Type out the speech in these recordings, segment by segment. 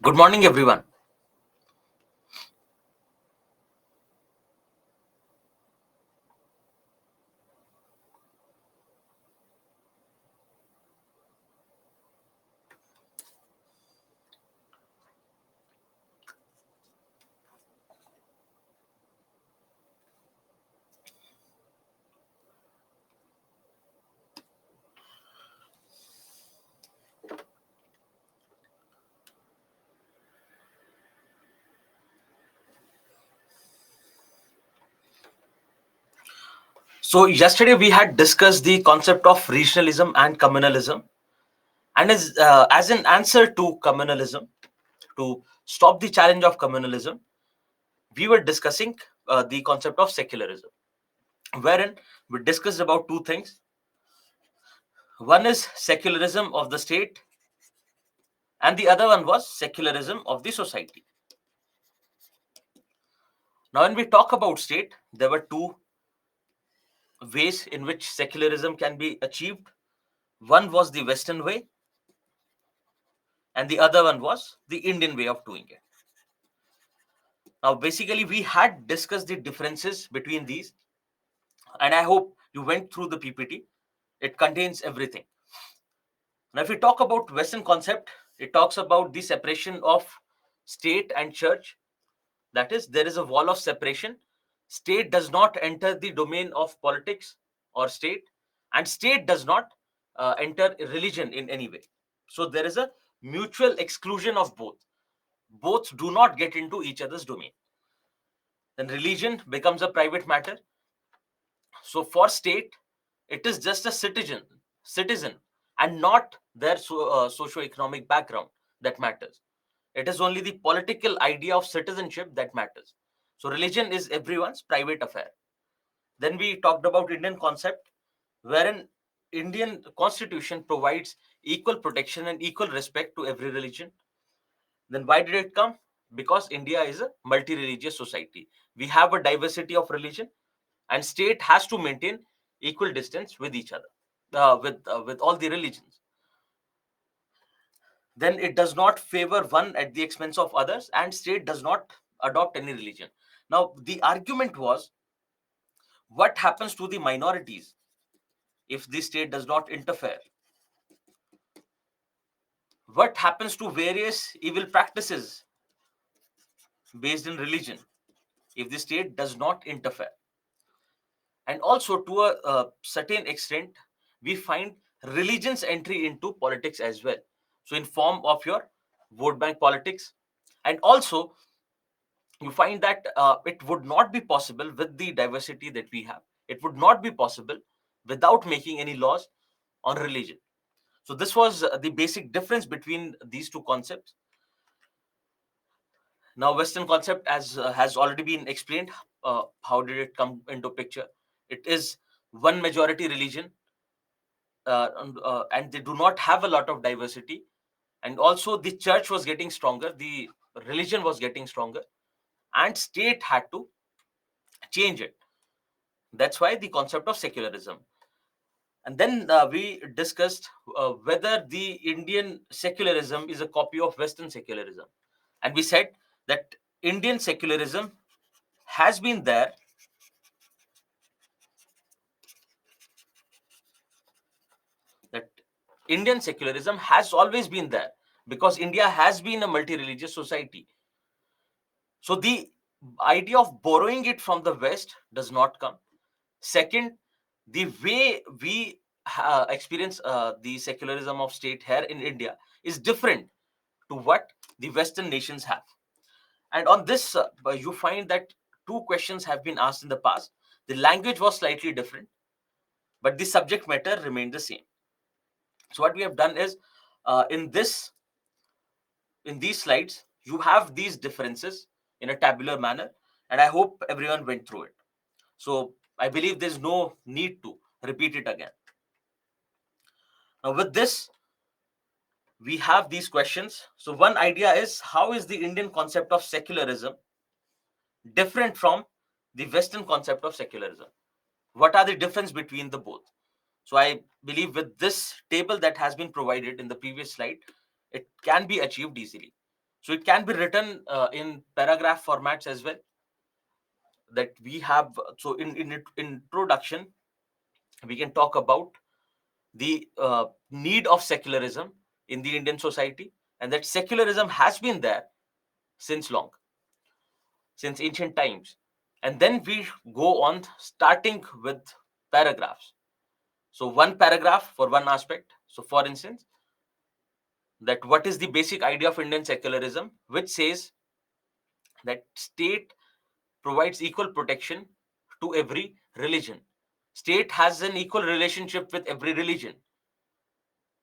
Good morning, everyone. So, yesterday we had discussed the concept of regionalism and communalism, and as an answer to communalism, to stop the challenge of communalism, we were discussing the concept of secularism, wherein we discussed about two things. One is secularism of the state, and the other one was secularism of the society. Now, when we talk about state, there were two ways in which secularism can be achieved. One was the Western way, and the other one was the Indian way of doing it. Now, basically, we had discussed the differences between these, and I hope you went through the PPT. It contains everything. Now, if we talk about Western concept, it talks about the separation of state and church. That is, there is a wall of separation. State does not enter the domain of politics or state, and state does not enter religion in any way. So, there is a mutual exclusion of both. Both do not get into each other's domain. Then religion becomes a private matter. So for state, it is just a citizen, and not their socio-economic background that matters. It is only the political idea of citizenship that matters. So religion is everyone's private affair. Then we talked about Indian concept, wherein Indian constitution provides equal protection and equal respect to every religion. Then why did it come? Because India is a multi-religious society. We have a diversity of religion, and state has to maintain equal distance with each other, with all the religions. Then it does not favor one at the expense of others, and state does not adopt any religion. Now the argument was, what happens to the minorities if the state does not interfere? What happens to various evil practices based in religion if the state does not interfere? And also, to a certain extent, we find religion's entry into politics as well, so in form of your vote bank politics. And also, you find that it would not be possible with the diversity that we have. It would not be possible without making any laws on religion. So this was the basic difference between these two concepts. Now, Western concept, as has already been explained, how did it come into picture? It is one majority religion, and they do not have a lot of diversity. And also, the church was getting stronger, the religion was getting stronger, and state had to change it. That's why the concept of secularism. And then we discussed whether the Indian secularism is a copy of Western secularism. And we said that Indian secularism has been there, that Indian secularism has always been there, because India has been a multi-religious society. So the idea of borrowing it from the West does not come. Second, the way we experience the secularism of state here in India is different to what the Western nations have. And on this, you find that two questions have been asked in the past. The language was slightly different, but the subject matter remained the same. So what we have done is, in these slides, you have these differences in a tabular manner, and I hope everyone went through it. So I believe there's no need to repeat it again. Now, with this, we have these questions. So one idea is, how is the Indian concept of secularism different from the Western concept of secularism? What are the difference between the both? So I believe with this table that has been provided in the previous slide, it can be achieved easily. So it can be written in paragraph formats as well, that we have. So in introduction, we can talk about the need of secularism in the Indian society, and that secularism has been there since long, since ancient times. And then we go on starting with paragraphs. So one paragraph for one aspect. So for instance, that what is the basic idea of Indian secularism, which says that state provides equal protection to every religion. State has an equal relationship with every religion.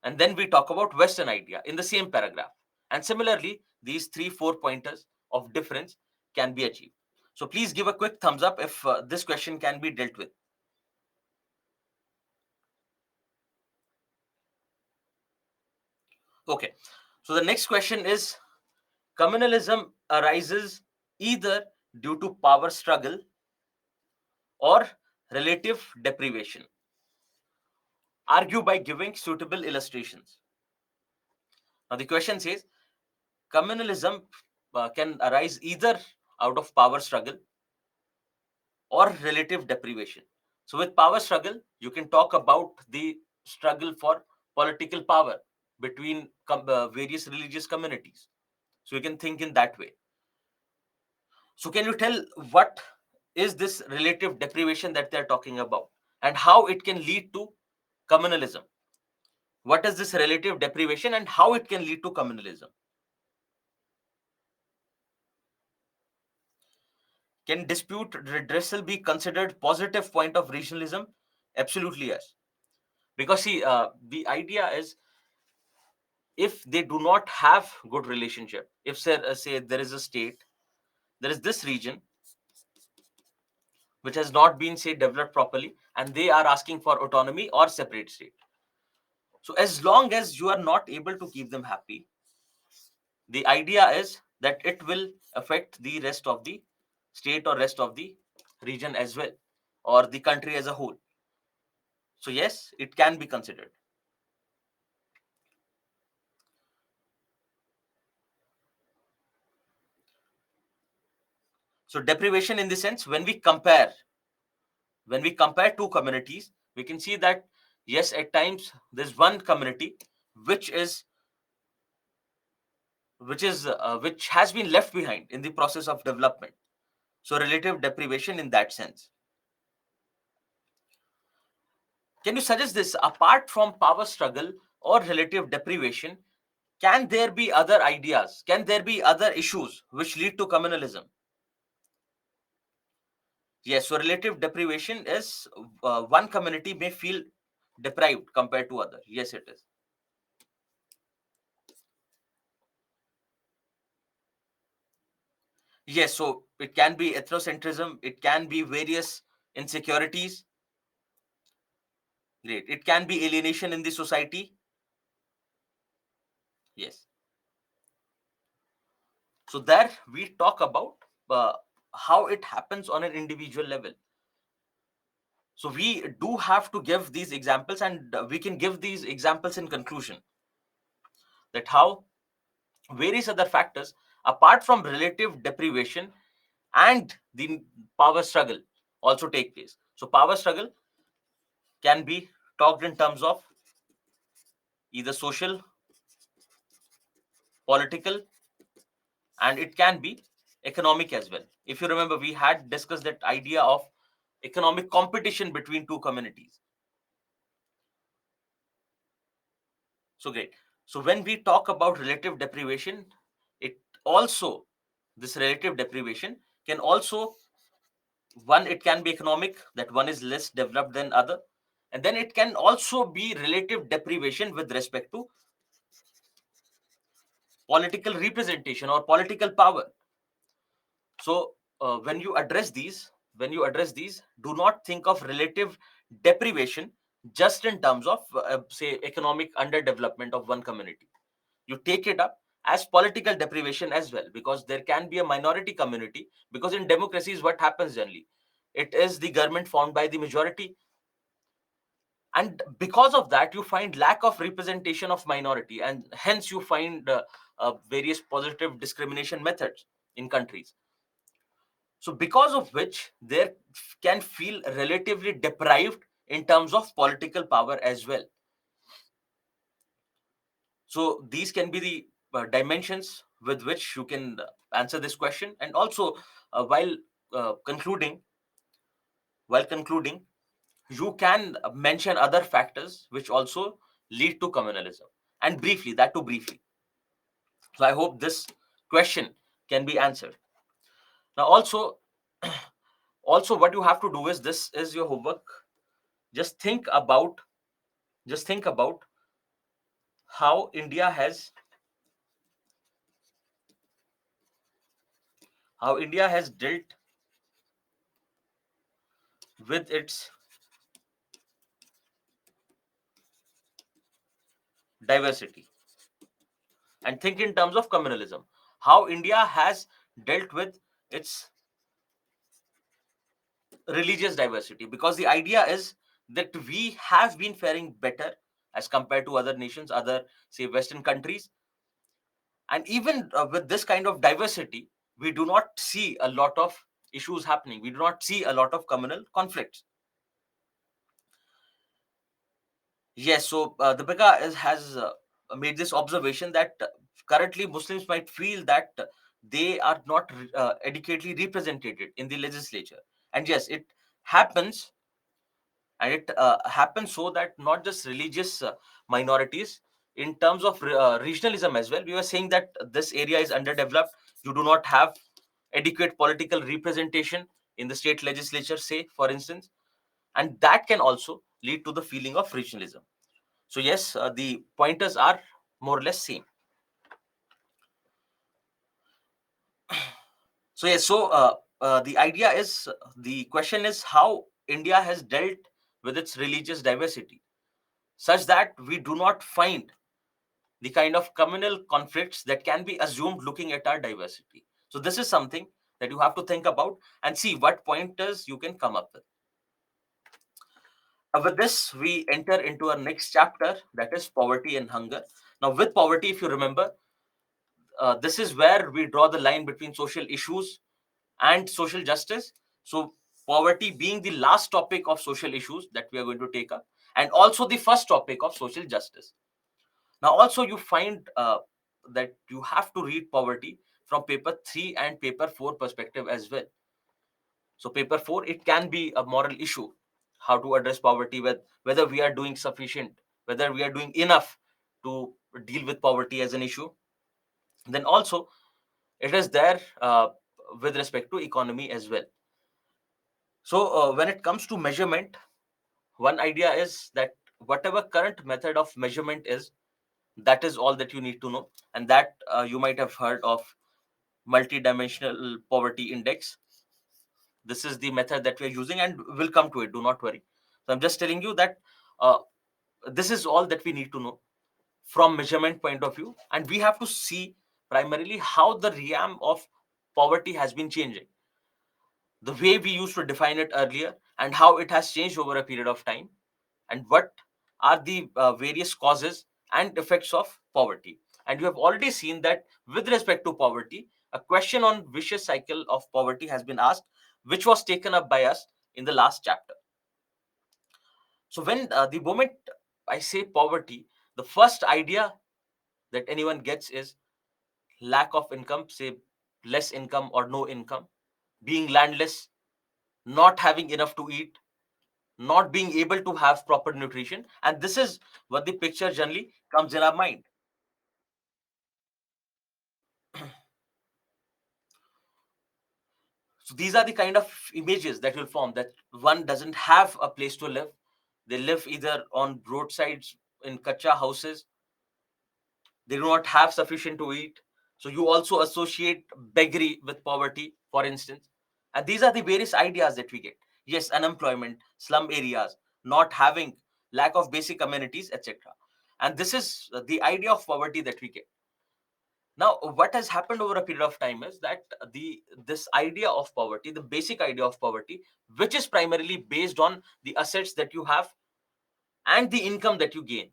And then we talk about Western idea in the same paragraph. And similarly, these 3-4 pointers of difference can be achieved. So please give a quick thumbs up if this question can be dealt with. Okay. So the next question is, communalism arises either due to power struggle or relative deprivation. Argue by giving suitable illustrations. Now the question says, communalism can arise either out of power struggle or relative deprivation. So with power struggle, you can talk about the struggle for political power between various religious communities. So you can think in that way. So can you tell what is this relative deprivation that they're talking about, and how it can lead to communalism? What is this relative deprivation and how it can lead to communalism? Can dispute redressal be considered positive point of regionalism? Absolutely yes. Because see, the idea is, if they do not have good relationship, if say there is a state, there is this region which has not been say developed properly, and they are asking for autonomy or separate state. So as long as you are not able to keep them happy, the idea is that it will affect the rest of the state or rest of the region as well, or the country as a whole. So yes, it can be considered. So deprivation in the sense, when we compare two communities, we can see that yes, at times there's one community which which has been left behind in the process of development. So relative deprivation in that sense. Can you suggest this, apart from power struggle or relative deprivation, can there be other ideas, can there be other issues which lead to communalism? Yes, so relative deprivation is one community may feel deprived compared to other. Yes, it is. Yes, so it can be ethnocentrism, it can be various insecurities. Great. It can be alienation in the society. Yes. So there we talk about uh, how it happens on an individual level. So we do have to give these examples, and we can give these examples in conclusion, that how various other factors apart from relative deprivation and the power struggle also take place. So power struggle can be talked in terms of either social, political, and it can be economic as well. If you remember, we had discussed that idea of economic competition between two communities. So great. So when we talk about relative deprivation, it also, this relative deprivation can also, one, it can be economic, that one is less developed than other, and then it can also be relative deprivation with respect to political representation or political power. So when you address these, do not think of relative deprivation just in terms of say economic underdevelopment of one community. You take it up as political deprivation as well, because there can be a minority community, because in democracies what happens generally, it is the government formed by the majority. And because of that, you find lack of representation of minority, and hence you find various positive discrimination methods in countries. So because of which they can feel relatively deprived in terms of political power as well. So these can be the dimensions with which you can answer this question. And also, while concluding, you can mention other factors which also lead to communalism, and briefly, that too briefly. So I hope this question can be answered. Now, also what you have to do is, this is your homework. Just think about, just think about how India has dealt with its diversity, and think in terms of communalism, how India has dealt with its religious diversity, because the idea is that we have been faring better as compared to other nations, other, say, Western countries. And even with this kind of diversity, we do not see a lot of issues happening, we do not see a lot of communal conflicts. Yes, so Deepika has made this observation that currently Muslims might feel that they are not adequately represented in the legislature. And yes, it happens, and it happens so that not just religious minorities, in terms of regionalism as well, we were saying that this area is underdeveloped, you do not have adequate political representation in the state legislature, say, for instance, and that can also lead to the feeling of regionalism. So yes, the pointers are more or less same. So yes, so the idea is, the question is how India has dealt with its religious diversity, such that we do not find the kind of communal conflicts that can be assumed looking at our diversity. So this is something that you have to think about and see what pointers you can come up with. With this, we enter into our next chapter, that is poverty and hunger. Now, with poverty, if you remember, this is where we draw the line between social issues and social justice. So, poverty being the last topic of social issues that we are going to take up, and also the first topic of social justice. Now, also, you find that you have to read poverty from paper 3 and paper 4 perspective as well. So, paper 4, it can be a moral issue, how to address poverty, with whether we are doing sufficient, whether we are doing enough to deal with poverty as an issue. Then also, it is there with respect to economy as well. So, when it comes to measurement, one idea is that whatever current method of measurement is, that is all that you need to know. And that you might have heard of multidimensional poverty index. This is the method that we are using, and we'll come to it, do not worry. So I'm just telling you that uh, this is all that we need to know from measurement point of view, and we have to see primarily how the realm of poverty has been changing, the way we used to define it earlier and how it has changed over a period of time, and what are the various causes and effects of poverty. And you have already seen that with respect to poverty, a question on vicious cycle of poverty has been asked, which was taken up by us in the last chapter. So when the moment I say poverty, the first idea that anyone gets is lack of income, say less income or no income, being landless, not having enough to eat, not being able to have proper nutrition. And this is what the picture generally comes in our mind. So these are the kind of images that will form, that one doesn't have a place to live. They live either on roadsides, in kacha houses. They do not have sufficient to eat. So you also associate beggary with poverty, for instance. And these are the various ideas that we get. Yes, unemployment, slum areas, not having, lack of basic amenities, etc. And this is the idea of poverty that we get. Now, what has happened over a period of time is that this idea of poverty, the basic idea of poverty, which is primarily based on the assets that you have and the income that you gain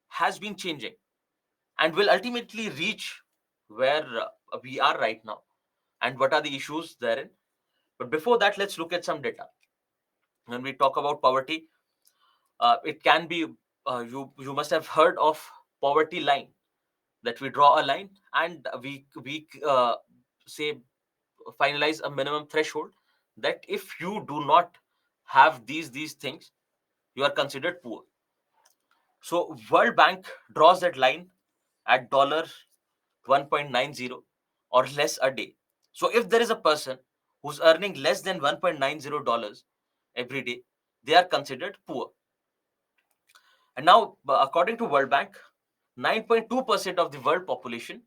has been changing and will ultimately reach where we are right now, and what are the issues therein. But before that, let's look at some data. When we talk about poverty, it can be, you must have heard of poverty line, that we draw a line and we say finalize a minimum threshold, that if you do not have these things, you are considered poor. So World Bank draws that line at dollar 1.90 or less a day. So if there is a person who's earning less than $1.90 every day, they are considered poor. And now, according to World Bank, 9.2% of the world population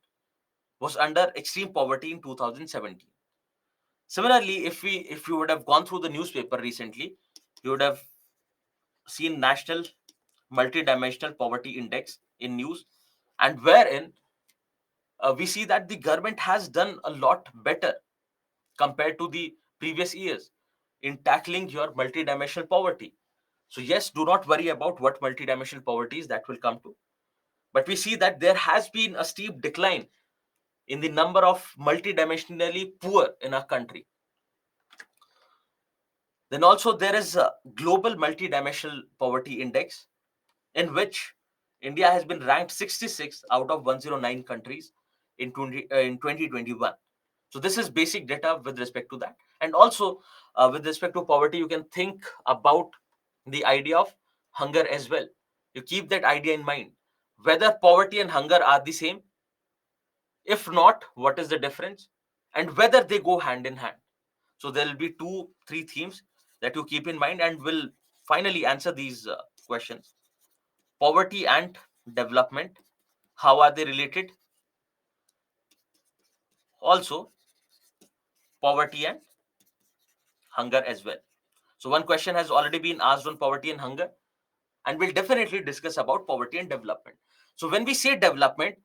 was under extreme poverty in 2017. Similarly, if you would have gone through the newspaper recently, you would have seen National Multidimensional Poverty Index in news, and wherein we see that the government has done a lot better compared to the previous years in tackling your multidimensional poverty. So yes, do not worry about what multidimensional poverty is, that will come to. But we see that there has been a steep decline in the number of multidimensionally poor in our country. Then also there is a global multidimensional poverty index, in which India has been ranked 66 out of 109 countries in 2021. So this is basic data with respect to that. And also with respect to poverty, you can think about the idea of hunger as well. You keep that idea in mind, whether poverty and hunger are the same. If not, what is the difference, and whether they go hand in hand. So there will be 2 3 themes that you keep in mind, and will finally answer these questions. Poverty and development, how are they related? Also, poverty and hunger as well. So one question has already been asked on poverty and hunger, and we'll definitely discuss about poverty and development. So when we say development,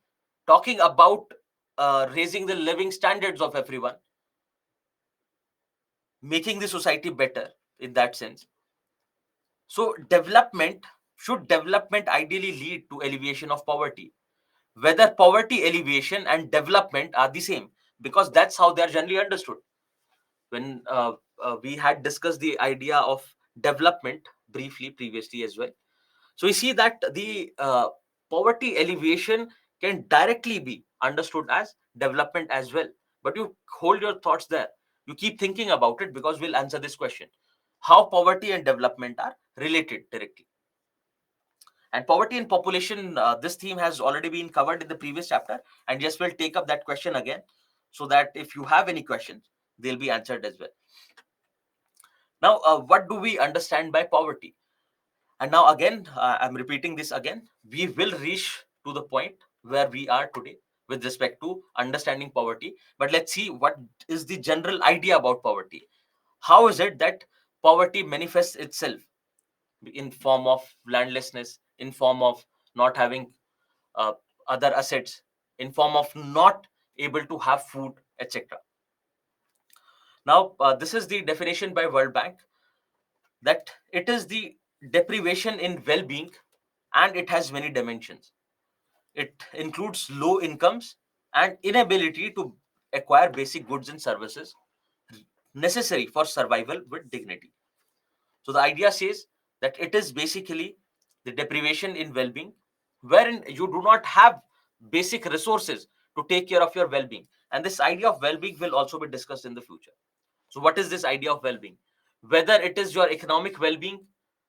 talking about raising the living standards of everyone, making the society better in that sense. So development ideally lead to alleviation of poverty? Whether poverty alleviation and development are the same, because that's how they are generally understood. When we had discussed the idea of development briefly previously as well, so we see that the poverty alleviation can directly be understood as development as well. But you hold your thoughts there, you keep thinking about it, because we'll answer this question: how poverty and development are related directly. And poverty and population, this theme has already been covered in the previous chapter, and just will take up that question again, so that if you have any questions, they'll be answered as well. Now, what do we understand by poverty? And now again, I'm repeating this again. We will reach to the point where we are today with respect to understanding poverty. But let's see what is the general idea about poverty. How is it that poverty manifests itself in form of landlessness, in form of not having uh, other assets, in form of not able to have food, etc. Now, this is the definition by World Bank, that it is the deprivation in well-being, and it has many dimensions. It includes low incomes and inability to acquire basic goods and services necessary for survival with dignity. So the idea says that it is basically the deprivation in well-being, wherein you do not have basic resources to take care of your well-being. And this idea of well-being will also be discussed in the future. So what is this idea of well-being? Whether it is your economic well-being,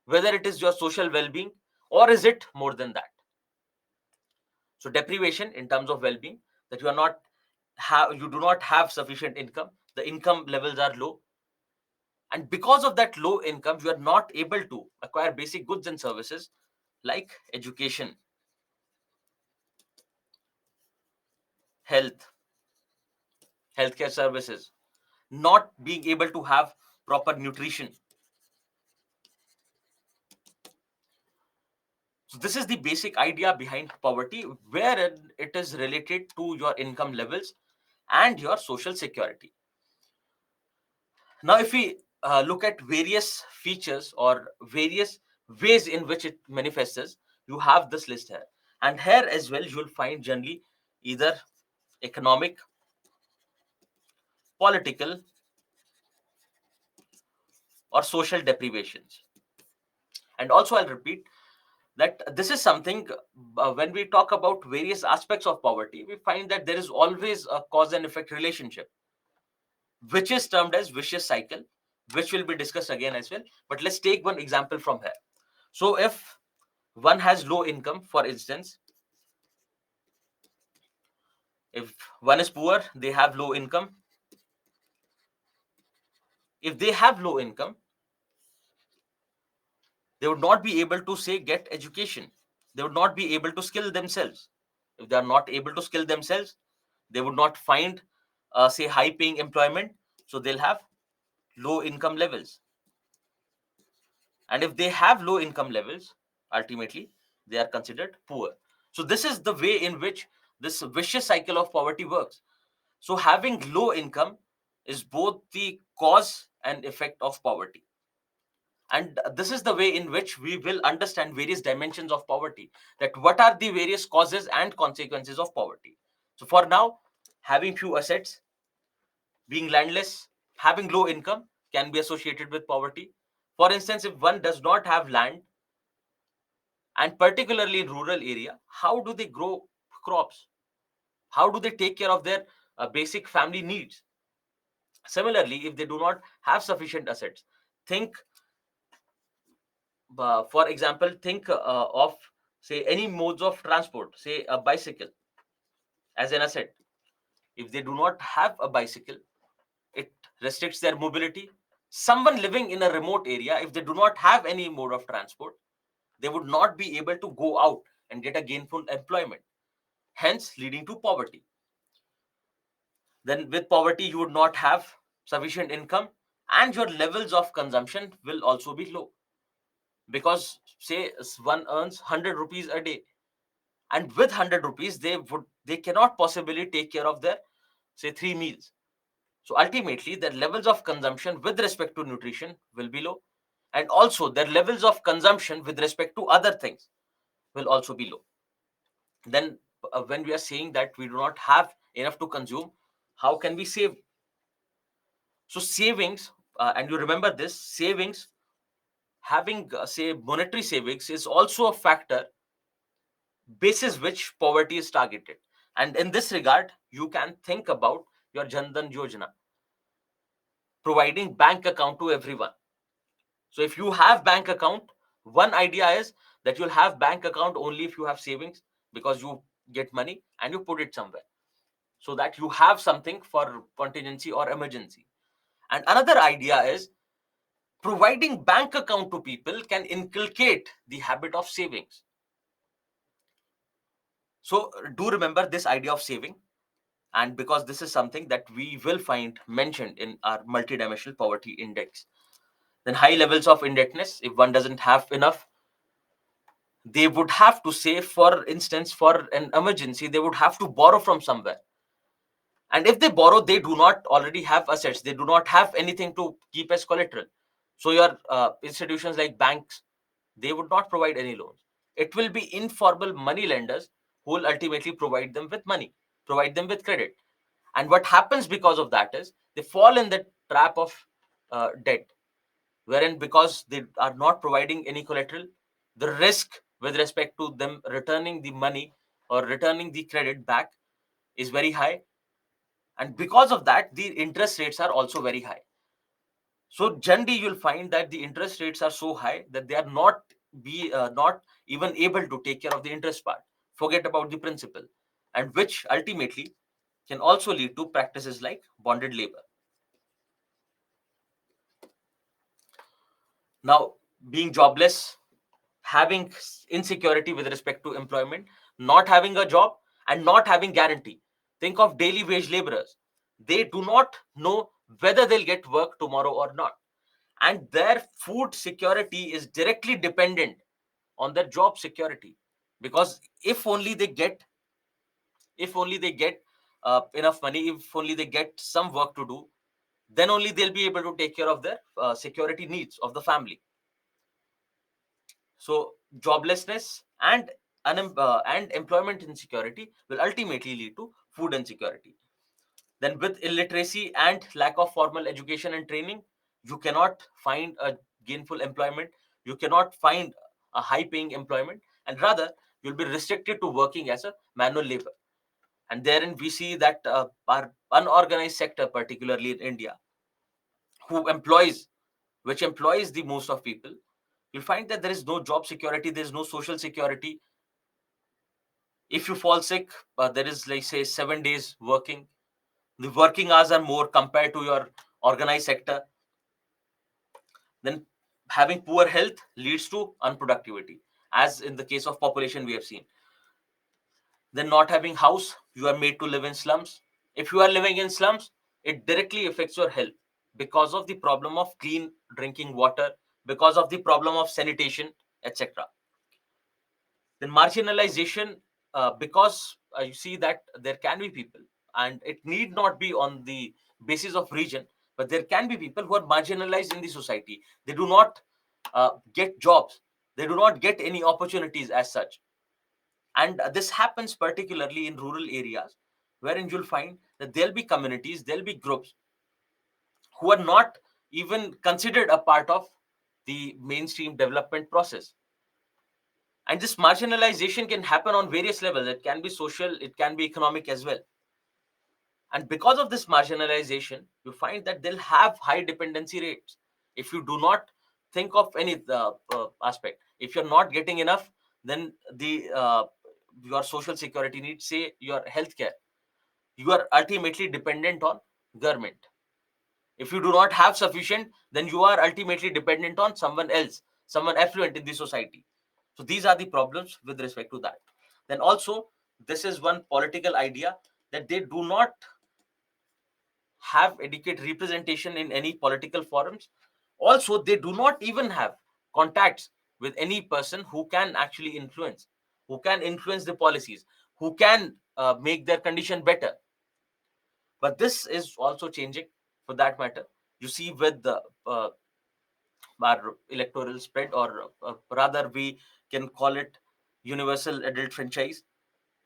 whether it is your social well-being, or is it more than that? So deprivation in terms of well-being, that you do not have sufficient income, the income levels are low, and because of that low income, you are not able to acquire basic goods and services like education, health, healthcare services, not being able to have proper nutrition. So this is the basic idea behind poverty, where it is related to your income levels and your social security. Now, if we look at various features or various ways in which it manifests, you have this list here. And here as well, you will find generally either economic, political, or social deprivations. And also, I'll repeat that this is something, when we talk about various aspects of poverty, we find that there is always a cause and effect relationship, which is termed as vicious cycle, which will be discussed again as well. But let's take one example from here. So if one has low income, for instance, if one is poor, they have low income. If they have low income, they would not be able to, say, get education. They would not be able to skill themselves. If they are not able to skill themselves, they would not find, say, high paying employment. So they'll have low income levels. And if they have low income levels, ultimately they are considered poor. So this is the way in which this vicious cycle of poverty works. So having low income is both the cause and effect of poverty. And this is the way in which we will understand various dimensions of poverty, that what are the various causes and consequences of poverty. So for now, having few assets, being landless, having low income can be associated with poverty. For instance, if one does not have land, and particularly in rural area, how do they grow crops? How do they take care of their basic family needs? Similarly, if they do not have sufficient assets, think, for example, think of, say, any modes of transport, say a bicycle as an asset. If they do not have a bicycle, it restricts their mobility. Someone living in a remote area, if they do not have any mode of transport, they would not be able to go out and get a gainful employment, hence leading to poverty. Then with poverty, you would not have sufficient income, and your levels of consumption will also be low, because, say, one earns 100 rupees a day, and with 100 rupees they cannot possibly take care of their, say, 3 meals. So ultimately their levels of consumption with respect to nutrition will be low, and also their levels of consumption with respect to other things will also be low. Then when we are saying that we do not have enough to consume, how can we save? So savings, and you remember this, savings, having, say, monetary savings is also a factor basis which poverty is targeted. And in this regard, you can think about your Jan Dhan Yojana, providing bank account to everyone. So if you have bank account, one idea is that you'll have bank account only if you have savings, because you get money and you put it somewhere, so that you have something for contingency or emergency. And another idea is providing bank account to people can inculcate the habit of savings. So do remember this idea of saving. And because this is something that we will find mentioned in our multidimensional poverty index, then high levels of indebtedness, if one doesn't have enough, they would have to save. For instance, for an emergency, they would have to borrow from somewhere. And if they borrow, they do not already have assets, they do not have anything to keep as collateral. So your institutions like banks, they would not provide any loans. It will be informal money lenders who will ultimately provide them with money, provide them with credit. And what happens because of that is they fall in the trap of debt, wherein, because they are not providing any collateral, the risk with respect to them returning the money or returning the credit back is very high. And because of that, the interest rates are also very high. So generally you'll find that the interest rates are so high that they are not even able to take care of the interest part, forget about the principal, and which ultimately can also lead to practices like bonded labor. Now, being jobless, having insecurity with respect to employment, not having a job, and not having guarantee. Think of daily wage laborers. They do not know whether they'll get work tomorrow or not. And their food security is directly dependent on their job security. Because if only they get enough money, if only they get some work to do, then only they'll be able to take care of their security needs of the family. So joblessness and and employment insecurity will ultimately lead to food insecurity. Then with illiteracy and lack of formal education and training, you cannot find a gainful employment, you cannot find a high paying employment, and rather you'll be restricted to working as a manual labor. And therein we see that our unorganized sector, particularly in India, who employs which employs the most of people, you'll find that there is no job security, there is no social security. If you fall sick, there is, like, say, 7 days working. The working hours are more compared to your organized sector. Then having poor health leads to unproductivity, as in the case of population we have seen. Then not having house, you are made to live in slums. If you are living in slums, it directly affects your health because of the problem of clean drinking water, because of the problem of sanitation, etc. Then marginalization, because you see that there can be people, and it need not be on the basis of region, but there can be people who are marginalized in the society. They do not get jobs, they do not get any opportunities as such. And this happens particularly in rural areas, wherein you'll find that there'll be communities, there'll be groups who are not even considered a part of the mainstream development process. And this marginalization can happen on various levels. It can be social, it can be economic as well. And because of this marginalization, you find that they'll have high dependency rates. If you do not think of any aspect, if you're not getting enough, then the your social security needs, say your healthcare, you are ultimately dependent on government. If you do not have sufficient, then you are ultimately dependent on someone else, someone affluent in the society. So these are the problems with respect to that. Then also, this is one political idea, that they do not have adequate representation in any political forums. Also, they do not even have contacts with any person who can actually influence, who can influence the policies, who can make their condition better. But this is also changing, for that matter. You see, with the our electoral spread, or rather we can call it universal adult franchise,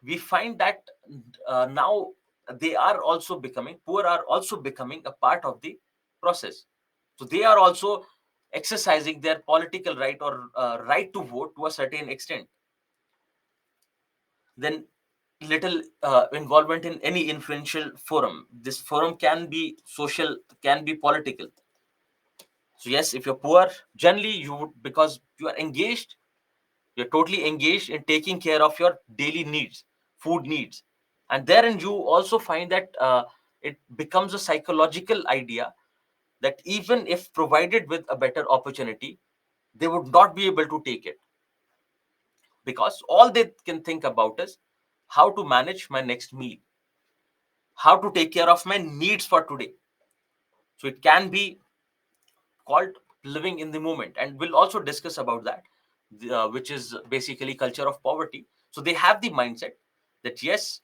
we find that now they are also becoming, poor are also becoming a part of the process. So they are also exercising their political right, or right to vote to a certain extent. Then little involvement in any influential forum. This forum can be social, can be political. So yes, if you're poor, generally you would, because you are engaged, you're totally engaged in taking care of your daily needs, food needs. And therein you also find that it becomes a psychological idea, that even if provided with a better opportunity, they would not be able to take it, because all they can think about is how to manage my next meal, how to take care of my needs for today. So it can be called living in the moment, and we'll also discuss about that, which is basically culture of poverty. So they have the mindset that yes,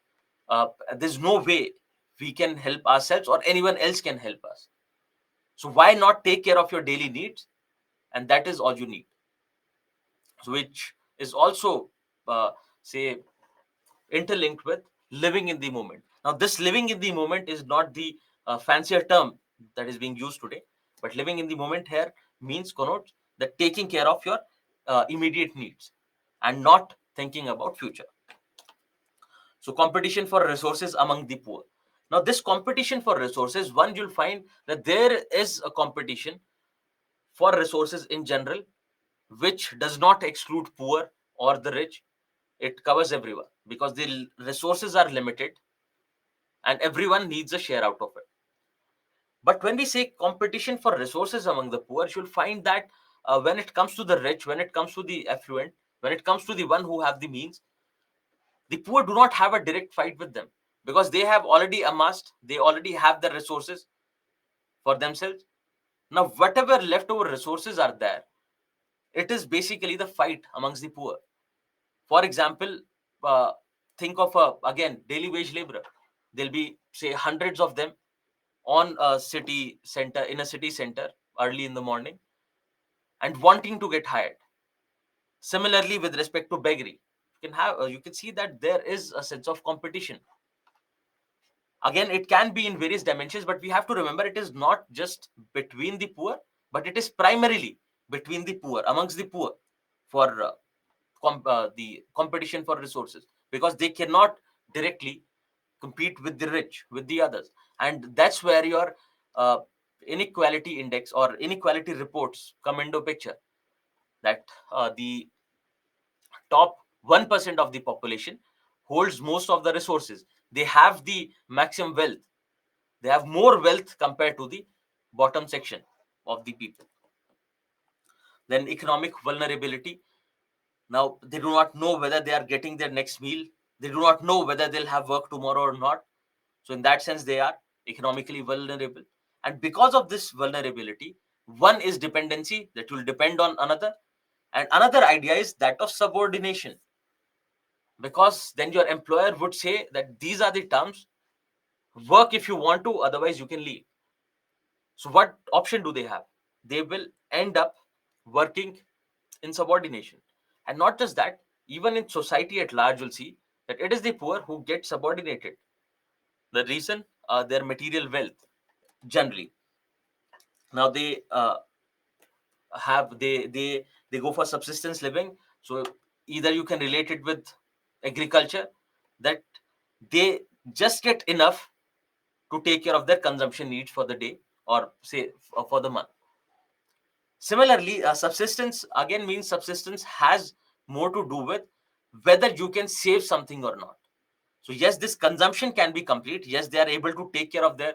there's no way we can help ourselves or anyone else can help us, so why not take care of your daily needs, and that is all you need. So which is also say interlinked with living in the moment. Now, this living in the moment is not the fancier term that is being used today, but living in the moment here means, connotes that taking care of your immediate needs and not thinking about future. So competition for resources among the poor. Now, this competition for resources, one, you'll find that there is a competition for resources in general, which does not exclude poor or the rich. It covers everyone, because the resources are limited and everyone needs a share out of it. But when we say competition for resources among the poor, you'll find that when it comes to the rich, when it comes to the affluent, when it comes to the one who have the means, the poor do not have a direct fight with them, because they have already amassed, they already have the resources for themselves. Now, whatever leftover resources are there, it is basically the fight amongst the poor. For example, uh, think of a, again, daily wage laborer. There'll be, say, hundreds of them on a city center, in a city center, early in the morning, and wanting to get hired. Similarly, with respect to beggary, you can see that there is a sense of competition. Again, it can be in various dimensions, but we have to remember it is not just between the poor, but it is primarily between the poor, amongst the poor, for the competition for resources, because they cannot directly compete with the rich, with the others. And that's where your uh, inequality index or inequality reports come into picture, that the top 1% of the population holds most of the resources. They have the maximum wealth. They have more wealth compared to the bottom section of the people. Then economic vulnerability. Now, they do not know whether they are getting their next meal. They do not know whether they'll have work tomorrow or not. So, in that sense, they are economically vulnerable. And because of this vulnerability, one is dependency, that will depend on another. And another idea is that of subordination, because then your employer would say that these are the terms, work if you want to, otherwise you can leave. So what option do they have? They will end up working in subordination. And not just that, even in society at large, you'll see that it is the poor who get subordinated. The reason, their material wealth, generally. Now they go for subsistence living. So either you can relate it with agriculture, that they just get enough to take care of their consumption needs for the day, or say for the month. Similarly, subsistence again means subsistence has more to do with whether you can save something or not. So yes, this consumption can be complete. Yes, they are able to take care of their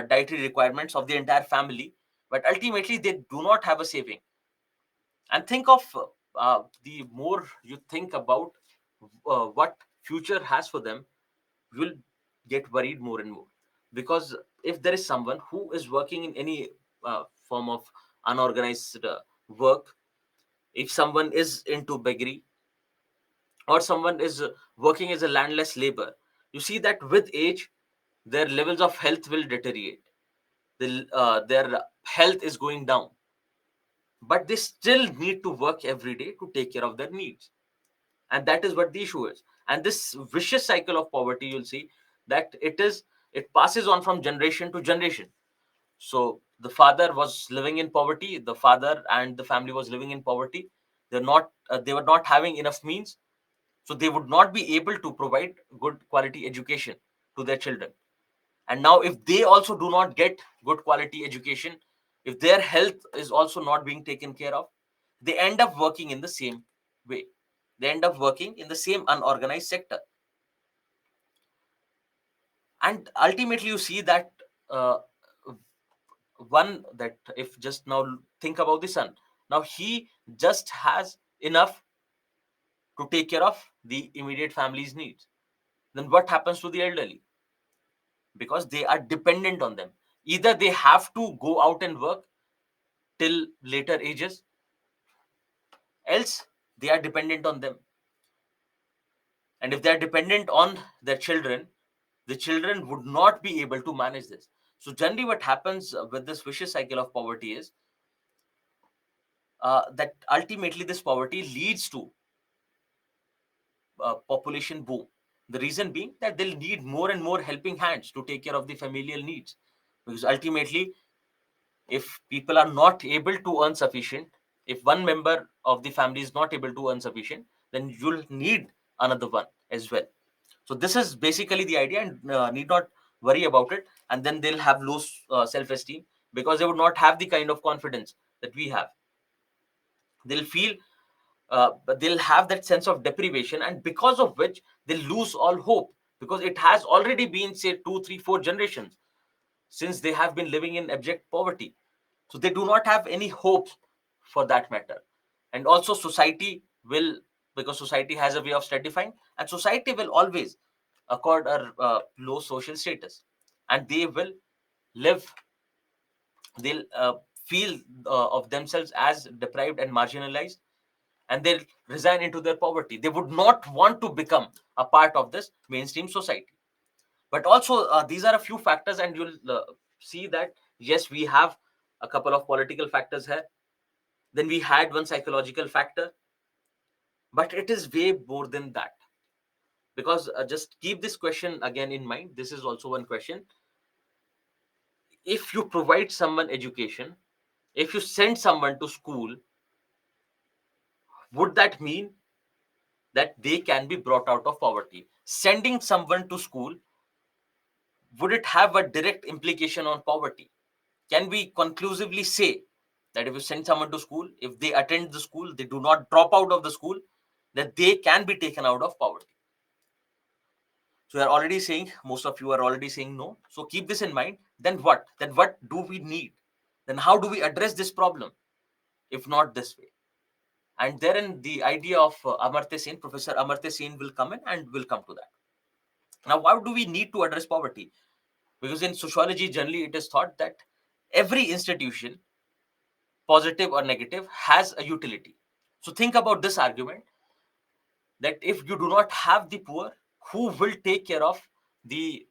dietary requirements of the entire family, but ultimately they do not have a saving. And think of, the more you think about what future has for them, you will get worried more and more. Because if there is someone who is working in any form of unorganized work, if someone is into beggary, or someone is working as a landless labor, you see that with age their levels of health will deteriorate. Their health is going down, but they still need to work every day to take care of their needs. And that is what the issue is. And this vicious cycle of poverty, you'll see that it passes on from generation to generation. So the father was living in poverty, the father and the family was living in poverty. They were not having enough means, so they would not be able to provide good quality education to their children. And now if they also do not get good quality education, if their health is also not being taken care of, they end up working in the same way. They end up working in the same unorganized sector. And ultimately you see that, uh, one, that if just now think about the son, now he just has enough to take care of the immediate family's needs. Then what happens to the elderly? Because they are dependent on them. Either they have to go out and work till later ages, else they are dependent on them. And if they are dependent on their children, the children would not be able to manage this. So generally what happens with this vicious cycle of poverty is, that ultimately this poverty leads to population boom. The reason being that they'll need more and more helping hands to take care of the familial needs. Because ultimately, if people are not able to earn sufficient, if one member of the family is not able to earn sufficient, then you'll need another one as well. So this is basically the idea, and need not worry about it. And then they'll have low self-esteem, because they would not have the kind of confidence that we have. They'll feel, but they'll have that sense of deprivation, and because of which they lose all hope, because it has already been, say, 2 3 4 generations since they have been living in abject poverty. So they do not have any hope for that matter. And also society will, because society has a way of stratifying, and society will always accord a low social status, and they will live, they'll feel of themselves as deprived and marginalized, and they'll resign into their poverty. They would not want to become a part of this mainstream society. But also, these are a few factors, and you'll see that yes, we have a couple of political factors here. Then we had one psychological factor, But it is way more than that. Because just keep this question again in mind. This is also one question. If you provide someone education, if you send someone to school, would that mean that they can be brought out of poverty? Sending someone to school, would it have a direct implication on poverty? Can we conclusively say that if you send someone to school, if they attend the school, they do not drop out of the school, that they can be taken out of poverty? So you are already saying, most of you are already saying no. So keep this in mind. Then what? Then what do we need? Then how do we address this problem, if not this way? And therein the idea of Amartya Sen, Professor Amartya Sen will come in and will come to that. Now, why do we need to address poverty? Because in sociology, generally, it is thought that every institution, positive or negative, has a utility. So think about this argument, that if you do not have the poor, who will take care of the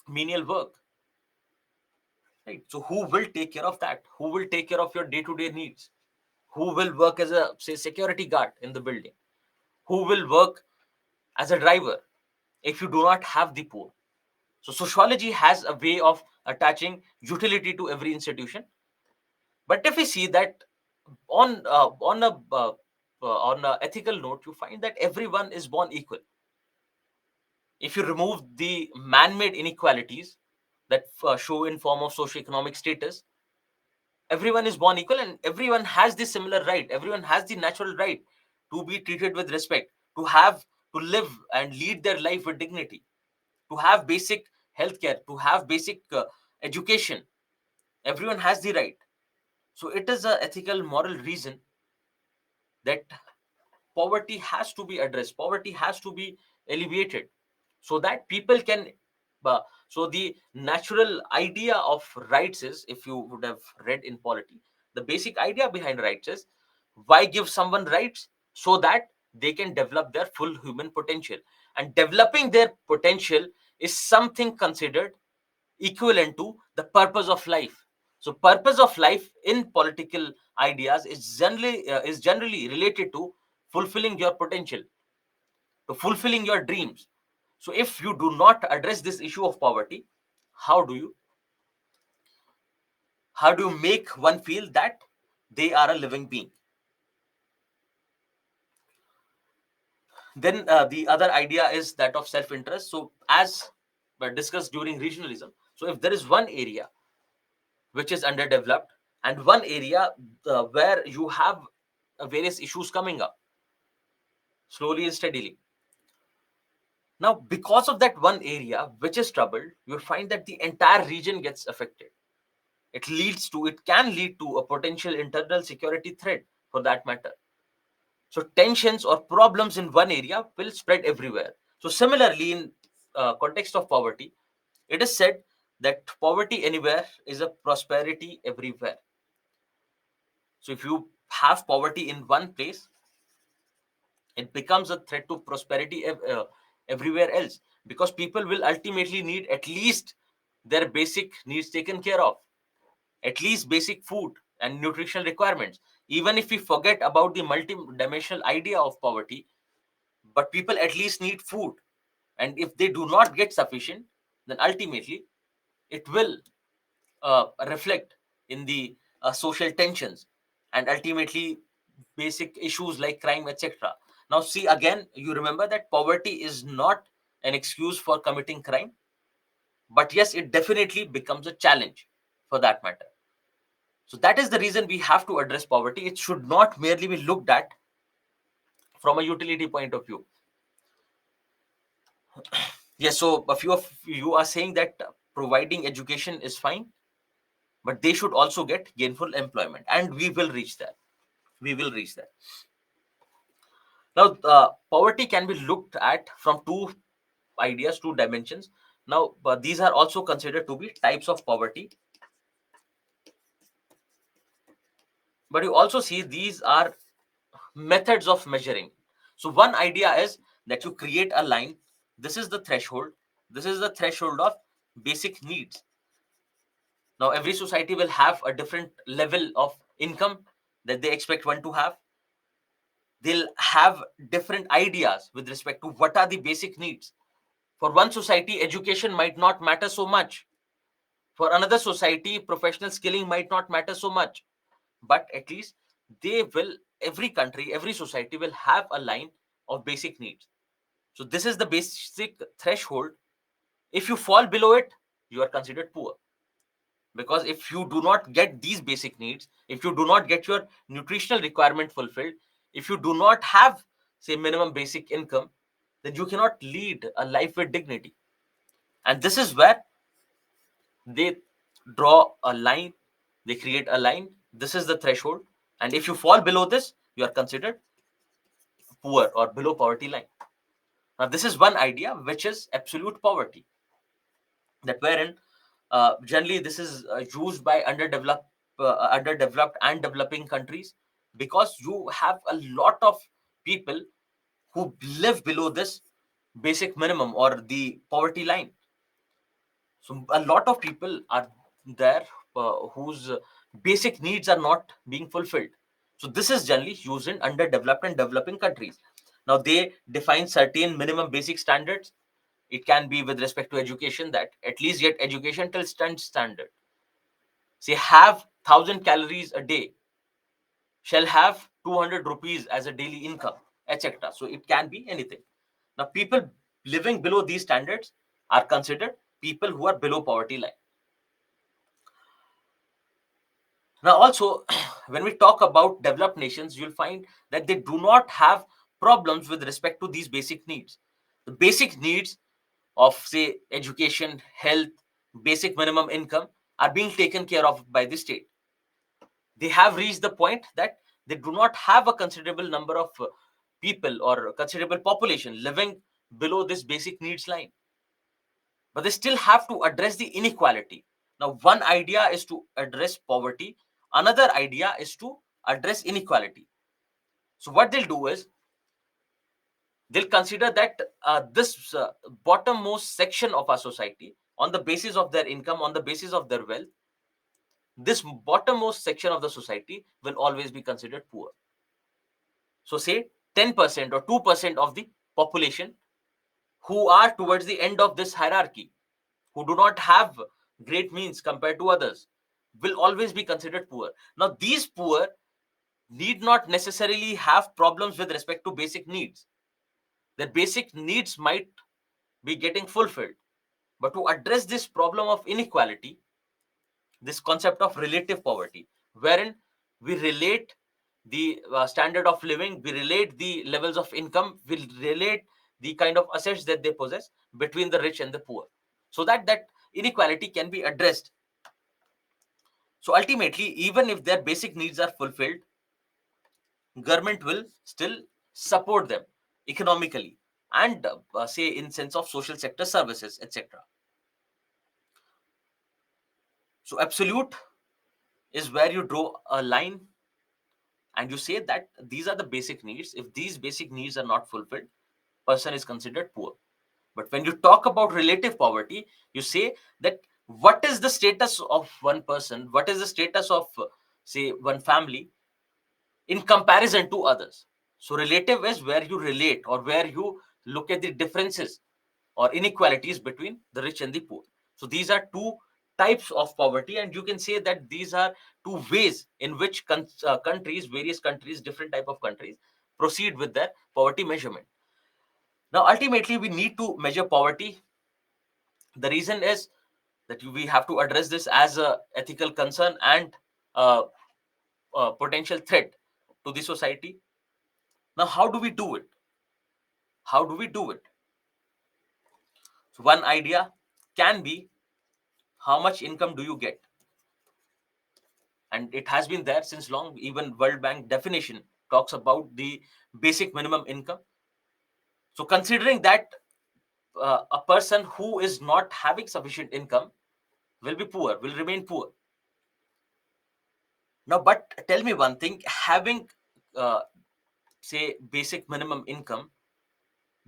menial work? Right? So who will take care of that? Who will take care of your day-to-day needs? Who will work as a, say, security guard in the building? Who will work as a driver if you do not have the poor? So sociology has a way of attaching utility to every institution. But if we see that on a ethical note, you find that everyone is born equal. If you remove the man-made inequalities that show in form of socioeconomic status, everyone is born equal and everyone has the similar right. Everyone has the natural right to be treated with respect, to have, to live and lead their life with dignity, to have basic healthcare, to have basic education. Everyone has the right. So it is a ethical moral reason that poverty has to be addressed, poverty has to be alleviated, so that people can so the natural idea of rights is, if you would have read in polity, the basic idea behind rights is, why give someone rights? So that they can develop their full human potential, and developing their potential is something considered equivalent to the purpose of life. So purpose of life in political ideas is generally related to fulfilling your potential, to fulfilling your dreams. So if you do not address this issue of poverty, how do you make one feel that they are a living being? Then the other idea is that of self-interest. So as discussed during regionalism, so if there is one area which is underdeveloped and one area where you have various issues coming up slowly and steadily, now because of that one area which is troubled, you find that the entire region gets affected. It can lead to a potential internal security threat, for that matter. So tensions or problems in one area will spread everywhere. So similarly, in context of poverty, it is said that poverty anywhere is a prosperity everywhere. So if you have poverty in one place, it becomes a threat to prosperity everywhere else, because people will ultimately need at least their basic needs taken care of, at least basic food and nutritional requirements. Even if we forget about the multidimensional idea of poverty, but people at least need food. And if they do not get sufficient, then ultimately it will reflect in the social tensions, and ultimately basic issues like crime, etc. Now see, again, you remember that poverty is not an excuse for committing crime, but yes, it definitely becomes a challenge, for that matter. So that is the reason we have to address poverty. It should not merely be looked at from a utility point of view. Yes, so a few of you are saying that providing education is fine, but they should also get gainful employment, and we will reach that. We will reach that. Now, poverty can be looked at from two ideas, two dimensions. Now, but these are also considered to be types of poverty. But you also see these are methods of measuring. So one idea is that you create a line. This is the threshold. This is the threshold of basic needs. Now, every society will have a different level of income that they expect one to have. They'll have different ideas with respect to what are the basic needs. For one society, education might not matter so much. For another society, professional skilling might not matter so much. But at least they will, every country, every society will have a line of basic needs. So this is the basic threshold. If you fall below it, you are considered poor. Because if you do not get these basic needs, if you do not get your nutritional requirement fulfilled, if you do not have, say, minimum basic income, then you cannot lead a life with dignity. And this is where they draw a line, they create a line. This is the threshold. And if you fall below this, you are considered poor or below poverty line. Now, this is one idea, which is absolute poverty, that wherein generally this is used by underdeveloped and developing countries, because you have a lot of people who live below this basic minimum or the poverty line. So a lot of people are there whose basic needs are not being fulfilled. So this is generally used in underdeveloped and developing countries. Now they define certain minimum basic standards. It can be with respect to education, that at least get education till standard. Say have 1,000 calories a day, shall have 200 rupees as a daily income, etc. So it can be anything. Now people living below these standards are considered people who are below poverty line. Now, also, when we talk about developed nations, you'll find that they do not have problems with respect to these basic needs. The basic needs of, say, education, health, basic minimum income are being taken care of by the state. They have reached the point that they do not have a considerable number of people or considerable population living below this basic needs line, but they still have to address the inequality. Now, one idea is to address poverty, another idea is to address inequality. So, what they'll do is they'll consider that this bottommost section of our society, on the basis of their income, on the basis of their wealth, this bottommost section of the society will always be considered poor. So, say 10% or 2% of the population who are towards the end of this hierarchy, who do not have great means compared to others, will always be considered poor. Now, these poor need not necessarily have problems with respect to basic needs. Their basic needs might be getting fulfilled. But to address this problem of inequality, this concept of relative poverty, wherein we relate the standard of living, we relate the levels of income, we relate the kind of assets that they possess between the rich and the poor, so that that inequality can be addressed. So ultimately, even if their basic needs are fulfilled, government will still support them economically and say in sense of social sector services, etc. So absolute is where you draw a line and you say that these are the basic needs. If these basic needs are not fulfilled, person is considered poor. But when you talk about relative poverty, you say that what is the status of one person, what is the status of say one family in comparison to others. So relative is where you relate or where you look at the differences or inequalities between the rich and the poor. So these are two types of poverty, and you can say that these are two ways in which countries, various countries, different type of countries proceed with their poverty measurement. Now, ultimately, we need to measure poverty. The reason is that we have to address this as a ethical concern and a potential threat to the society. Now, how do we do it? How do we do it? So one idea can be, how much income do you get? And it has been there since long. Even World Bank definition talks about the basic minimum income. So considering that a person who is not having sufficient income will be poor, will remain poor. Now, but tell me one thing, having uh, say basic minimum income,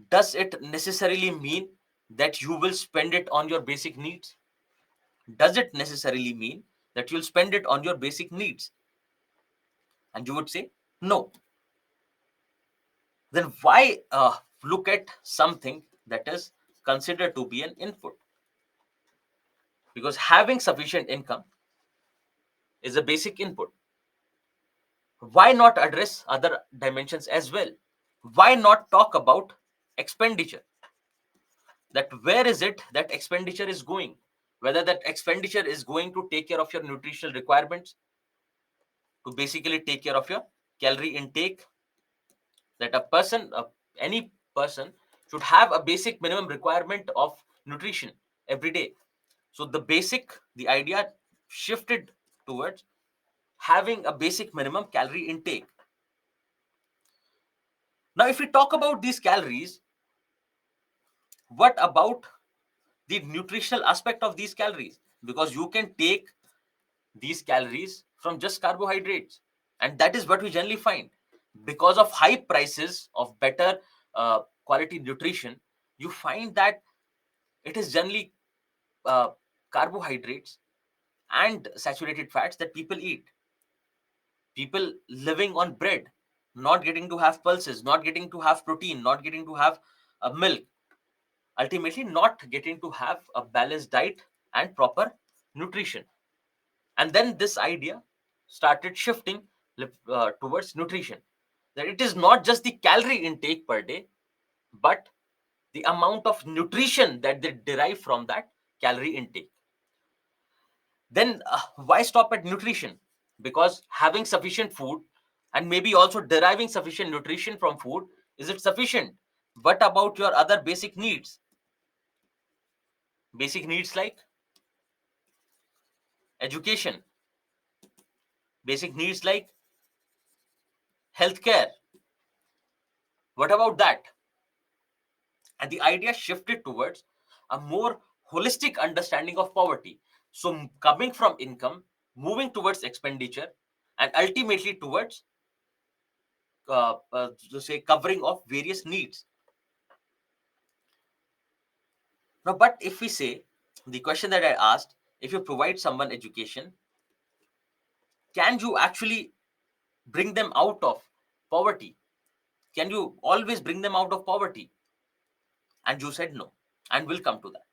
does it necessarily mean that you will spend it on your basic needs? Does it necessarily mean that you'll spend it on your basic needs? And you would say no. then why look at something that is considered to be an input? Because having sufficient income is a basic input. Why not address other dimensions as well? Why not talk about expenditure? That where is it that expenditure is going? Whether that expenditure is going to take care of your nutritional requirements, to basically take care of your calorie intake, that a person, any person should have a basic minimum requirement of nutrition every day. So the idea shifted towards having a basic minimum calorie intake. Now, if we talk about these calories, what about the nutritional aspect of these calories? Because you can take these calories from just carbohydrates, and that is what we generally find. Because of high prices of better quality nutrition, you find that it is generally uh, carbohydrates and saturated fats that people eat. People living on bread, not getting to have pulses, not getting to have protein, not getting to have milk, ultimately not getting to have a balanced diet and proper nutrition. And then this idea started shifting towards nutrition, that it is not just the calorie intake per day, but the amount of nutrition that they derive from that calorie intake. Then why stop at nutrition? Because having sufficient food and maybe also deriving sufficient nutrition from food, is it sufficient? What about your other basic needs? Basic needs like education, basic needs like healthcare. What about that? And the idea shifted towards a more holistic understanding of poverty. So, coming from income, moving towards expenditure, and ultimately towards to say covering of various needs. Now, but if we say the question that I asked, if you provide someone education, can you actually bring them out of poverty? Can you always bring them out of poverty? And you said no, and we'll come to that.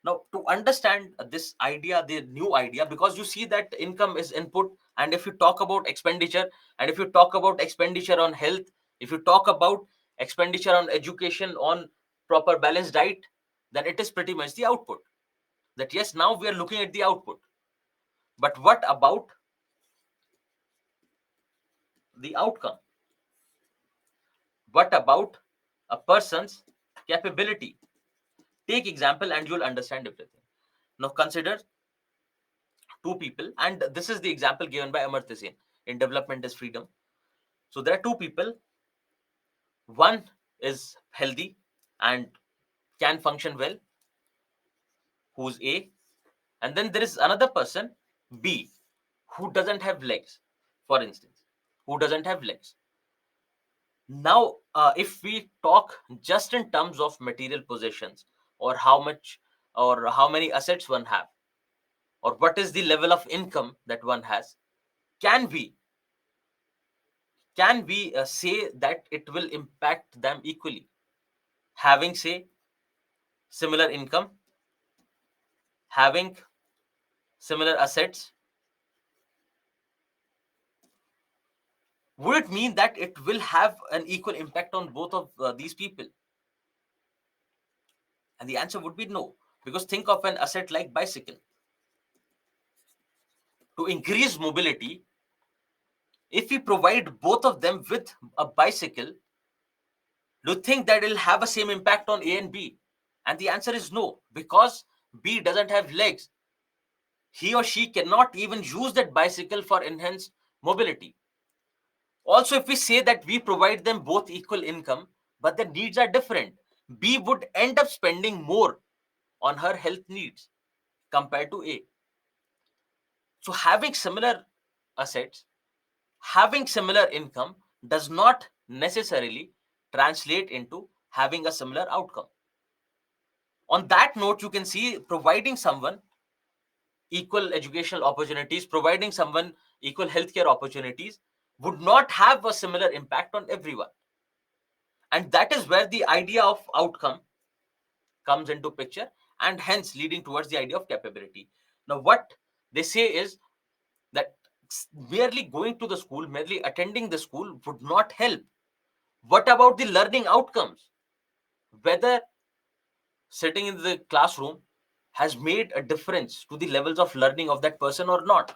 Now, to understand this idea, the new idea, because you see that income is input, and if you talk about expenditure, and if you talk about expenditure on health, if you talk about expenditure on education, on proper balanced diet, then it is pretty much the output. That yes, now we are looking at the output. But what about the outcome? What about a person's capability? Take example and you'll understand everything. Now consider two people, and this is the example given by Amartya Sen in Development is Freedom. So there are two people. One is healthy and can function well, who's A, and then there is another person, B, who doesn't have legs, for instance, who doesn't have legs. Now, if we talk just in terms of material possessions, or how much or how many assets one have, or what is the level of income that one has, can we say that it will impact them equally? Having say similar income, having similar assets, would it mean that it will have an equal impact on both of these people? And the answer would be no, because think of an asset like bicycle. To increase mobility, if we provide both of them with a bicycle, do you think that it'll have the same impact on A and B? And the answer is no, because B doesn't have legs. He or she cannot even use that bicycle for enhanced mobility. Also, if we say that we provide them both equal income, but their needs are different, B would end up spending more on her health needs compared to A. So, having similar assets, having similar income does not necessarily translate into having a similar outcome. On that note, you can see providing someone equal educational opportunities, providing someone equal healthcare opportunities would not have a similar impact on everyone. And that is where the idea of outcome comes into picture, and hence leading towards the idea of capability. Now, what they say is that merely going to the school, merely attending the school would not help. What about the learning outcomes? Whether sitting in the classroom has made a difference to the levels of learning of that person or not?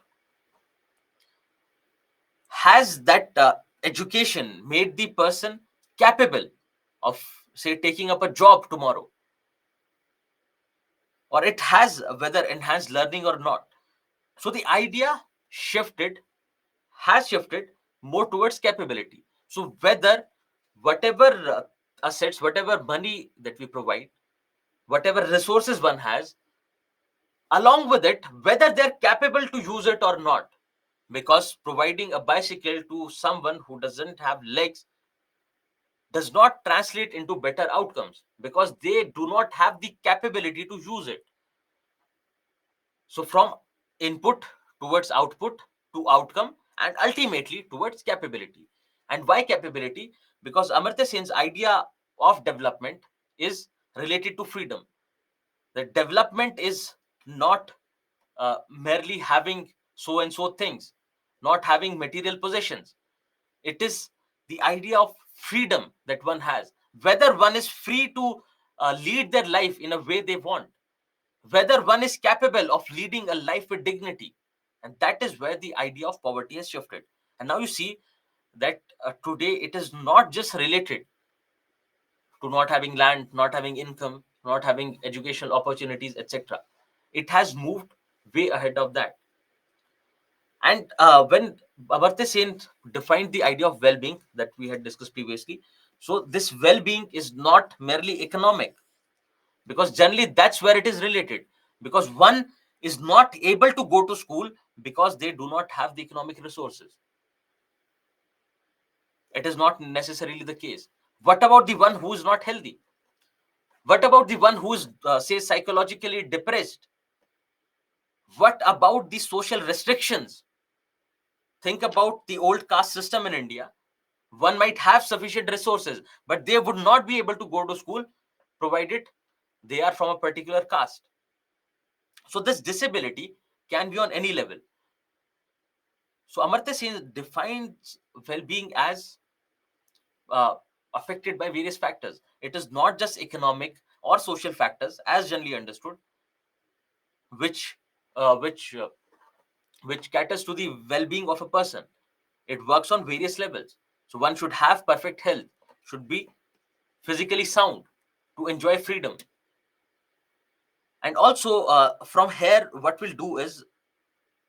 Has that education made the person capable of, say, taking up a job tomorrow? Or it has whether enhanced learning or not? So the idea shifted, has shifted more towards capability. So whether whatever assets, whatever money that we provide, whatever resources one has, along with it, whether they're capable to use it or not. Because providing a bicycle to someone who doesn't have legs does not translate into better outcomes, because they do not have the capability to use it. So from input towards output to outcome, and ultimately towards capability. And why capability? Because Amartya Sen's idea of development is related to freedom. The development is not merely having so and so things, not having material possessions. It is the idea of freedom that one has, whether one is free to lead their life in a way they want, whether one is capable of leading a life with dignity. And that is where the idea of poverty has shifted. And now you see that today it is not just related to not having land, not having income, not having educational opportunities, etc. It has moved way ahead of that. And when Amartya Sen defined the idea of well-being that we had discussed previously, so this well-being is not merely economic, because generally that's where it is related. Because one is not able to go to school because they do not have the economic resources. It is not necessarily the case. What about the one who is not healthy? What about the one who is, say, psychologically depressed? What about the social restrictions? Think about the old caste system in India. One might have sufficient resources, but they would not be able to go to school provided they are from a particular caste. So this disability can be on any level. So Amartya Sen defines well-being as uh, affected by various factors. It is not just economic or social factors, as generally understood, which uh, which uh, which caters to the well-being of a person. It works on various levels. So one should have perfect health, should be physically sound to enjoy freedom. And also from here, what we'll do is,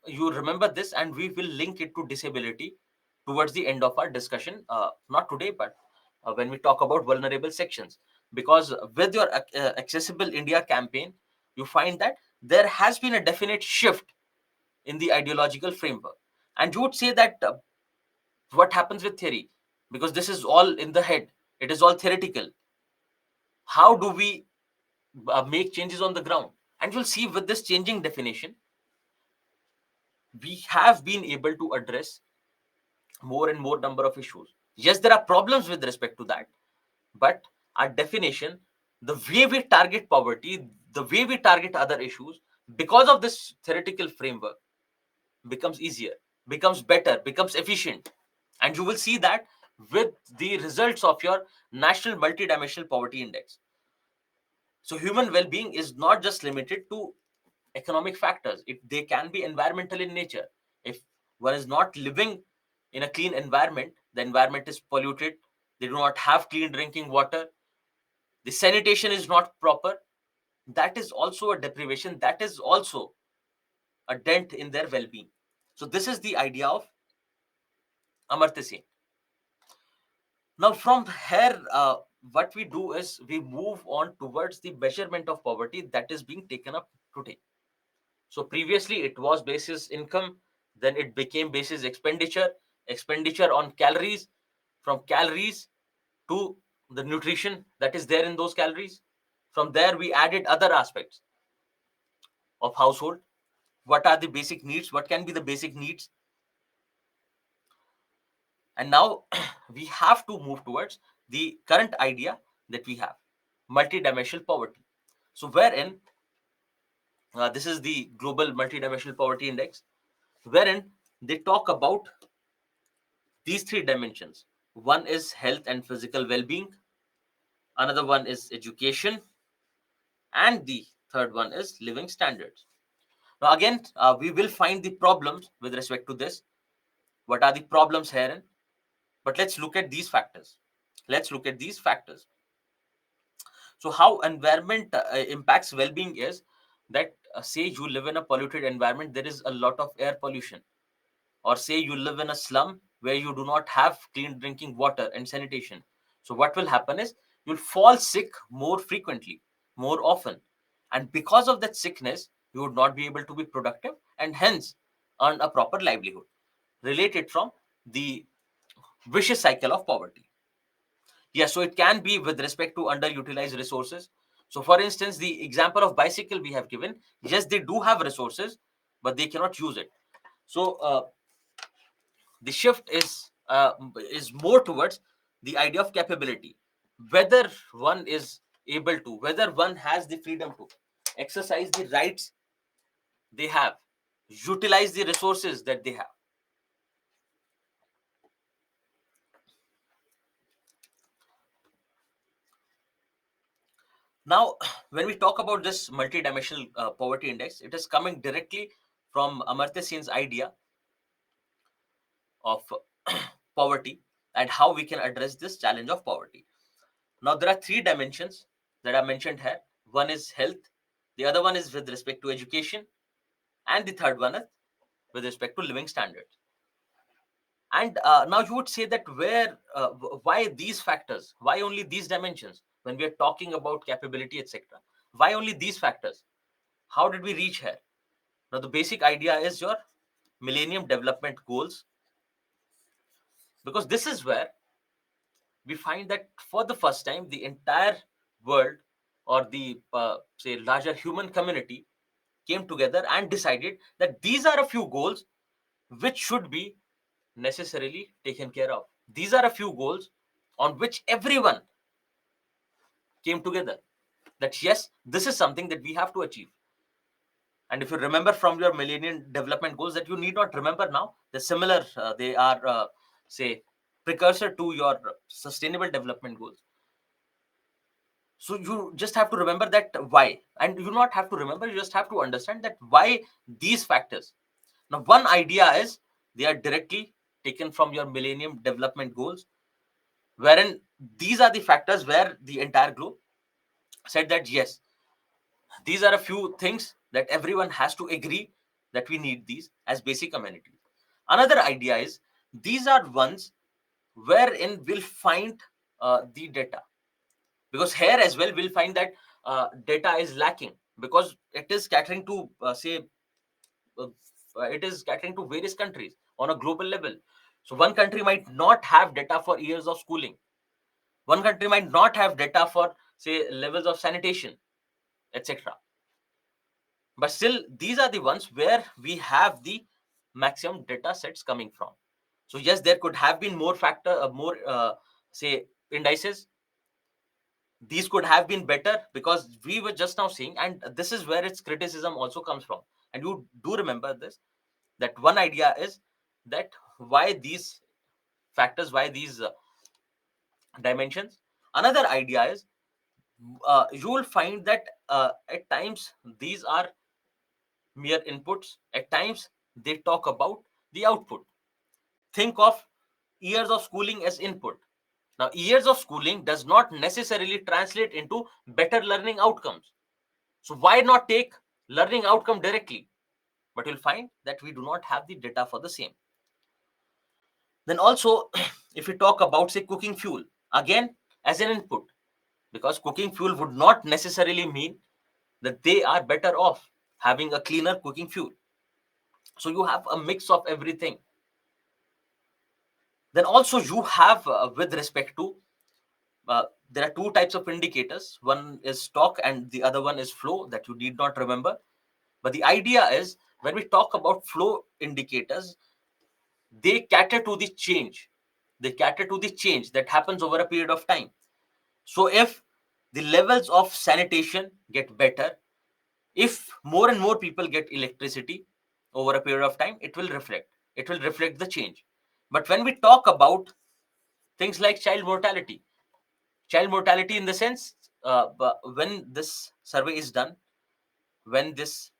you remember this, and we will link it to disability towards the end of our discussion, not today, but when we talk about vulnerable sections. Because with your accessible India campaign, you find that there has been a definite shift in the ideological framework. And you would say that what happens with theory, because this is all in the head, it is all theoretical. How do we make changes on the ground? And you'll see with this changing definition, we have been able to address more and more number of issues. Yes, there are problems with respect to that, but our definition, the way we target poverty, the way we target other issues, because of this theoretical framework, becomes easier, becomes better, becomes efficient. And you will see that with the results of your national multidimensional poverty index. So human well-being is not just limited to economic factors. They can be environmental in nature. If one is not living in a clean environment, the environment is polluted, they do not have clean drinking water, the sanitation is not proper, that is also a deprivation, that is also a dent in their well-being. So this is the idea of Amartya Sen. Now from here, what we do is we move on towards the measurement of poverty that is being taken up today. So previously it was basis income, then it became basis expenditure, expenditure on calories, from calories to the nutrition that is there in those calories. From there we added other aspects of household. What are the basic needs? What can be the basic needs? And now we have to move towards the current idea that we have, multidimensional poverty. So wherein this is the global multidimensional poverty index, wherein they talk about these three dimensions. One is health and physical well-being, another one is education, and the third one is living standards. Now again, we will find the problems with respect to this. What are the problems herein? But let's look at these factors. Let's look at these factors. So how environment impacts well-being is that say you live in a polluted environment, there is a lot of air pollution, or say you live in a slum where you do not have clean drinking water and sanitation. So what will happen is you'll fall sick more frequently, more often, and because of that sickness you would not be able to be productive and hence earn a proper livelihood, related from the vicious cycle of poverty. Yes, so it can be with respect to underutilized resources. So for instance, the example of bicycle we have given, yes, they do have resources but they cannot use it. So the shift is more towards the idea of capability, whether one is able to, whether one has the freedom to exercise the rights they have, utilize the resources that they have. Now when we talk about this multidimensional poverty index, it is coming directly from Amartya Sen's idea of poverty and how we can address this challenge of poverty. Now, there are three dimensions that are mentioned here. One is health, the other one is with respect to education, and the third one is with respect to living standards. And now you would say that why these factors? Why only these dimensions when we are talking about capability, etc.? Why only these factors? How did we reach here? Now, the basic idea is your Millennium Development Goals, because this is where we find that for the first time the entire world, or the say larger human community, came together and decided that these are a few goals which should be necessarily taken care of. These are a few goals on which everyone came together, that yes, this is something that we have to achieve. And if you remember from your Millennium Development Goals, that you need not remember now, they're similar, they are say precursor to your Sustainable Development Goals. So you just have to remember that why, and you not have to remember, you just have to understand that why these factors. Now one idea is they are directly taken from your Millennium Development Goals, wherein these are the factors where the entire globe said that yes, these are a few things that everyone has to agree that we need these as basic amenities. Another idea is these are ones wherein we'll find the data, because here as well we'll find that data is lacking, because it is catering to say uh, it is catering to various countries on a global level. So one country might not have data for years of schooling, one country might not have data for say levels of sanitation, etc. But still these are the ones where we have the maximum data sets coming from. So yes, there could have been more more say indices. These could have been better, because we were just now seeing, and this is where its criticism also comes from. And you do remember this, that one idea is that why these factors, why these dimensions. Another idea is you will find that at times these are mere inputs, at times they talk about the output. Think of years of schooling as input. Now years of schooling does not necessarily translate into better learning outcomes. So why not take learning outcome directly? But you'll find that we do not have the data for the same. Then also, if we talk about say cooking fuel, again as an input, because cooking fuel would not necessarily mean that they are better off having a cleaner cooking fuel. So you have a mix of everything. Then also you have with respect to there are two types of indicators. One is stock and the other one is flow, that you need not remember. But the idea is when we talk about flow indicators, they cater to the change. they cater to the change that happens over a period of time. So if the levels of sanitation get better, if more and more people get electricity over a period of time, it will reflect the change. But when we talk about things like child mortality in the sense, when this survey is done, when this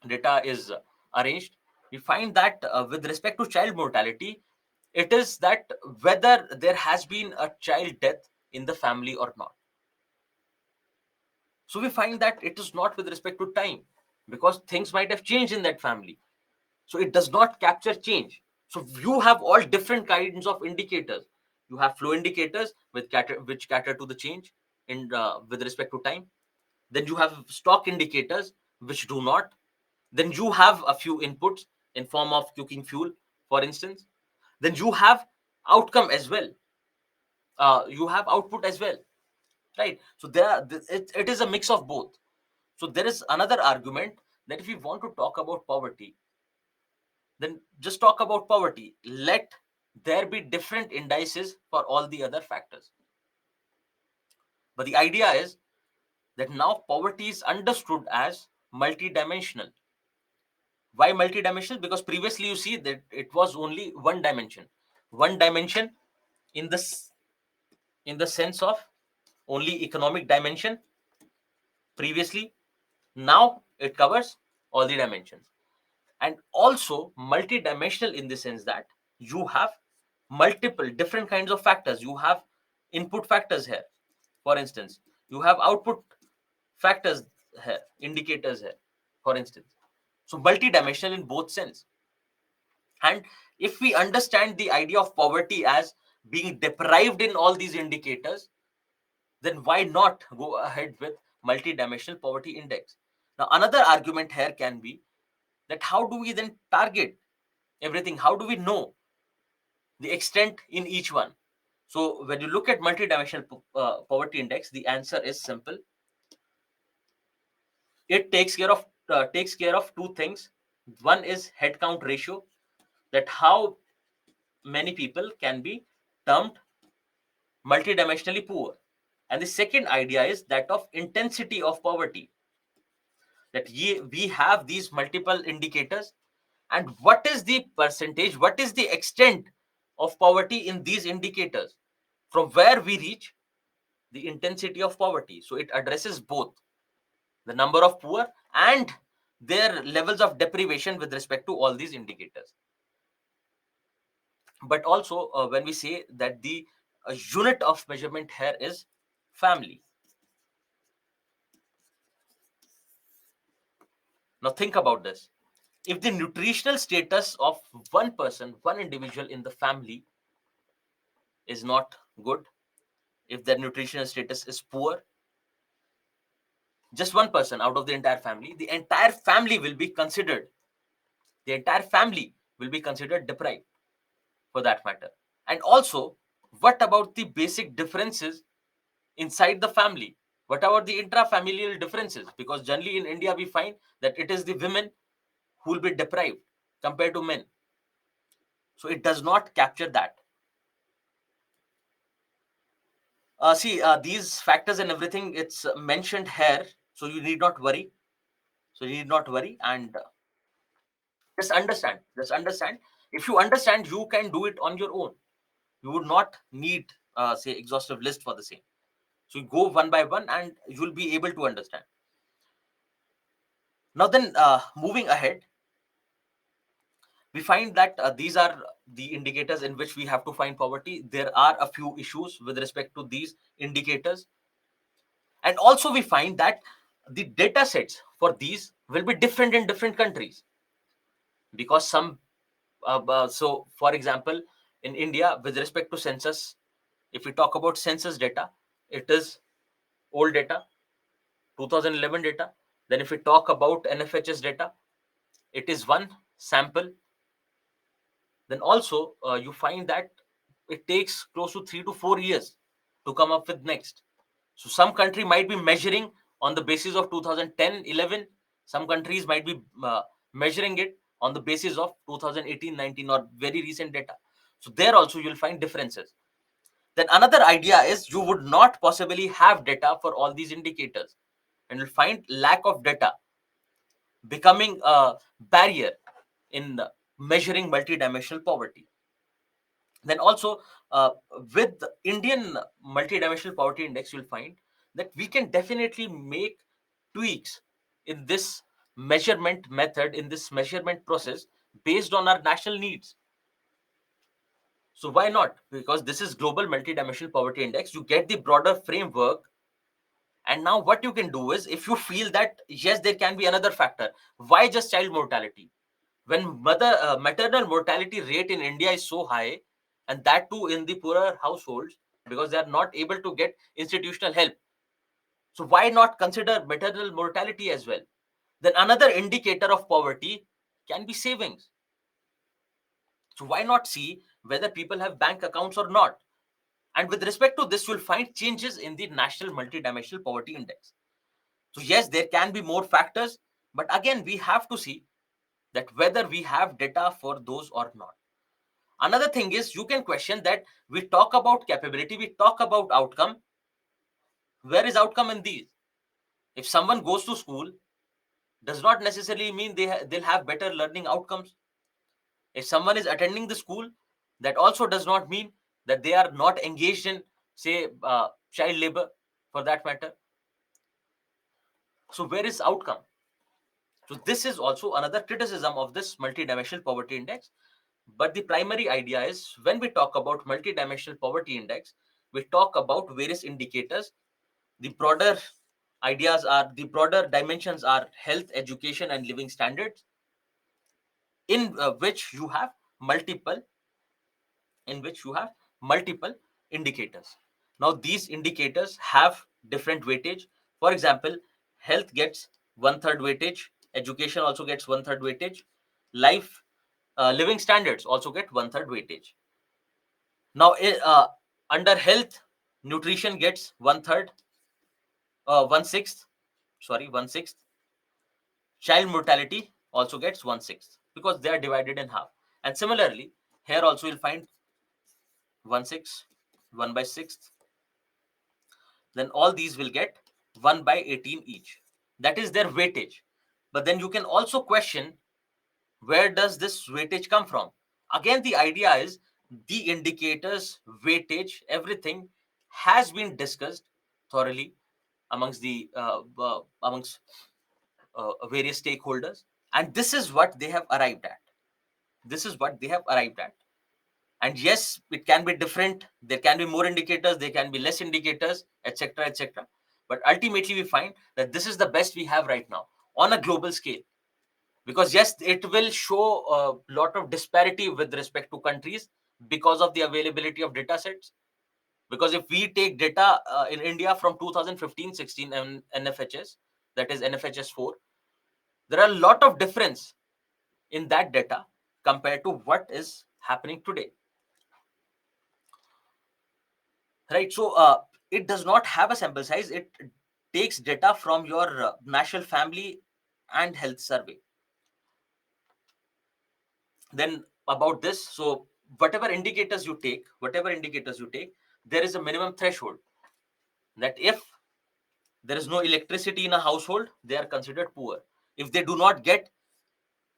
data is arranged, we find that with respect to child mortality, it is that whether there has been a child death in the family or not. So we find that it is not with respect to time, because things might have changed in that family. So it does not capture change. So you have all different kinds of indicators. You have flow indicators which cater to the change in with respect to time. Then you have stock indicators which do not. Then you have a few inputs in form of cooking fuel, for instance. Then you have outcome as well. You have output as well, right? So it is a mix of both. So there is another argument that if we want to talk about poverty, then just talk about poverty. Let there be different indices for all the other factors. But the idea is that now poverty is understood as multidimensional. Why multidimensional? Because previously you see that it was only one dimension. One dimension in in the sense of only economic dimension previously. Now it covers all the dimensions. And also multidimensional in the sense that you have multiple different kinds of factors. You have input factors here, for instance. You have output factors here, indicators here, for instance. So multidimensional in both sense. And if we understand the idea of poverty as being deprived in all these indicators, then why not go ahead with multidimensional poverty index? Now another argument here can be that how do we then target everything? How do we know the extent in each one? So when you look at multidimensional poverty index, the answer is simple. It takes care of two things. One is head count ratio, that how many people can be termed multidimensionally poor. And the second idea is that of intensity of poverty, that we have these multiple indicators, and what is the percentage, what is the extent of poverty in these indicators, from where we reach the intensity of poverty. So it addresses both the number of poor and their levels of deprivation with respect to all these indicators. But also when we say that the unit of measurement here is family. Now think about this. If the nutritional status of one person, one individual in the family is not good, if their nutritional status is poor, just one person out of the entire family will be considered, the entire family will be considered deprived, for that matter. And also, what about the basic differences inside the family? What about the intrafamilial differences? Because generally in India we find that it is the women who will be deprived compared to men. So it does not capture that. See, these factors and everything, it's mentioned here, so you need not worry. And just understand. If you understand, you can do it on your own. You would not need, say, exhaustive list for the same. So you go one by one and you'll be able to understand. Now then, moving ahead, we find that these are the indicators in which we have to find poverty. There are a few issues with respect to these indicators. And also we find that the data sets for these will be different in different countries, because so for example, in India, with respect to census, if we talk about census data, it is old data, 2011 data. Then if we talk about NFHS data, it is one sample. Then also you find that it takes close to 3 to 4 years to come up with next. So some country might be measuring on the basis of 2010-11. Some countries might be measuring it on the basis of 2018-19 or very recent data. So there also you'll find differences. Then another idea is you would not possibly have data for all these indicators, and you'll find lack of data becoming a barrier in measuring multidimensional poverty. Then also, uh, with the Indian multidimensional poverty index, you'll find that we can definitely make tweaks in this measurement method, in this measurement process, based on our national needs. So why not? Because this is global multidimensional poverty index. You get the broader framework, and now what you can do is, if you feel that yes, there can be another factor, why just child mortality? When maternal mortality rate in India is so high, and that too in the poorer households, because they are not able to get institutional help. So why not consider maternal mortality as well? Then another indicator of poverty can be savings. So why not see whether people have bank accounts or not? And with respect to this, you'll find changes in the national multidimensional poverty index. So yes, there can be more factors, but again, we have to see that whether we have data for those or not. Another thing is, you can question that we talk about capability, we talk about outcome. Where is outcome in these? If someone goes to school, does not necessarily mean they'll have better learning outcomes. If someone is attending the school, that also does not mean that they are not engaged in, say, child labor, for that matter. So where is outcome? So this is also another criticism of this multidimensional poverty index. But the primary idea is, when we talk about multidimensional poverty index, we talk about various indicators. The broader the broader dimensions are health, education, and living standards, in which you have multiple multiple indicators. Now these indicators have different weightage. For example, health gets one third weightage, education also gets one third weightage, life living standards also get one third weightage. Now under health, nutrition gets one third, one sixth, sorry, one sixth. Child mortality also gets one sixth, because they are divided in half. And similarly, here also you'll find one sixth, one by sixth. Then all these will get 1 by 18 each. That is their weightage. But then you can also question, where does this weightage come from? Again, the idea is, the indicators, weightage, everything has been discussed thoroughly amongst the amongst various stakeholders, and this is what they have arrived at. This is what they have arrived at. And yes, it can be different. There can be more indicators, there can be less indicators, etc., etc. But ultimately, we find that this is the best we have right now on a global scale. Because yes, it will show a lot of disparity with respect to countries because of the availability of data sets. Because if we take data in India from 2015-16 and NFHS, that is NFHS 4, there are a lot of difference in that data compared to what is happening today. Right? So it does not have a sample size. It takes data from your national family and health survey. Then about this, so whatever indicators you take, there is a minimum threshold, that if there is no electricity in a household, they are considered poor. If they do not get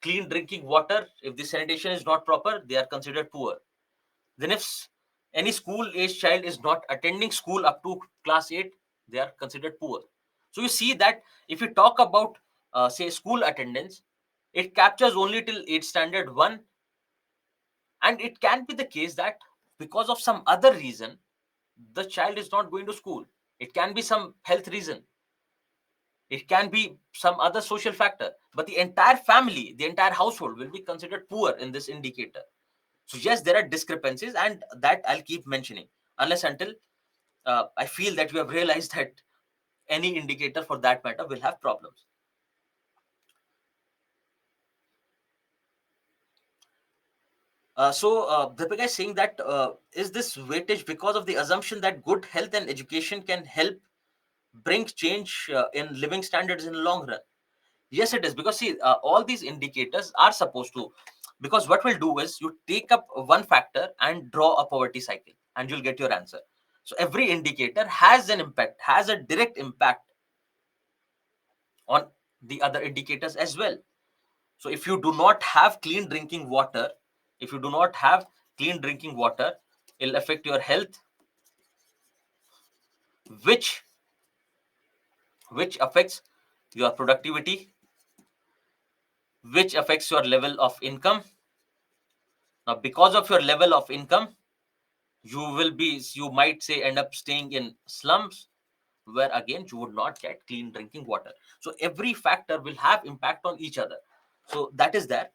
clean drinking water, if the sanitation is not proper, they are considered poor. Then if any school age child is not attending school up to class 8, they are considered poor. So you see that if you talk about say school attendance, it captures only till 8 standard 1. And it can be the case that because of some other reason, the child is not going to school. It can be some health reason, it can be some other social factor, but the entire family, the entire household will be considered poor in this indicator. So yes, there are discrepancies, and that I'll keep mentioning unless until I feel that we have realized that any indicator for that matter will have problems. Deepika is saying that is this weightage because of the assumption that good health and education can help bring change in living standards in the long run? Yes, it is, because see, all these indicators are supposed to Because what we'll do is you take up one factor and draw a poverty cycle, and you'll get your answer. So every indicator has an impact, has a direct impact on the other indicators as well. So if you do not have clean drinking water, it'll affect your health, which affects your productivity, which affects your level of income. Now, because of your level of income, you might say end up staying in slums, where again you would not get clean drinking water. So every factor will have impact on each other. So that is there.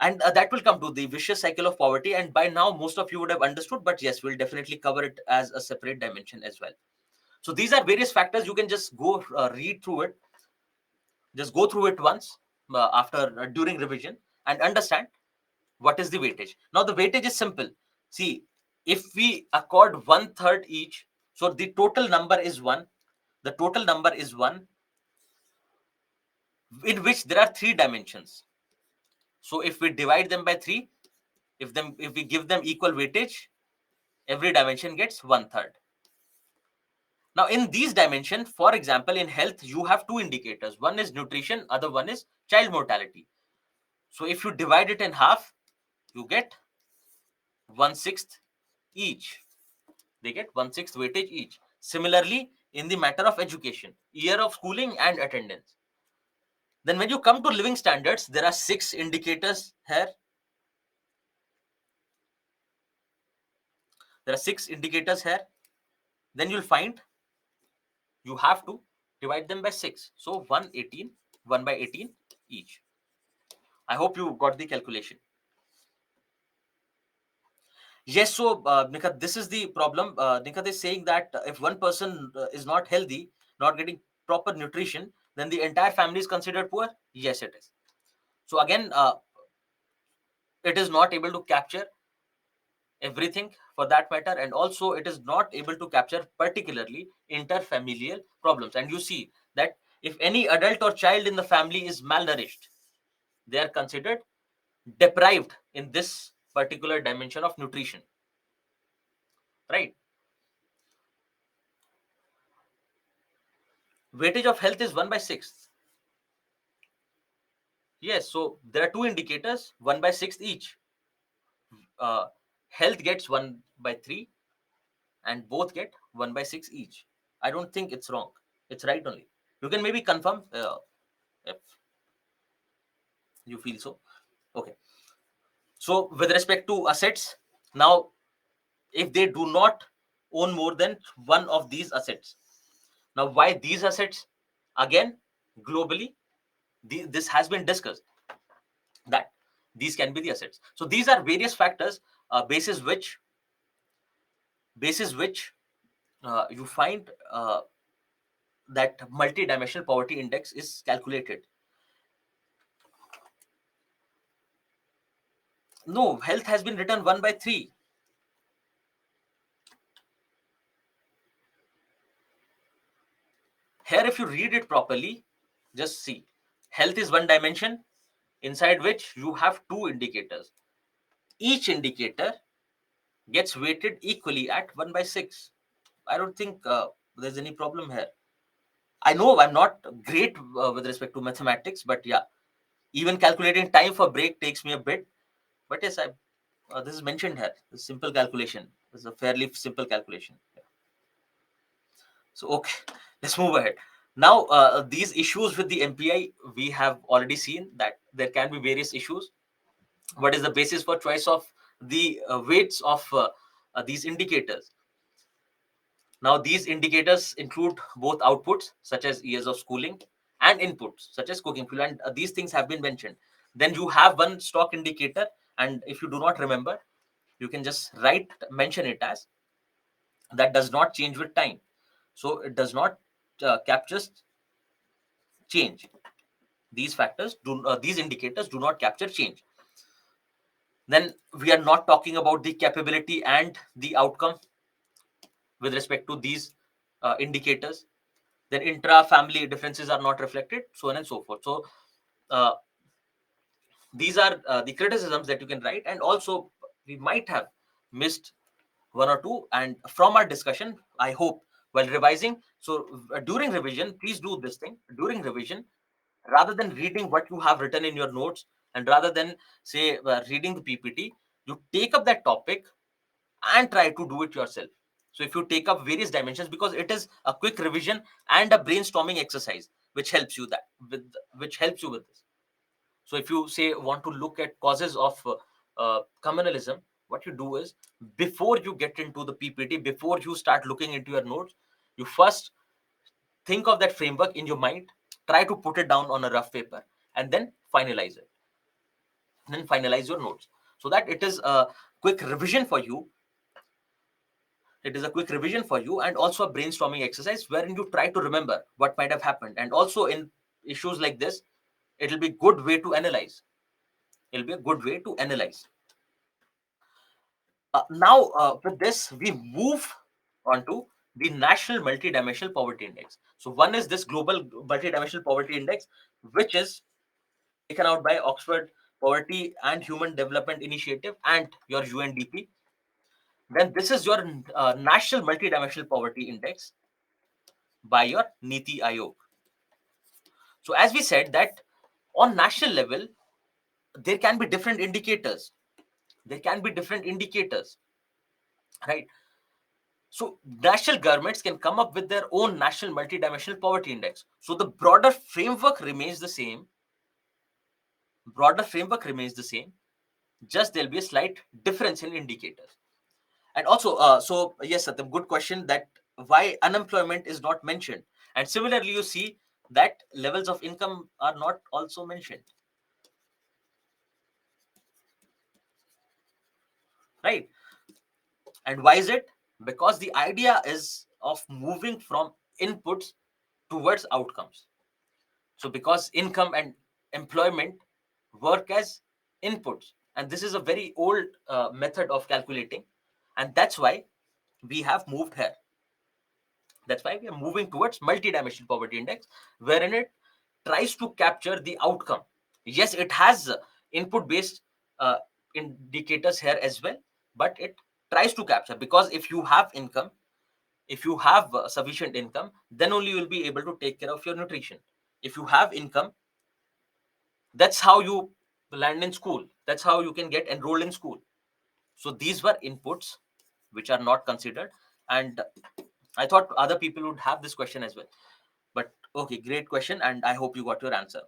And that will come to the vicious cycle of poverty. And by now, most of you would have understood, but yes, we'll definitely cover it as a separate dimension as well. So these are various factors. You can just go read through it. Just go through it once after during revision and understand what is the weightage. Now, the weightage is simple. See, if we accord 1/3 each, so the total number is 1. The total number is 1, in which there are 3 dimensions. So if we divide them by 3, if we give them equal weightage, every dimension gets 1/3. Now, in these dimensions, for example, in health, you have 2 indicators. One is nutrition, other one is child mortality. So if you divide it in half, you get 1/6 each. They get 1/6 weightage each. Similarly, in the matter of education, year of schooling and attendance. Then when you come to living standards, there are 6 indicators here. There are 6 indicators here. Then you'll find you have to divide them by 6. So 1/18 each. I hope you got the calculation. Yes, so Nikat, this is the problem. Nikat is saying that if one person is not healthy, not getting proper nutrition, then the entire family is considered poor. Yes, it is. So again, it is not able to capture everything for that matter, and also it is not able to capture particularly interfamilial problems. And you see that if any adult or child in the family is malnourished, they are considered deprived in this particular dimension of nutrition, right? Weightage of health is 1/6. Yes, so there are 2 indicators, 1/6 each. Health gets 1/3 and both get 1/6 each. I don't think it's wrong. It's right only. You can maybe confirm if you feel so. Okay. So with respect to assets, now if they do not own more than one of these assets, now why these assets? Again, globally, this has been discussed that these can be the assets. So these are various factors basis which you find that multi-dimensional poverty index is calculated. No, health has been written 1/3. Here, if you read it properly, just see, health is one dimension inside which you have 2 indicators. Each indicator gets weighted equally at 1/6. I don't think there's any problem here. I know I'm not great with respect to mathematics, but yeah, even calculating time for break takes me a bit. But yes, this is mentioned here. This simple calculation. This is a fairly simple calculation. Yeah. So okay, let's move ahead. Now, these issues with the MPI, we have already seen that there can be various issues. What is the basis for choice of the weights of these indicators? Now, these indicators include both outputs, such as years of schooling, and inputs, such as cooking fuel. And these things have been mentioned. Then you have one stock indicator. And if you do not remember, you can just mention it as that does not change with time. So it does not capture change. These indicators do not capture change. Then we are not talking about the capability and the outcome with respect to these indicators. Then intra-family differences are not reflected, so on and so forth. So These are the criticisms that you can write. And also, we might have missed one or two, and from our discussion, I hope, while revising, so during revision, please do this thing during revision. Rather than reading what you have written in your notes, and rather than say reading the PPT, you take up that topic and try to do it yourself. So if you take up various dimensions, because it is a quick revision and a brainstorming exercise, which helps you that with which helps you with this. So if you say want to look at causes of communalism, what you do is, before you get into the PPT, before you start looking into your notes, you first think of that framework in your mind, try to put it down on a rough paper, and then finalize it. Then finalize your notes, so that it is a quick revision for you. It is a quick revision for you, and also a brainstorming exercise wherein you try to remember what might have happened. And also in issues like this, it'll be good way to analyze. It'll be a good way to analyze. Now, with this, we move on to the National Multidimensional Poverty Index. So, one is this Global Multidimensional Poverty Index, which is taken out by Oxford Poverty and Human Development Initiative and your UNDP. Then, this is your National Multidimensional Poverty Index by your Niti Aayog. So, as we said, that on national level, there can be different indicators. There can be different indicators, right? So national governments can come up with their own national multidimensional poverty index. So the broader framework remains the same. Broader framework remains the same. Just there'll be a slight difference in indicators. And also, so yes, Satyam, good question, that why unemployment is not mentioned. And similarly, you see that levels of income are not also mentioned, right? And why is it? Because the idea is of moving from inputs towards outcomes. So because income and employment work as inputs, and this is a very old method of calculating, and that's why we have moved here. That's why we are moving towards multidimensional poverty index, wherein it tries to capture the outcome. Yes, it has input based indicators here as well, but it tries to capture, because if you have income, if you have sufficient income, then only you will be able to take care of your nutrition. If you have income, that's how you land in school, that's how you can get enrolled in school. So these were inputs which are not considered, and I thought other people would have this question as well. But okay, great question, and I hope you got your answer.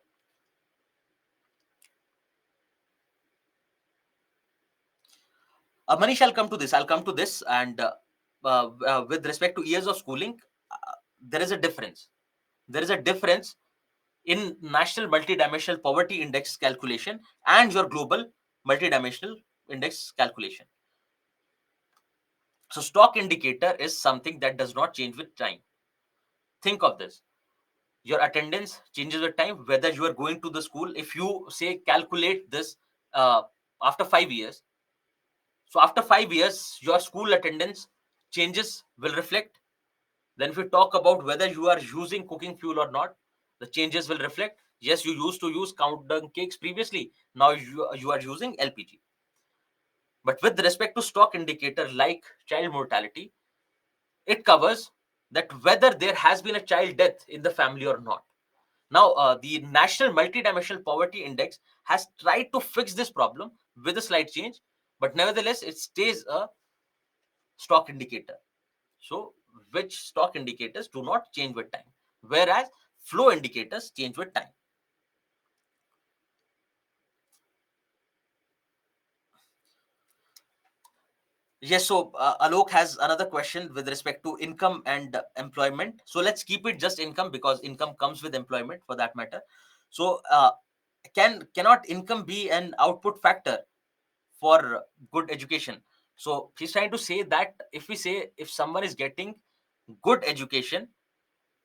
Manish, I'll come to this. And with respect to years of schooling, there is a difference. There is a difference in national multidimensional poverty index calculation and your global multidimensional index calculation. So stock indicator is something that does not change with time. Think of this. Your attendance changes with time, whether you are going to the school. If you say calculate this uh, after 5 years, so after 5 years, your school attendance changes will reflect. Then if we talk about whether you are using cooking fuel or not, the changes will reflect. Yes, you used to use countdown cakes previously. Now you are using LPG. But with respect to stock indicator like child mortality, it covers that whether there has been a child death in the family or not. Now, the National Multidimensional Poverty Index has tried to fix this problem with a slight change, but nevertheless, it stays a stock indicator. So, which stock indicators do not change with time, whereas flow indicators change with time. Yes, so Alok has another question with respect to income and employment. So let's keep it just income, because income comes with employment for that matter. So cannot income be an output factor for good education? So he's trying to say that if we say if someone is getting good education,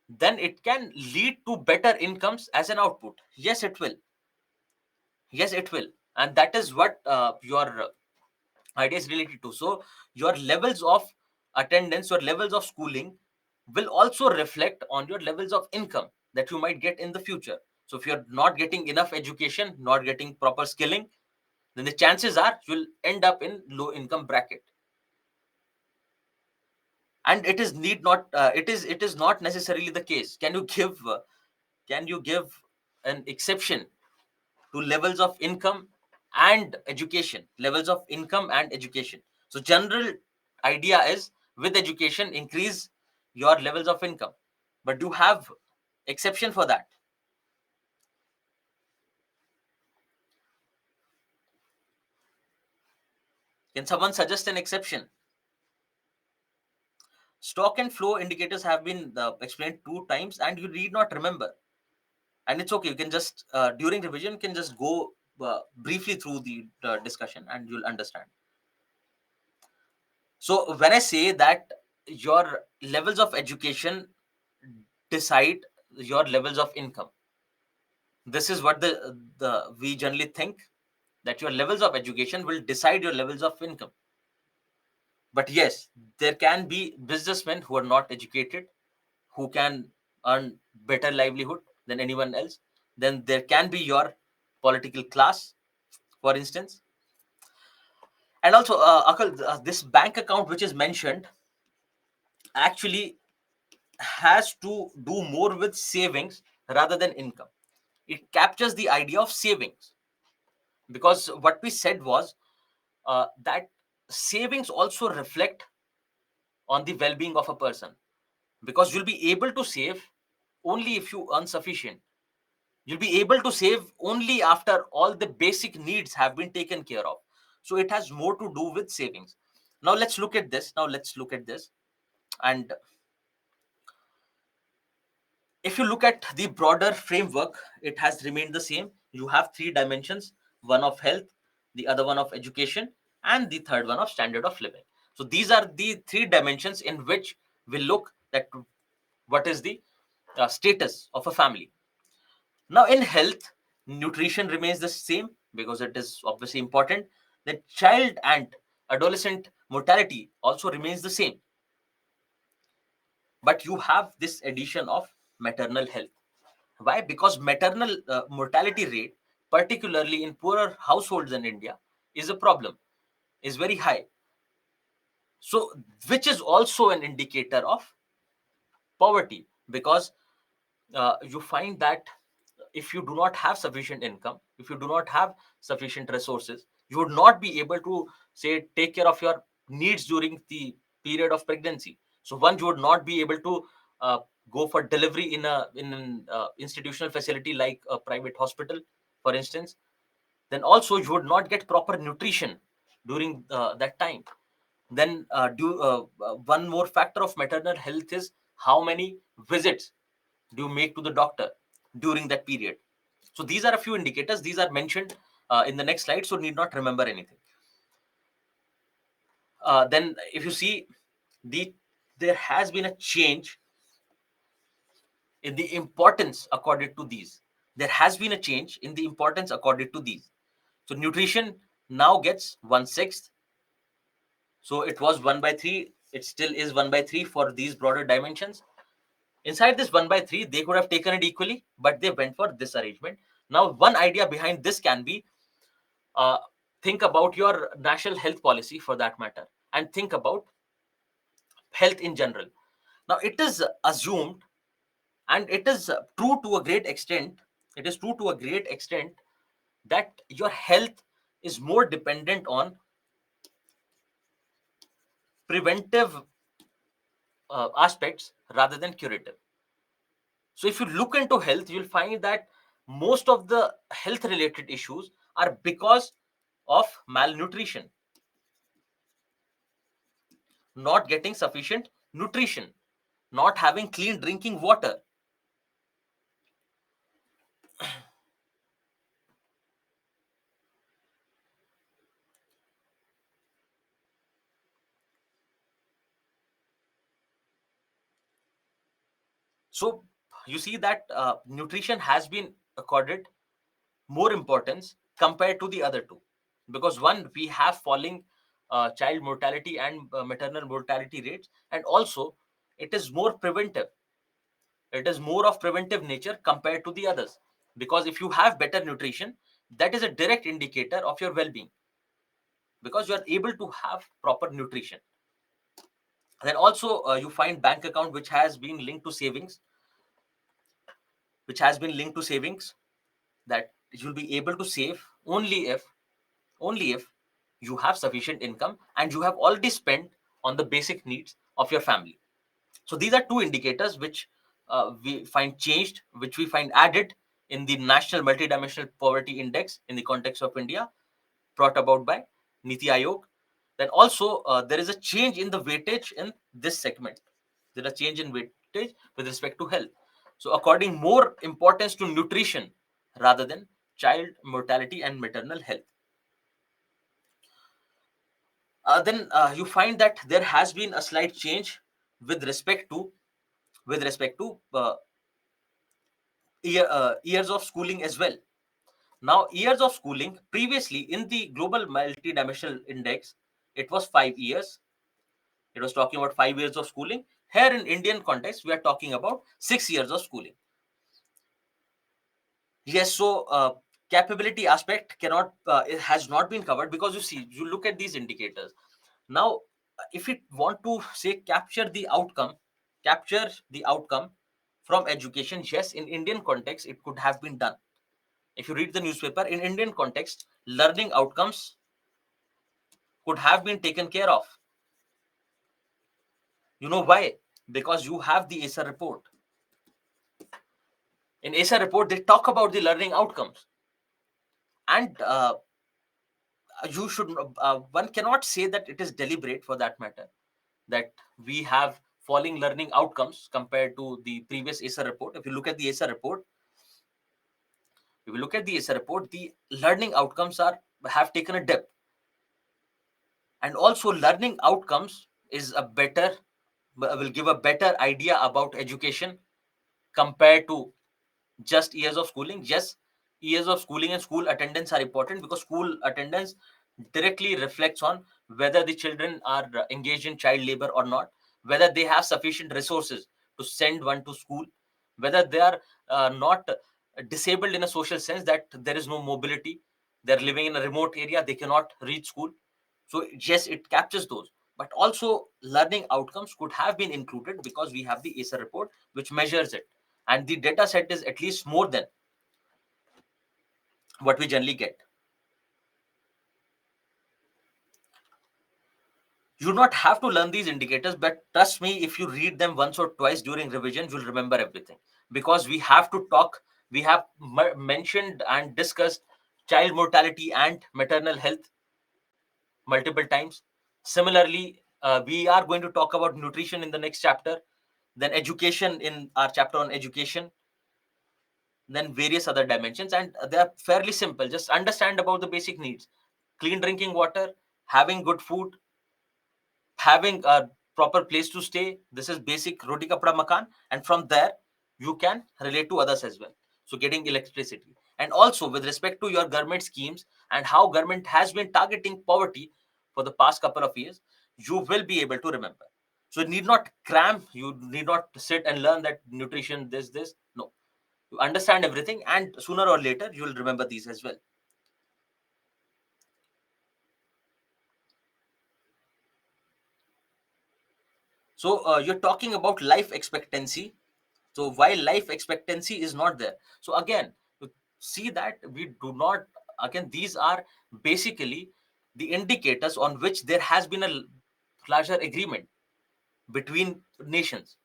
then it can lead to better incomes as an output. Yes, it will. Yes, it will. And that is what your idea is related to. So your levels of attendance, your levels of schooling will also reflect on your levels of income that you might get in the future. So if you're not getting enough education, not getting proper skilling, then the chances are you'll end up in low income bracket. And it is need not it is not necessarily the case. Can you give an exception to levels of income and education, levels of income and education? So general idea is, with education increase your levels of income, but do you have exception for that? Can someone suggest an exception? Stock and flow indicators have been explained 2 times and you need not remember, and it's okay. You can just during revision can just go briefly through the discussion and you'll understand. So when I say that your levels of education decide your levels of income, this is what the we generally think, that your levels of education will decide your levels of income. But yes, there can be businessmen who are not educated, who can earn better livelihood than anyone else. Then there can be your political class, for instance. And also, Akal, this bank account which is mentioned actually has to do more with savings rather than income. It captures the idea of savings, because what we said was that savings also reflect on the well-being of a person, because you'll be able to save only if you earn sufficient. You'll be able to save only after all the basic needs have been taken care of. So it has more to do with savings. Now let's look at this. And if you look at the broader framework, it has remained the same. You have 3 dimensions: one of health, the other one of education, and the third one of standard of living. So these are the 3 dimensions in which we look at what is the status of a family. Now, in health, nutrition remains the same because it is obviously important. The child and adolescent mortality also remains the same. But you have this addition of maternal health. Why? Because maternal mortality rate, particularly in poorer households in India, is a problem, is very high. So, which is also an indicator of poverty, because you find that if you do not have sufficient income, if you do not have sufficient resources, you would not be able to, say, take care of your needs during the period of pregnancy. So one, you would not be able to uh, go for delivery in an institutional facility like a private hospital, for instance. Then also you would not get proper nutrition during that time. Then one more factor of maternal health is how many visits do you make to the doctor during that period. So these are a few indicators. These are mentioned in the next slide, so need not remember anything. Then if you see, the there has been a change in the importance accorded to these. There has been a change in the importance accorded to these. So nutrition now gets 1/6. So it was 1/3. It still is 1/3 for these broader dimensions. Inside this 1/3, they could have taken it equally, but they went for this arrangement. Now, one idea behind this can be, uh, think about your national health policy for that matter, and think about health in general. Now, it is assumed, and it is true to a great extent, it is true to a great extent that your health is more dependent on preventive aspects rather than curative. So if you look into health, you'll find that most of the health related issues are because of malnutrition, not getting sufficient nutrition, not having clean drinking water. So you see that nutrition has been accorded more importance compared to the other two, because one, we have falling child mortality and maternal mortality rates, and also it is more preventive. It is more of preventive nature compared to the others. because if you have better nutrition, that is a direct indicator of your well-being, because you are able to have proper nutrition. Then also you find bank account which has been linked to savings, that you'll be able to save only if you have sufficient income and you have already spent on the basic needs of your family. So these are two indicators which we find changed, which we find added in the National Multidimensional Poverty Index in the context of India, brought about by Niti Aayog. Then also there is a change in the weightage in this segment. There is a change in weightage with respect to health. So according more importance to nutrition rather than child mortality and maternal health. Then you find that there has been a slight change with respect to years of schooling as well. Now, years of schooling previously in the global multidimensional index, it was 5 years. It was talking about 5 years of schooling. Here in Indian context, we are talking about 6 years of schooling. Yes, so capability aspect cannot it has not been covered, because you see, you look at these indicators. Now, if we want to say capture the outcome from education, yes, in Indian context, it could have been done. If you read the newspaper, in Indian context, learning outcomes could have been taken care of. You know why? Because you have the ASA report. In ASA report, they talk about the learning outcomes, and you should. One cannot say that it is deliberate, for that matter, that we have falling learning outcomes compared to the previous ASA report. If you look at the ASA report, the learning outcomes have taken a dip, and also learning outcomes is a better will give a better idea about education compared to just years of schooling. Yes, years of schooling and school attendance are important, because school attendance directly reflects on whether the children are engaged in child labor or not, whether they have sufficient resources to send one to school, whether they are not disabled in a social sense, that there is no mobility, they're living in a remote area, they cannot reach school. So yes, it captures those, but also learning outcomes could have been included, because we have the ASA report which measures it, and the data set is at least more than what we generally get. You do not have to learn these indicators, but trust me, if you read them once or twice during revision, you'll remember everything, because we have mentioned and discussed child mortality and maternal health multiple times. Similarly, we are going to talk about nutrition in the next chapter, then education in our chapter on education, then various other dimensions, and they are fairly simple. Just understand about the basic needs: clean drinking water, having good food, having a proper place to stay. This is basic roti kapda makan, and from there you can relate to others as well. So getting electricity, and also with respect to your government schemes and how government has been targeting poverty for the past couple of years, you will be able to remember. So you need not cram, you need not sit and learn that nutrition this. No, you understand everything, and sooner or later you will remember these as well. So you're talking about life expectancy. So while life expectancy is not there, so again, you see that we do not, again, these are basically the indicators on which there has been a larger agreement between nations,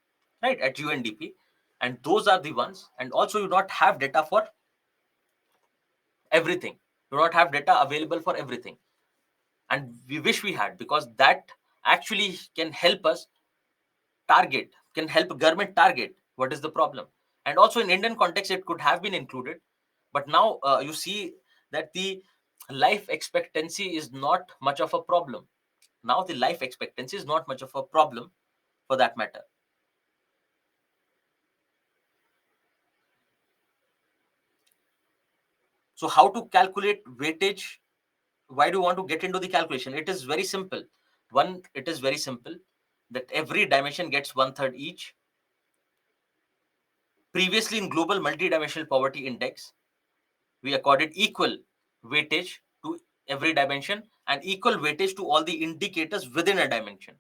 right, at UNDP, and those are the ones. And also you not have data for everything, do not have data available for everything, and we wish we had, because that actually can help us can help government target what is the problem. And also in Indian context, it could have been included, but now you see that the life expectancy is not much of a problem. Now the life expectancy is not much of a problem, for that matter. So how to calculate weightage? Why do you want to get into the calculation? It is very simple. It is very simple, that every dimension gets one third each. Previously in global multidimensional poverty index, we accorded equal weightage to every dimension and equal weightage to all the indicators within a dimension.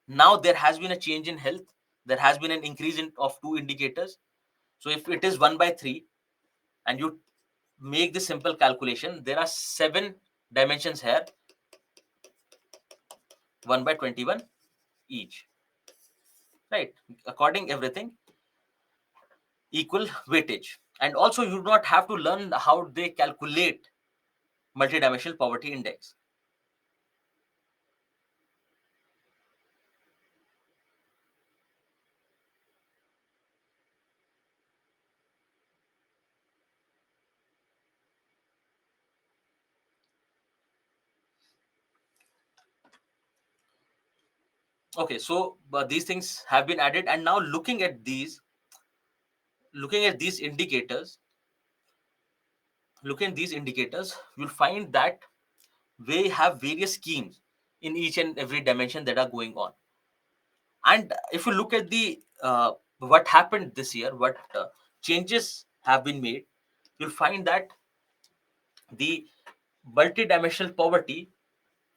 Now there has been a change in health. There has been an increase of two indicators. So if it is 1 by 3 and you make this simple calculation, there are 7 dimensions here, 1 by 21 each, right? According everything, equal weightage. And also you do not have to learn how they calculate multidimensional poverty index. Okay, so these things have been added, and now looking at these indicators, you'll find that they have various schemes in each and every dimension that are going on. And if you look at the what happened this year, what changes have been made, you'll find that the multidimensional poverty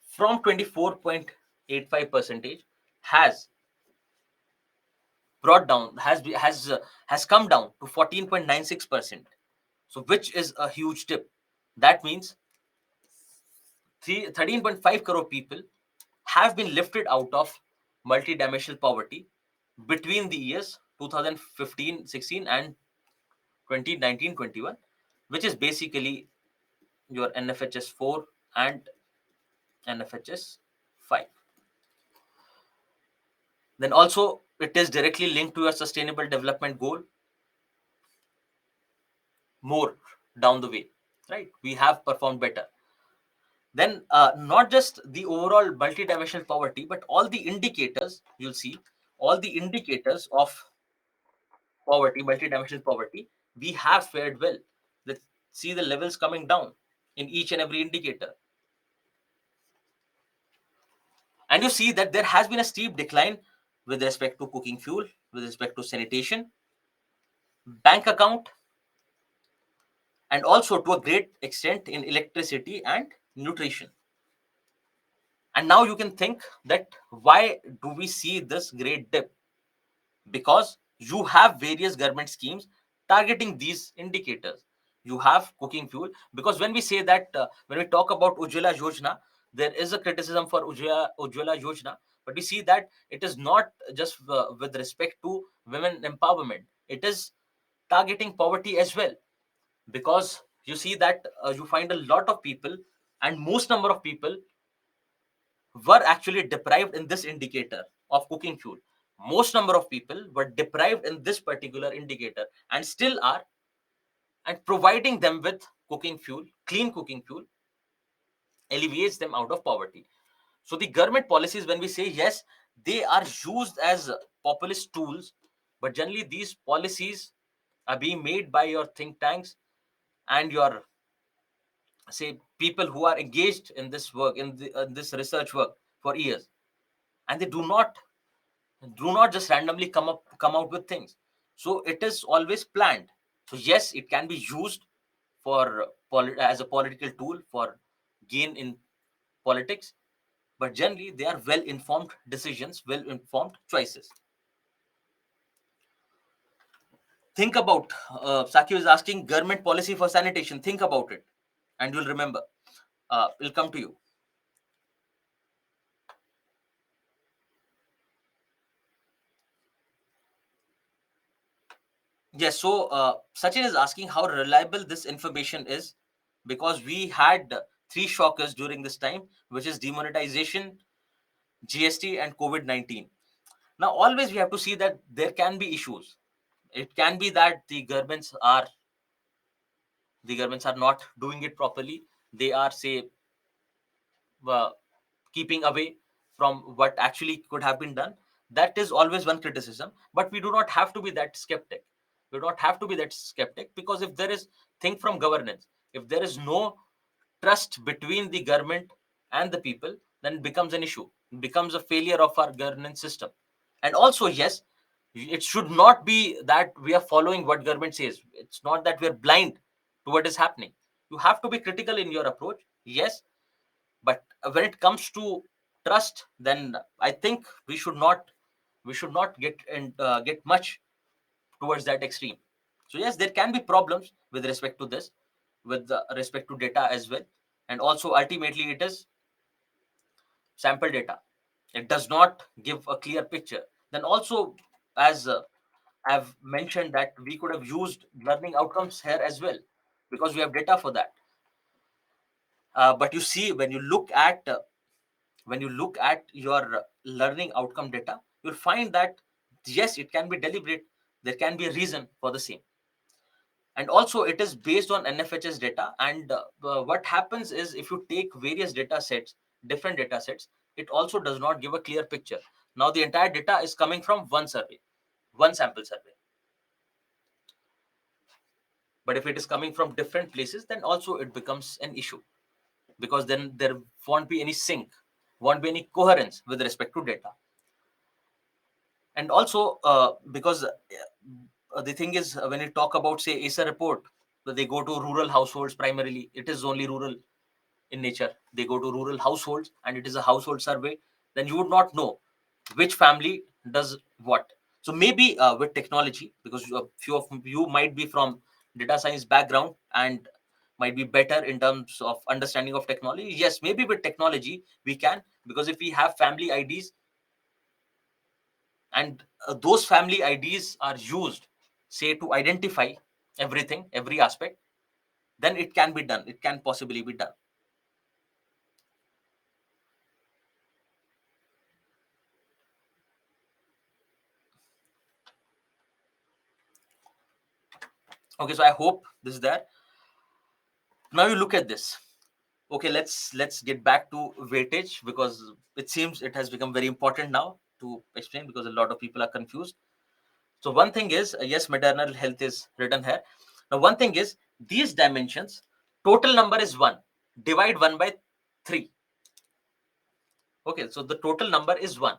from 24.85 percentage has brought down has come down to 14.96%. So which is a huge tip. That means 13.5 crore people have been lifted out of multidimensional poverty between the years 2015-16 and 2019-21, which is basically your NFHS 4 and NFHS 5. Then also it is directly linked to your sustainable development goal more down the way, right? We have performed better. Then not just the overall multidimensional poverty, but all the indicators, you'll see all the indicators of poverty, multidimensional poverty, we have fared well. Let's see the levels coming down in each and every indicator. And you see that there has been a steep decline with respect to cooking fuel, with respect to sanitation, bank account, and also to a great extent in electricity and nutrition. And now you can think that why do we see this great dip? Because you have various government schemes targeting these indicators. You have cooking fuel, because when we say that when we talk about Ujjwala Yojana, there is a criticism for Ujjwala Yojana, but we see that it is not just with respect to women empowerment. It is targeting poverty as well, because you see that you find a lot of people, and most number of people were actually deprived in this indicator of cooking fuel. Most number of people were deprived in this particular indicator and still are, and providing them with cooking fuel, clean cooking fuel, alleviates them out of poverty. So the government policies, when we say yes, they are used as populist tools, but generally these policies are being made by your think tanks and your, say, people who are engaged in this work, in this research work for years, and they do not just randomly come out with things. So it is always planned. So yes, it can be used for as a political tool for gain in politics, but generally they are well informed decisions, well informed choices. Think about, Saki is asking government policy for sanitation. Think about it and you'll remember. Will come to you. Yes, so Sachin is asking how reliable this information is, because we had three shockers during this time, which is demonetization, GST, and COVID-19. Now, always we have to see that there can be issues. It can be that the governments are not doing it properly. They are, say, uh, keeping away from what actually could have been done. That is always one criticism, but we do not have to be that skeptic. We do not have to be that skeptic, because if there is, think from governance, if there is no trust between the government and the people, then it becomes an issue. It becomes a failure of our governance system. And also, yes, it should not be that we are following what government says. It's not that we're blind to what is happening. You have to be critical in your approach, yes, but when it comes to trust, then I think we should not get much towards that extreme. So yes, there can be problems with respect to this, with respect to data as well, and also ultimately it is sample data. It does not give a clear picture. Then also, as I've mentioned, that we could have used learning outcomes here as well, because we have data for that. But you see, when you look at your learning outcome data, you'll find that yes, it can be deliberate. There can be a reason for the same, and also it is based on NFHS data. And what happens is, if you take various data sets, different data sets, it also does not give a clear picture. Now the entire data is coming from one survey, one sample survey. But if it is coming from different places, then also it becomes an issue, because then there won't be any sync, won't be any coherence with respect to data. And also because the thing is, when you talk about, say, ASA report, they go to rural households primarily. It is only rural in nature. They go to rural households and it is a household survey. Then you would not know which family does what. So maybe with technology, because a few of you might be from data science background and might be better in terms of understanding of technology. Yes, maybe with technology we can, because if we have family IDs, and those family IDs are used, say, to identify everything, every aspect, then it can be done. It can possibly be done. Okay, so I hope this is there. Now you look at this. Okay, let's get back to weightage, because it seems it has become very important now to explain, because a lot of people are confused. So one thing is, yes, maternal health is written here. Now one thing is, these dimensions, total number is 1, divide 1 by 3. Okay, so the total number is 1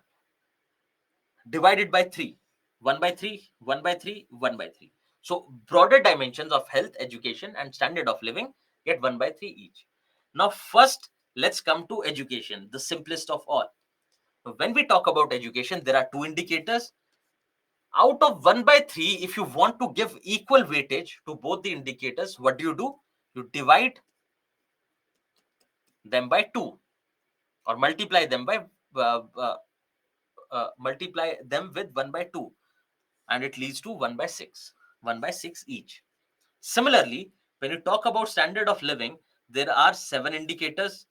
divided by 3. 1 by 3, 1 by 3, 1 by 3. So broader dimensions of health, education, and standard of living get 1 by 3 each. Now first, let's come to education, the simplest of all. When we talk about education, there are two indicators. Out of 1 by 3, if you want to give equal weightage to both the indicators, what do? You divide them by 2, or multiply them by uh, uh, multiply them with 1 by 2, and it leads to 1 by 6, 1 by 6 each. Similarly, when you talk about standard of living, there are 7 indicators.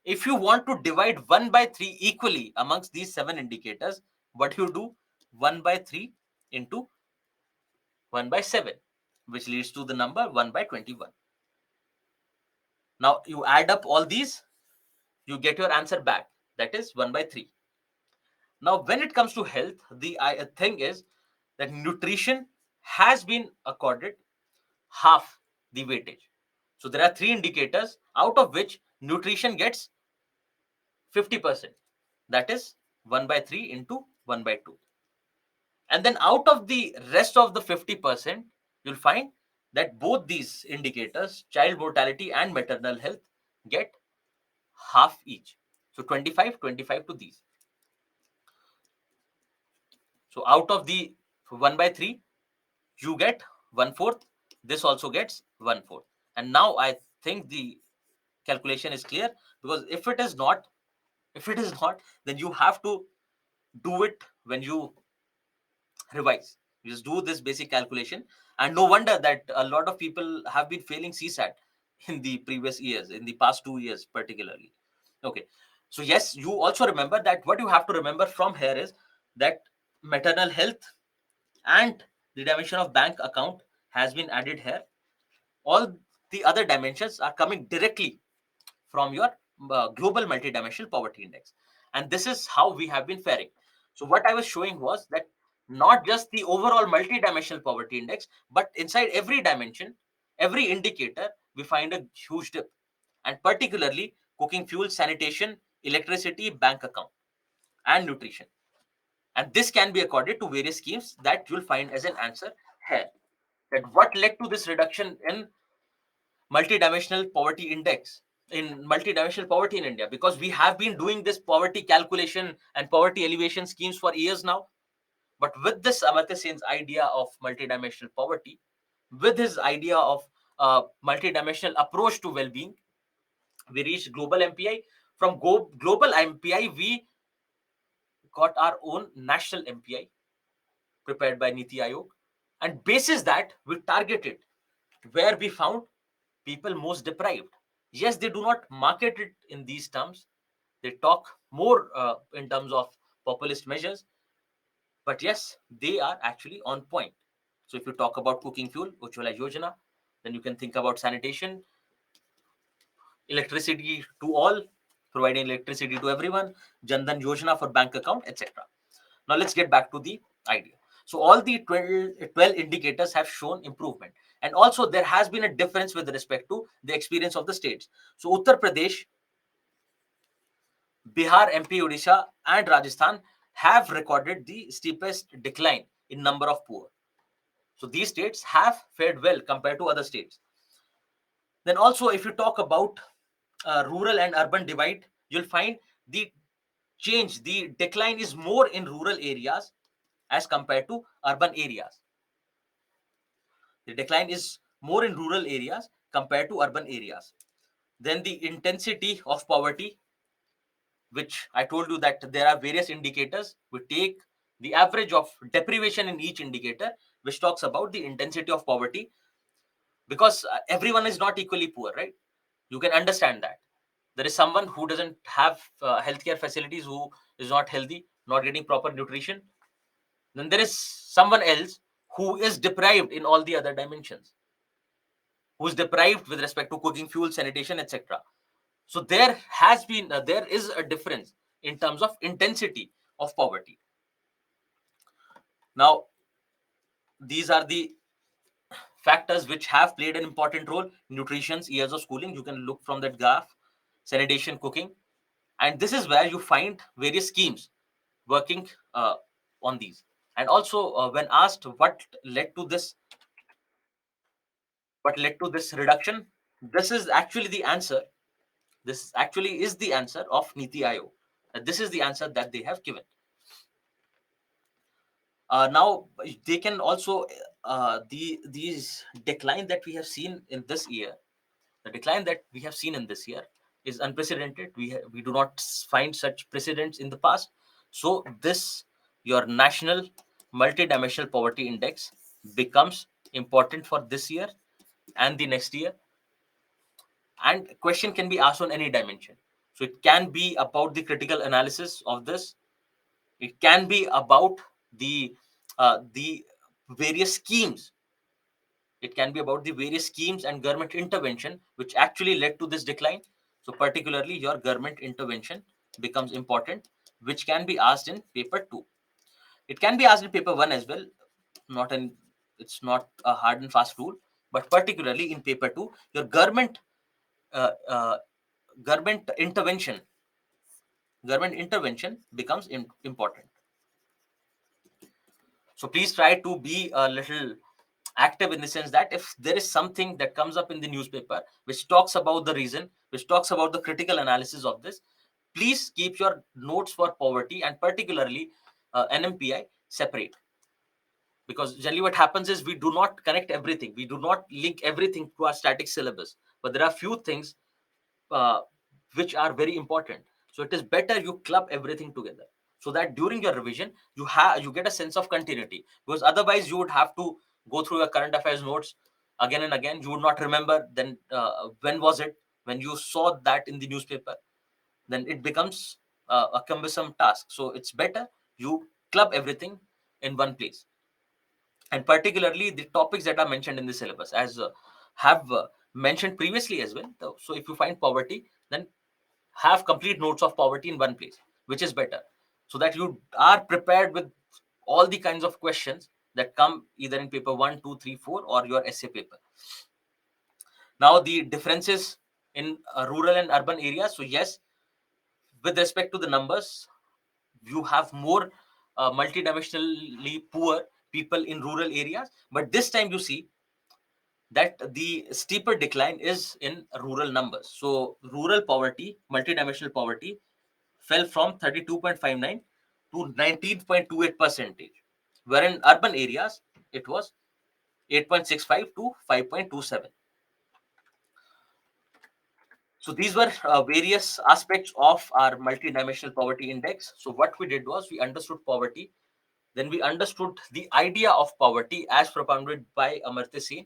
If you want to divide 1 by 3 equally amongst these 7 indicators, what you do? 1 by 3 into 1 by 7, which leads to the number 1 by 21. Now you add up all these, you get your answer back. That is 1 by 3. Now, when it comes to health, the thing is that nutrition has been accorded half the weightage. So there are 3 indicators, out of which nutrition gets 50%. That is 1 by 3 into 1 by 2. And then out of the rest of the 50%, you'll find that both these indicators, child mortality and maternal health, get half each. So 25, 25 to these. So out of the 1 by 3, you get 1/4. This also gets 1/4. And now I think the calculation is clear, because if it is not, then you have to do it when you revise. You just do this basic calculation, and no wonder that a lot of people have been failing CSAT in the previous years, in the past 2 years particularly. Okay, so yes, you also remember that what you have to remember from here is that maternal health and the dimension of bank account has been added here. All the other dimensions are coming directly from your global multidimensional poverty index. And this is how we have been faring. So what I was showing was that not just the overall multidimensional poverty index, but inside every dimension, every indicator, we find a huge dip. And particularly cooking fuel, sanitation, electricity, bank account, and nutrition. And this can be accorded to various schemes that you'll find as an answer here. That what led to this reduction in multidimensional poverty index, in multidimensional poverty in India, because we have been doing this poverty calculation and poverty elevation schemes for years now. But with this Amartya Sen's idea of multidimensional poverty, with his idea of multidimensional approach to well-being, we reached global MPI. From global MPI, we got our own national MPI prepared by Niti Aayog, and basis that we targeted where we found people most deprived. Yes, they do not market it in these terms. They talk more in terms of populist measures, but yes, they are actually on point. So if you talk about cooking fuel, Ujjwala Yojana, then you can think about sanitation, electricity to all, providing electricity to everyone, Jandan Yojana for bank account, etc. Now let's get back to the idea. So all the 12 indicators have shown improvement. And also there has been a difference with respect to the experience of the states. So Uttar Pradesh, Bihar, MP, Odisha, and Rajasthan have recorded the steepest decline in number of poor. So these states have fared well compared to other states. Then also, if you talk about rural and urban divide, you'll find the the decline is more in rural areas as compared to urban areas. The decline is more in rural areas compared to urban areas. Then the intensity of poverty, which I told you that there are various indicators. We take the average of deprivation in each indicator, which talks about the intensity of poverty, because everyone is not equally poor, right? You can understand that. There is someone who doesn't have healthcare facilities, who is not healthy, not getting proper nutrition. Then there is someone else who is deprived in all the other dimensions, who is deprived with respect to cooking fuel, sanitation, etc. So there is a difference in terms of intensity of poverty. Now, these are the factors which have played an important role. Nutrition, years of schooling, you can look from that graph, sanitation, cooking, and this is where you find various schemes working on these. And also, when asked what led to this reduction, this is actually the answer. This actually is the answer of Niti Aayog. This is the answer that they have given. Now they can also these decline that we have seen in this year. The decline that we have seen in this year is unprecedented. We do not find such precedents in the past. So this, your national multidimensional poverty index, becomes important for this year and the next year. And question can be asked on any dimension. So it can be about the critical analysis of this. It can be about the various schemes. It can be about the various schemes and government intervention which actually led to this decline. So particularly your government intervention becomes important, which can be asked in paper 2. It can be asked in paper 1 as well. Not an It's not a hard and fast rule, but particularly in paper 2, your uh, uh, government intervention government intervention becomes important. So please try to be a little active, in the sense that if there is something that comes up in the newspaper which talks about the reason, which talks about the critical analysis of this, please keep your notes for poverty and particularly NMPI separate. Because generally what happens is we do not connect everything, we do not link everything to our static syllabus, but there are few things uh, which are very important. So it is better you club everything together, so that during your revision you get a sense of continuity, because otherwise you would have to go through your current affairs notes again and again. You would not remember then when was it when you saw that in the newspaper. Then it becomes a cumbersome task. So it's better you club everything in one place, and particularly the topics that are mentioned in the syllabus, as have mentioned previously as well. So if you find poverty, then have complete notes of poverty in one place, which is better, so that you are prepared with all the kinds of questions that come either in paper 1, 2, 3, 4 or your essay paper. Now the differences in rural and urban areas. So yes, with respect to the numbers, you have more multidimensionally poor people in rural areas, but this time you see that the steeper decline is in rural numbers. So rural poverty, multidimensional poverty, fell from 32.59 to 19.28 percentage, where in urban areas it was 8.65 to 5.27. So these were various aspects of our multidimensional poverty index. So what we did was we understood poverty, then we understood the idea of poverty as propounded by Amartya Sen.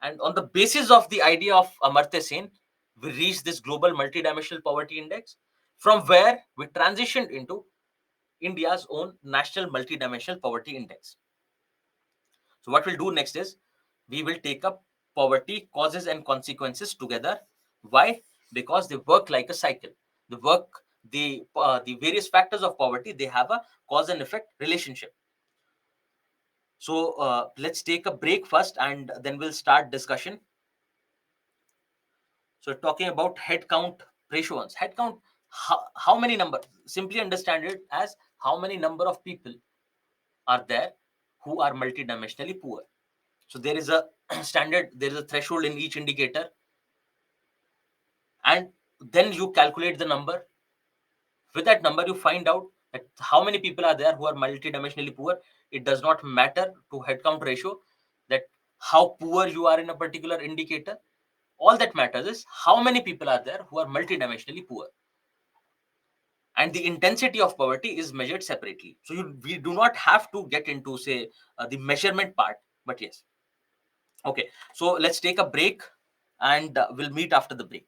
And on the basis of the idea of Amartya Sen, we reached this global multidimensional poverty index, from where we transitioned into India's own national multidimensional poverty index. So what we'll do next is we will take up poverty causes and consequences together. Why? Because they work like a cycle. The various factors of poverty, they have a cause and effect relationship. So let's take a break first, and then we'll start discussion. So talking about head count ratios. Head count, how many number? Simply understand it as how many number of people are there who are multidimensionally poor. So there is a standard, there is a threshold in each indicator, and then you calculate the number. With that number, you find out that how many people are there who are multidimensionally poor. It does not matter to headcount ratio that how poor you are in a particular indicator. All that matters is how many people are there who are multidimensionally poor. And the intensity of poverty is measured separately. So we do not have to get into, say, the measurement part, but yes. Okay, so let's take a break, and we'll meet after the break.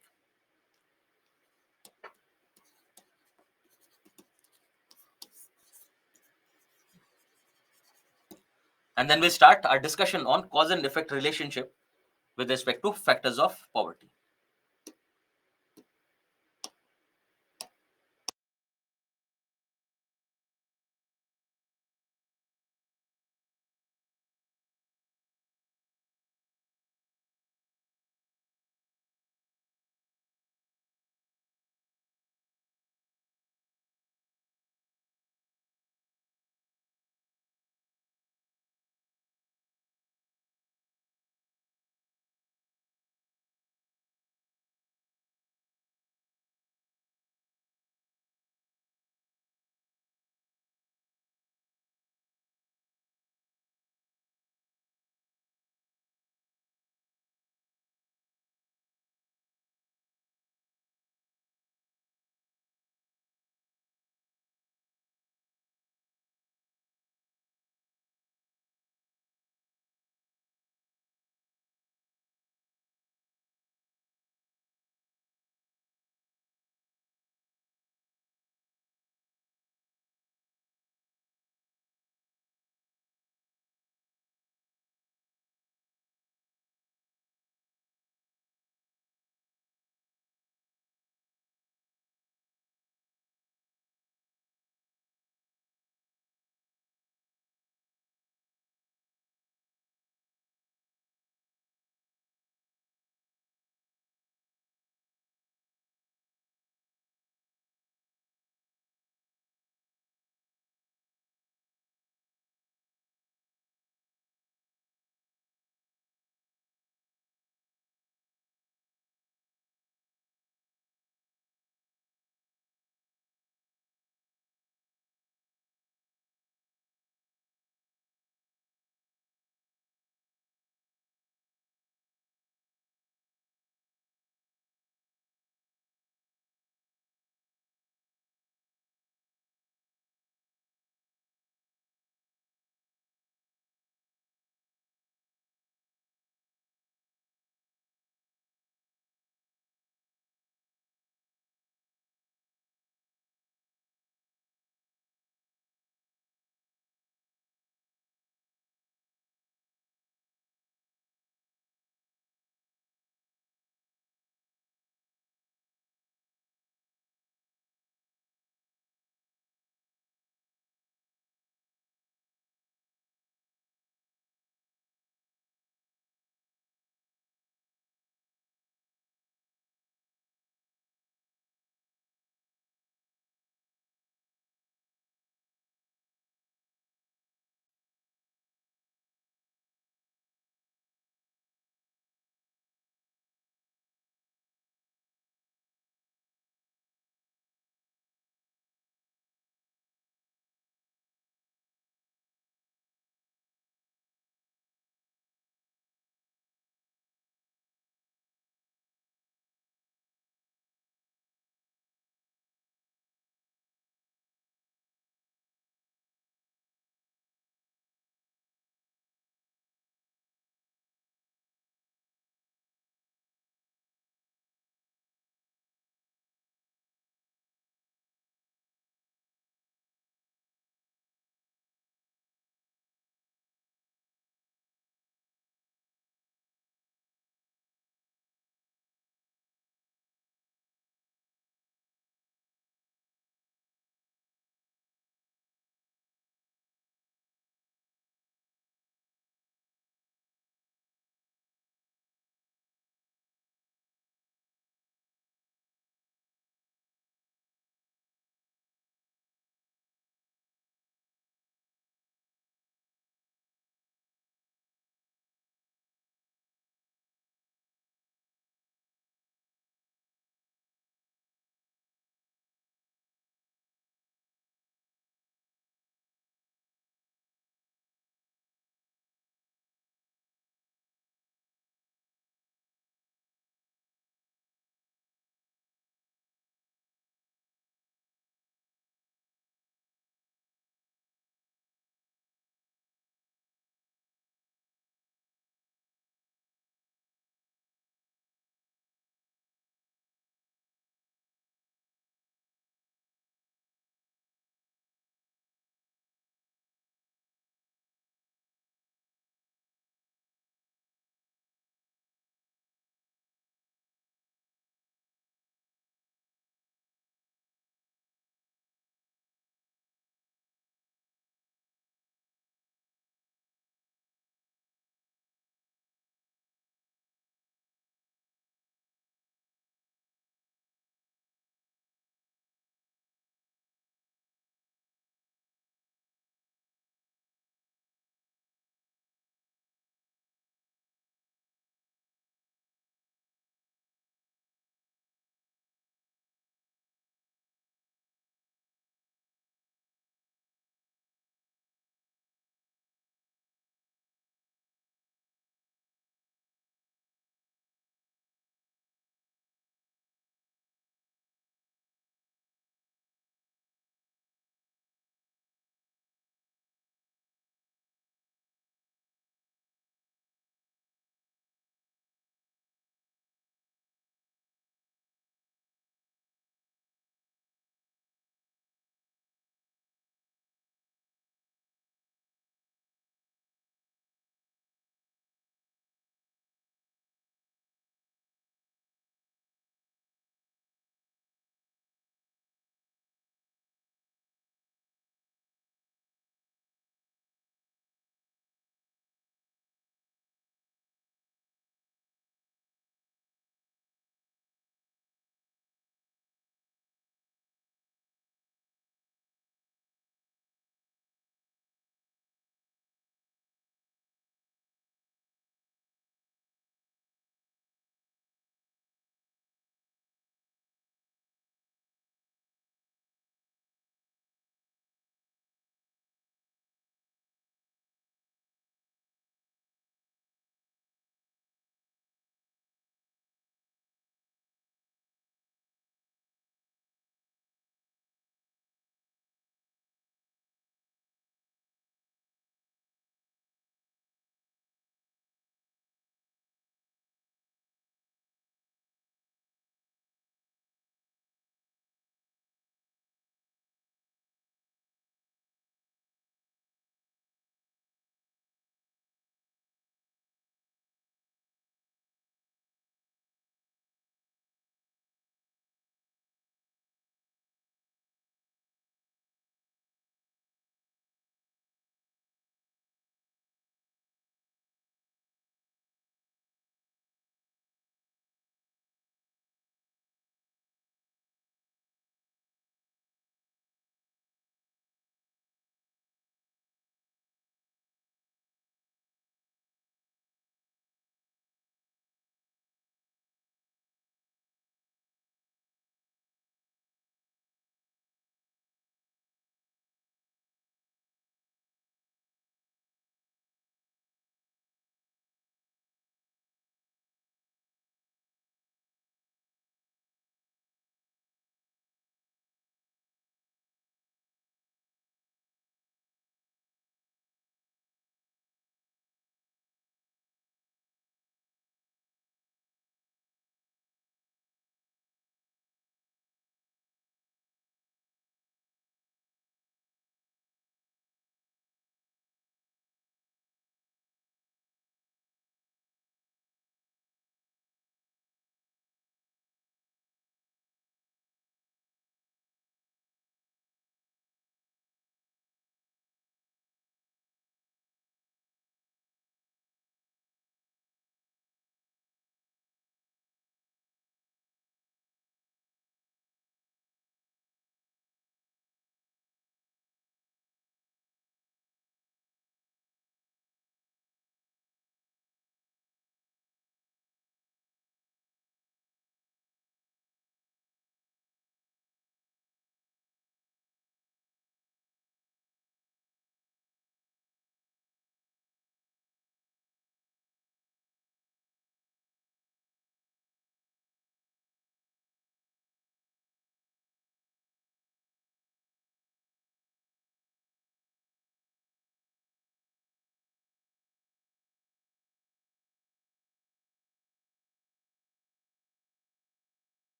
And then we'll start our discussion on cause and effect relationship with respect to factors of poverty.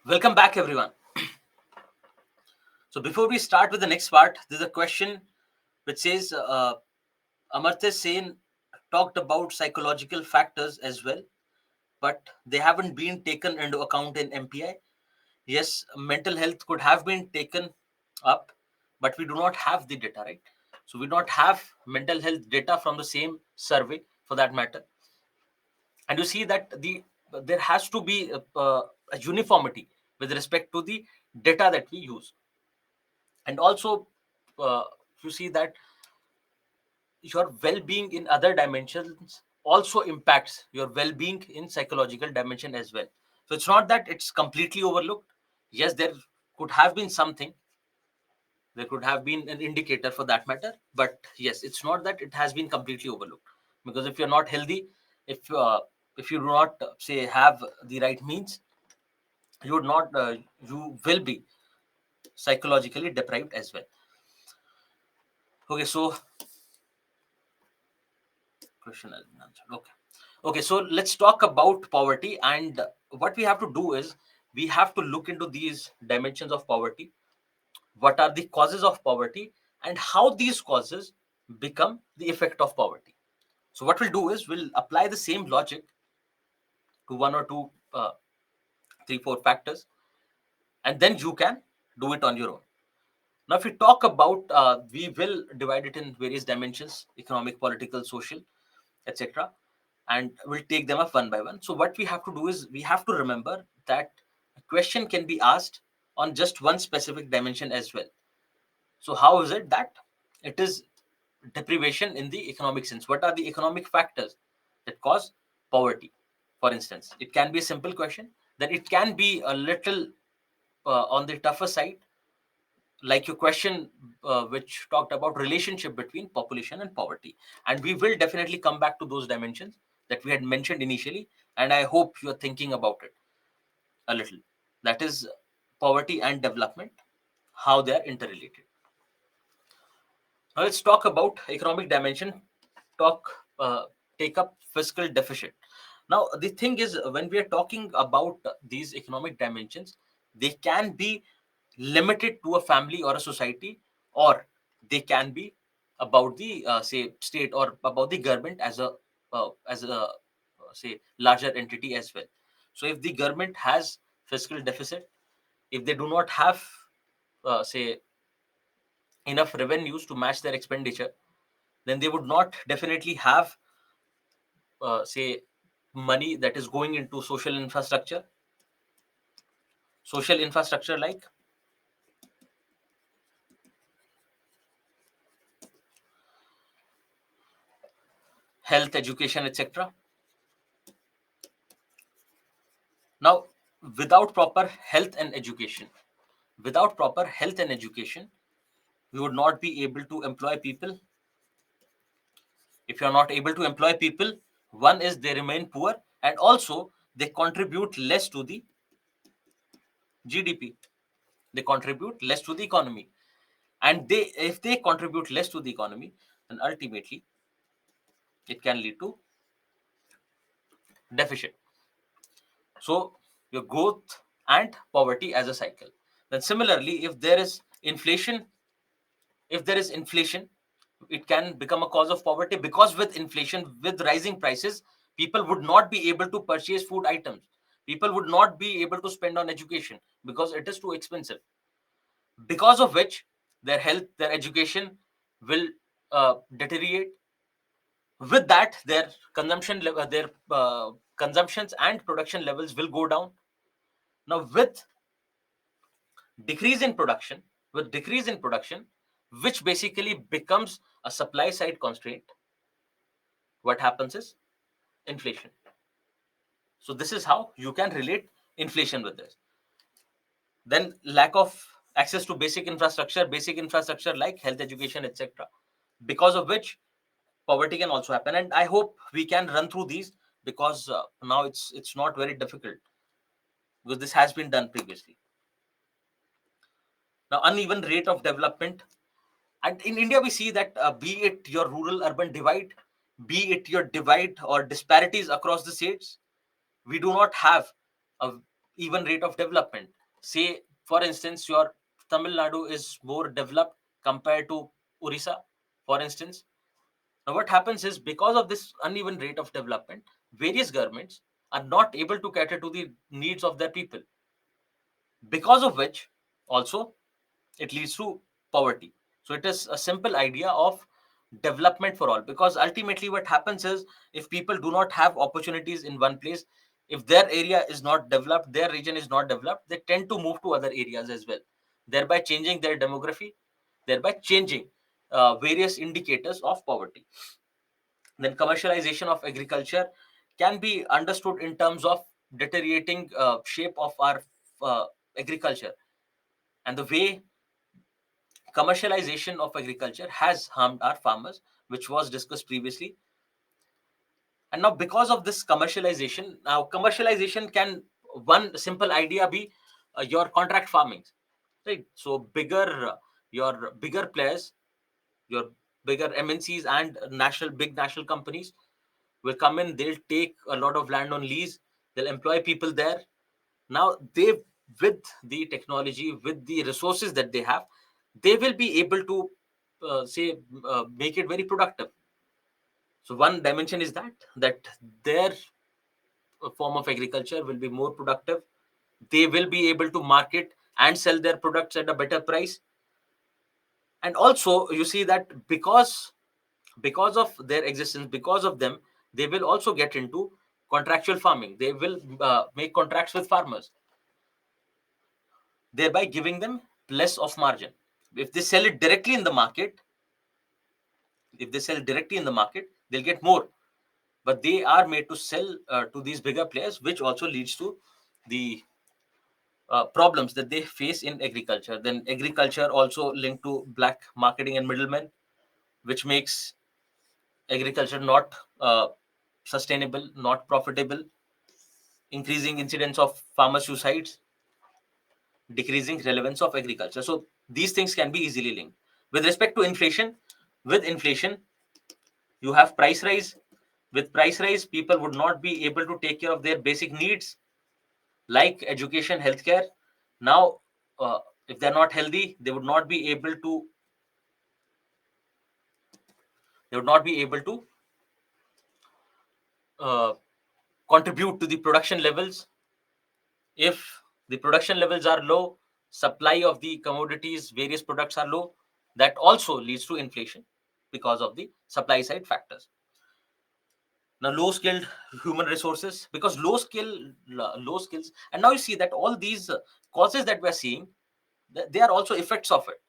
Welcome back, everyone. So, before we start with the next part, there's a question which says Amartya Sen talked about psychological factors as well, but they haven't been taken into account in MPI. Yes, mental health could have been taken up, but we do not have the data, right? So, we don't have mental health data from the same survey for that matter. And you see that there has to be a uniformity with respect to the data that we use. And also, uh, you see that your well-being in other dimensions also impacts your well-being in psychological dimension as well. So it's not that it's completely overlooked. Yes, there could have been something, there could have been an indicator for that matter, but yes, it's not that it has been completely overlooked. Because if you're not healthy, if you do not say have the right means, you would not you will be psychologically deprived as well. Okay, so question has been answered. Okay. Okay, so let's talk about poverty. And what we have to do is we have to look into these dimensions of poverty. What are the causes of poverty and how these causes become the effect of poverty? So, what we'll do is we'll apply the same logic to one or two, three, four factors, and then you can do it on your own. Now, if we talk about, we will divide it in various dimensions: economic, political, social, etc. And we'll take them up one by one. So, what we have to do is we have to remember that a question can be asked on just one specific dimension as well. So, how is it that it is deprivation in the economic sense? What are the economic factors that cause poverty? For instance, it can be a simple question, then it can be a little on the tougher side, like your question which talked about relationship between population and poverty. And we will definitely come back to those dimensions that we had mentioned initially, and I hope you are thinking about it a little. That is poverty and development, how they are interrelated. Now let's talk about economic dimension. Talk Take up fiscal deficit. Now the thing is, when we are talking about these economic dimensions, they can be limited to a family or a society, or they can be about the say state or about the government as a say larger entity as well. So if the government has fiscal deficit, if they do not have say enough revenues to match their expenditure, then they would not definitely have say money that is going into social infrastructure like health, education, etc. Now, without proper health and education, without proper health and education, we would not be able to employ people. If you are not able to employ people, one is they remain poor, and also they contribute less to the GDP. They contribute less to the economy, and if they contribute less to the economy, then ultimately it can lead to deficit. So your growth and poverty as a cycle. Then similarly, if there is inflation, it can become a cause of poverty, because with inflation, with rising prices, people would not be able to purchase food items. People would not be able to spend on education because it is too expensive. Because of which their health, their education will deteriorate. With that, their consumptions and production levels will go down. Now, decrease in production, with decrease in production, which basically becomes a supply side constraint, what happens is inflation. So this is how you can relate inflation with this. Then lack of access to basic infrastructure like health, education, etc. Because of which poverty can also happen. And I hope we can run through these, because now it's not very difficult, because this has been done previously. Now, uneven rate of development. And in India, we see that be it your rural urban divide, be it your divide or disparities across the states, we do not have a even rate of development. Say, for instance, your Tamil Nadu is more developed compared to Orissa, for instance. Now, what happens is, because of this uneven rate of development, various governments are not able to cater to the needs of their people, because of which also it leads to poverty. So it is a simple idea of development for all, because ultimately what happens is, if people do not have opportunities in one place, if their area is not developed, their region is not developed, they tend to move to other areas as well, thereby changing their demography, thereby changing various indicators of poverty. Then commercialization of agriculture can be understood in terms of deteriorating shape of our agriculture, and the way commercialization of agriculture has harmed our farmers, which was discussed previously. And now, because of this commercialization, now commercialization can, one simple idea be your contract farming, right? So your bigger players, your bigger MNCs and big national companies will come in. They'll take a lot of land on lease. They'll employ people there. Now they, with the technology, with the resources that they have, they will be able to say make it very productive. So one dimension is that their form of agriculture will be more productive. They will be able to market and sell their products at a better price. And also you see that because of their existence, because of them, they will also get into contractual farming. They will make contracts with farmers, thereby giving them less of margin. If they sell it directly in the market, they'll get more. But they are made to sell to these bigger players, which also leads to the problems that they face in agriculture. Then agriculture also linked to black marketing and middlemen, which makes agriculture not sustainable, not profitable, increasing incidence of farmer suicides, decreasing relevance of agriculture. So these things can be easily linked. With respect to inflation, with inflation, you have price rise. With price rise, people would not be able to take care of their basic needs like education, healthcare. Now, if they're not healthy, they would not be able to uh, contribute to the production levels. If the production levels are low, supply of the commodities, various products are low, that also leads to inflation because of the supply side factors. Now, low skilled human resources, because low skills, and now you see that all these causes that we're seeing, they are also effects of it,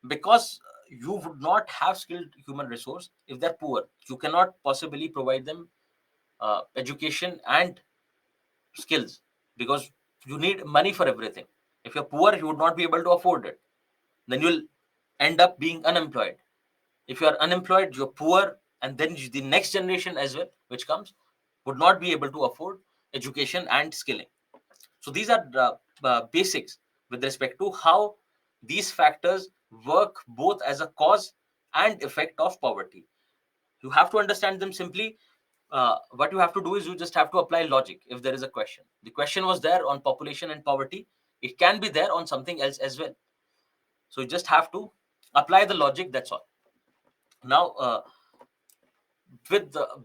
because you would not have skilled human resource if they're poor. You cannot possibly provide them education and skills, because you need money for everything. If you're poor, you would not be able to afford it. Then you'll end up being unemployed. If you are unemployed, you're poor, and then the next generation as well, which comes, would not be able to afford education and skilling. So these are basics with respect to how these factors work both as a cause and effect of poverty. You have to understand them simply. What you have to do is, you just have to apply logic. If there is a question, the question was there on population and poverty, it can be there on something else as well. So you just have to apply the logic, that's all. Now,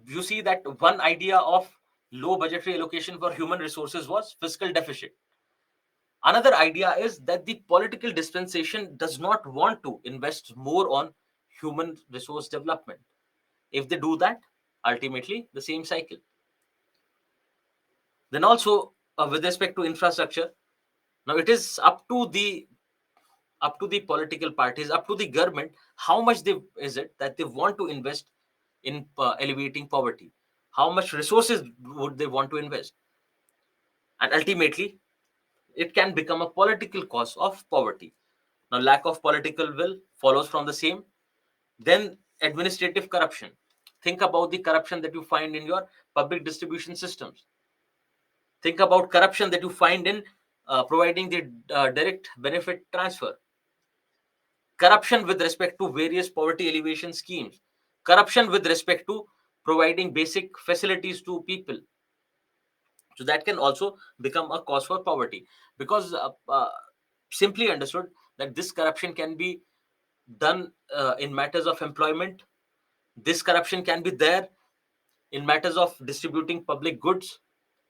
you see that one idea of low budgetary allocation for human resources was fiscal deficit. Another idea is that the political dispensation does not want to invest more on human resource development. If they do that, ultimately the same cycle. Then also, with respect to infrastructure, now it is up to the political parties, up to the government, how much is it that they want to invest in alleviating poverty, how much resources would they want to invest. And ultimately, it can become a political cause of poverty. Now, lack of political will follows from the same. Then administrative corruption. Think about the corruption that you find in your public distribution systems. Think about corruption that you find in providing the direct benefit transfer. Corruption with respect to various poverty alleviation schemes. Corruption with respect to providing basic facilities to people. So that can also become a cause for poverty, because simply understood that this corruption can be done in matters of employment. This corruption can be there in matters of distributing public goods,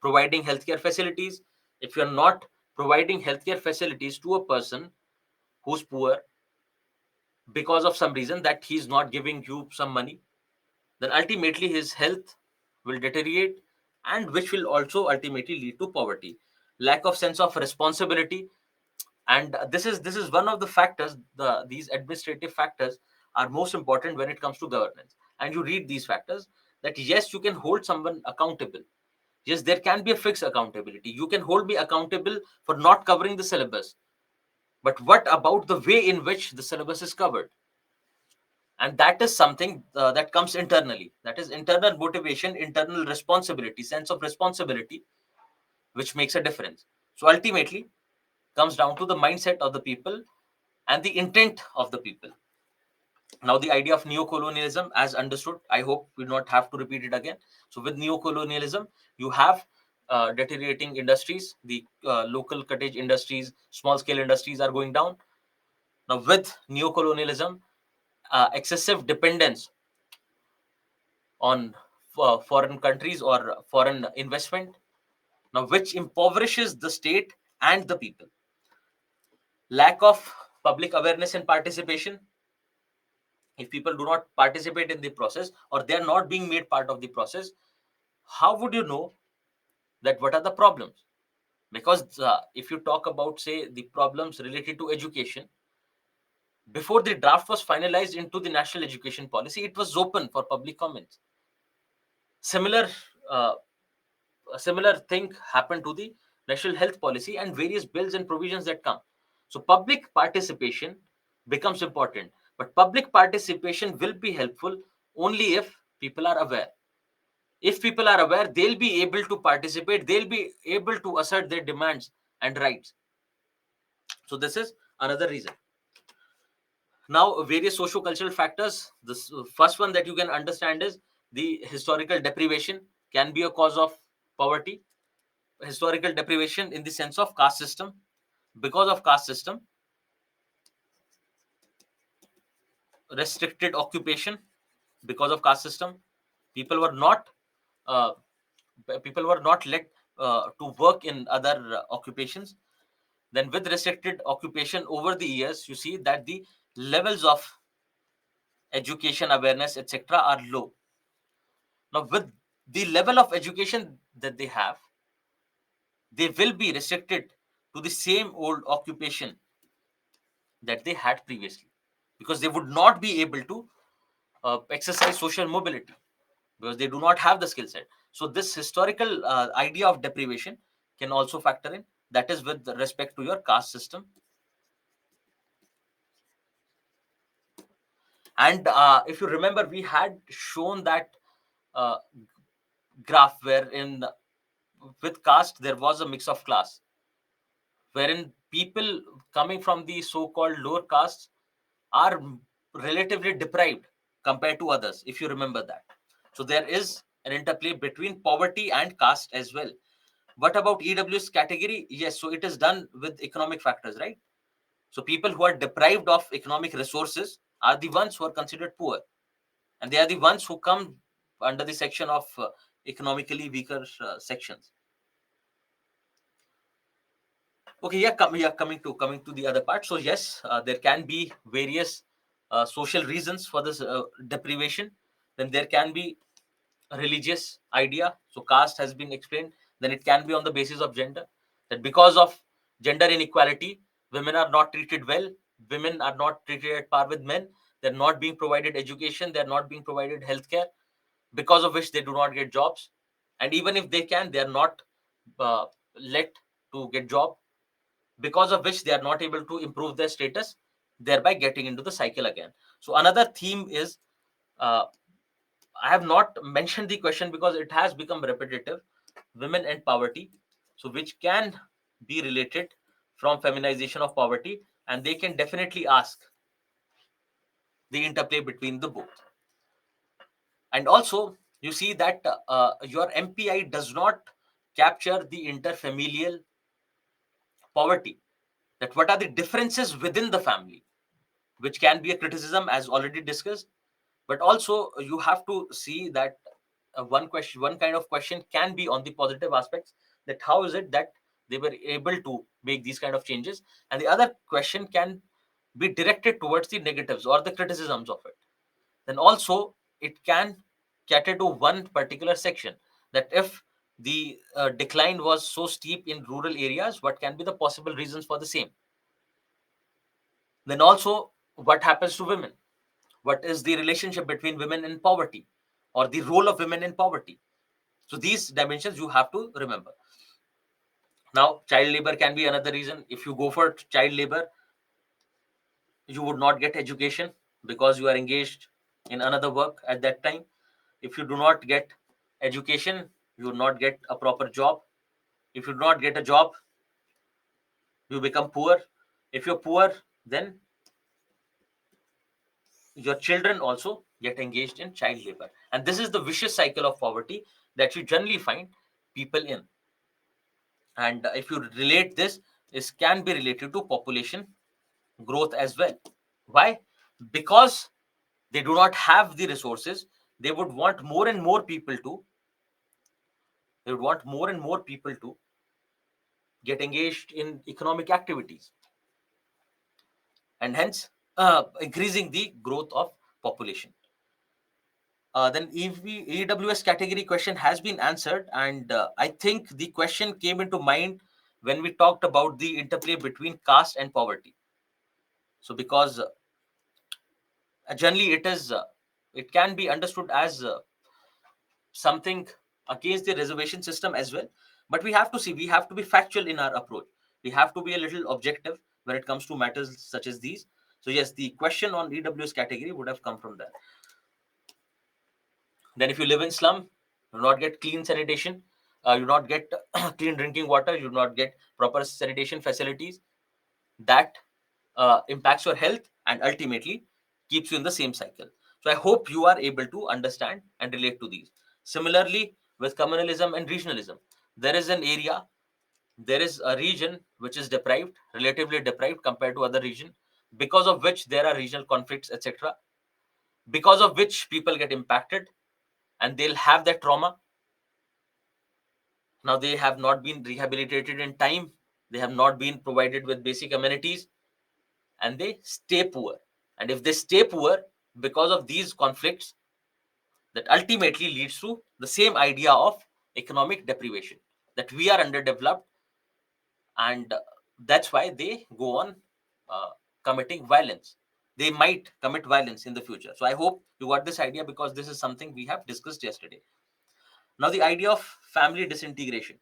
providing healthcare facilities. If you're not providing healthcare facilities to a person who's poor, because of some reason that he's not giving you some money, then ultimately his health will deteriorate, and which will also ultimately lead to poverty. Lack of sense of responsibility, and this is one of the factors. These administrative factors are most important when it comes to governance. And you read these factors, that yes, you can hold someone accountable. Yes, there can be a fixed accountability. You can hold me accountable for not covering the syllabus, but what about the way in which the syllabus is covered? And that is something that comes internally. That is internal motivation, internal responsibility, sense of responsibility, which makes a difference. So ultimately comes down to the mindset of the people and the intent of the people. Now, the idea of neocolonialism, as understood, I hope we do not have to repeat it again. So with neocolonialism, you have deteriorating industries. The local cottage industries, small scale industries are going down. Now with neocolonialism, excessive dependence on foreign countries or foreign investment, now which impoverishes the state and the people. Lack of public awareness and participation. If people do not participate in the process, or they are not being made part of the process, how would you know that what are the problems? Because if you talk about, say, the problems related to education, before the draft was finalized into the national education policy, it was open for public comments. Similar uh, a similar thing happened to the national health policy and various bills and provisions that come. So public participation becomes important, but public participation will be helpful only if people are aware. If people are aware, they'll be able to participate, they'll be able to assert their demands and rights. So this is another reason. Now, various socio-cultural factors. The first one that you can understand is the historical deprivation can be a cause of poverty. Historical deprivation in the sense of caste system. Because of caste system, restricted occupation. Because of caste system, people were not uh, people were not let to work in other occupations. Then with restricted occupation, over the years, you see that the levels of education, awareness, etc. are low. Now with the level of education that they have, they will be restricted to the same old occupation that they had previously, because they would not be able to exercise social mobility, because they do not have the skill set. So this historical idea of deprivation can also factor in. That is with respect to your caste system. And if you remember, we had shown that uh, graph wherein with caste there was a mix of class, wherein people coming from the so-called lower castes are relatively deprived compared to others, if you remember that. So there is an interplay between poverty and caste as well. What about EWS category? Yes, so it is done with economic factors, right? So people who are deprived of economic resources are the ones who are considered poor, and they are the ones who come under the section of economically weaker sections. Okay, yeah, coming to the other part. So yes, there can be various social reasons for this deprivation. Then there can be a religious idea. So caste has been explained. Then it can be on the basis of gender. That because of gender inequality, women are not treated well. Women are not treated at par with men. They're not being provided education. They're not being provided healthcare, because of which they do not get jobs. And even if they can, they are not uh, let to get job, because of which they are not able to improve their status, thereby getting into the cycle again. So another theme is, uh, I have not mentioned the question because it has become repetitive, women and poverty. So which can be related from feminization of poverty, and they can definitely ask the interplay between the both. And also you see that your MPI does not capture the interfamilial poverty, that what are the differences within the family, which can be a criticism as already discussed. But also you have to see that one kind of question can be on the positive aspects, that how is it that they were able to make these kind of changes, and the other question can be directed towards the negatives or the criticisms of it. Then also it can cater to one particular section, that if the decline was so steep in rural areas, what can be the possible reasons for the same. Then also, what happens to women, what is the relationship between women in poverty, or the role of women in poverty. So these dimensions you have to remember. Now, child labor can be another reason. If you go for child labor, you would not get education because you are engaged in another work at that time. If you do not get education, you will not get a proper job. If you do not get a job, you become poor. If you're poor, then your children also get engaged in child labor. And this is the vicious cycle of poverty that you generally find people in. And if you relate this, this can be related to population growth as well. Why? Because they do not have the resources. They would want more and more people to, get engaged in economic activities, and hence increasing the growth of population. Then EWS category question has been answered, and I think the question came into mind when we talked about the interplay between caste and poverty. So because generally it can be understood as something against the reservation system as well, but we have to be factual in our approach. We have to be a little objective when it comes to matters such as these. So yes, the question on EWS category would have come from there. Then if you live in slum, you do not get clean sanitation, you do not get clean drinking water, you do not get proper sanitation facilities. That impacts your health and ultimately keeps you in the same cycle. So I hope you are able to understand and relate to these. Similarly, with communalism and regionalism, there is an area, there is a region which is deprived, relatively deprived compared to other region, because of which there are regional conflicts, etc., because of which people get impacted and they'll have that trauma. Now they have not been rehabilitated in time, they have not been provided with basic amenities, and they stay poor. And if they stay poor because of these conflicts, that ultimately leads to the same idea of economic deprivation, that we are underdeveloped, and that's why they go on uh, committing violence. They might commit violence in the future. So I hope you got this idea, because this is something we have discussed yesterday. Now, the idea of family disintegration,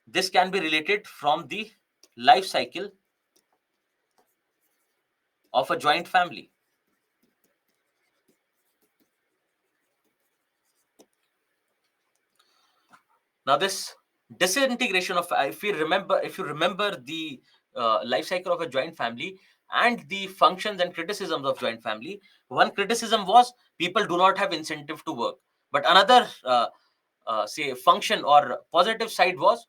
this can be related from the life cycle of a joint family. Now, this disintegration of, if you remember the life cycle of a joint family and the functions and criticisms of joint family, one criticism was people do not have incentive to work. But another, say, function or positive side was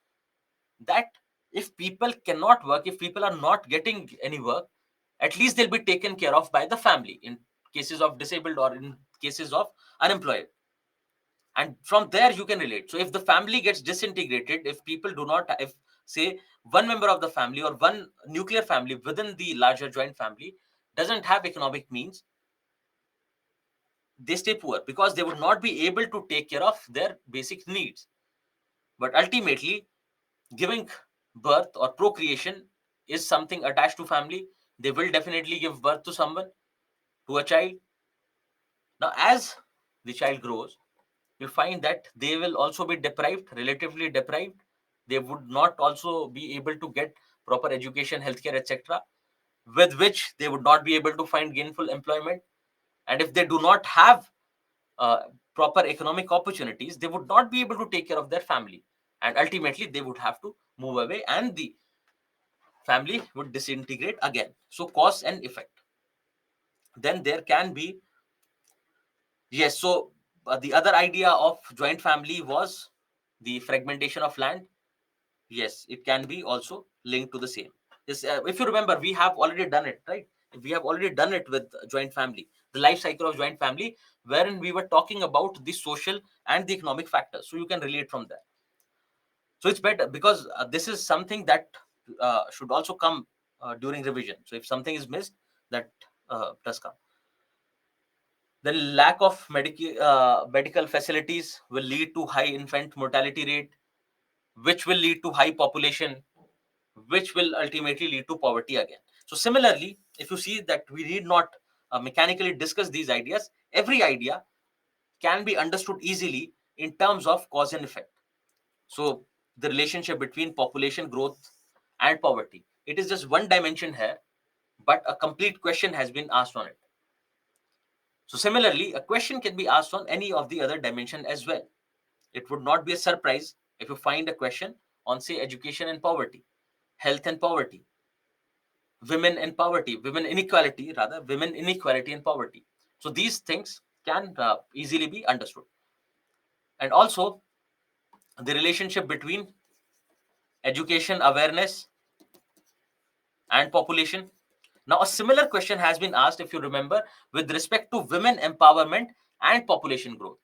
that if people cannot work, if people are not getting any work, at least they'll be taken care of by the family in cases of disabled or in cases of unemployed. And from there you can relate. So if the family gets disintegrated, if people do not, if say one member of the family or one nuclear family within the larger joint family doesn't have economic means, they stay poor because they would not be able to take care of their basic needs. But ultimately, giving birth or procreation is something attached to family. They will definitely give birth to someone, to a child. Now as the child grows, you find that they will also be deprived, relatively deprived. They would not also be able to get proper education, healthcare, etc., with which they would not be able to find gainful employment. And if they do not have uh, proper economic opportunities, they would not be able to take care of their family. And ultimately, they would have to move away and the family would disintegrate again. So, cause and effect. Then there can be, yes, so the other idea of joint family was the fragmentation of land, yes, it can be also linked to the same. This, if you remember, we have already done it, right? We have already done it with joint family, the life cycle of joint family, wherein we were talking about the social and the economic factors. So you can relate from there. So it's better because this is something that should also come during revision. So if something is missed, that does come. The lack of medical facilities will lead to high infant mortality rate, which will lead to high population, which will ultimately lead to poverty again. So similarly, if you see that we need not mechanically discuss these ideas, every idea can be understood easily in terms of cause and effect. So the relationship between population growth and poverty, it is just one dimension here, but a complete question has been asked on it. So similarly, a question can be asked on any of the other dimension as well. It would not be a surprise if you find a question on, say, education and poverty, health and poverty, women and poverty, women inequality, rather, women inequality and poverty. So these things can easily be understood. And also the relationship between education awareness and population. Now, a similar question has been asked, if you remember, with respect to women empowerment and population growth.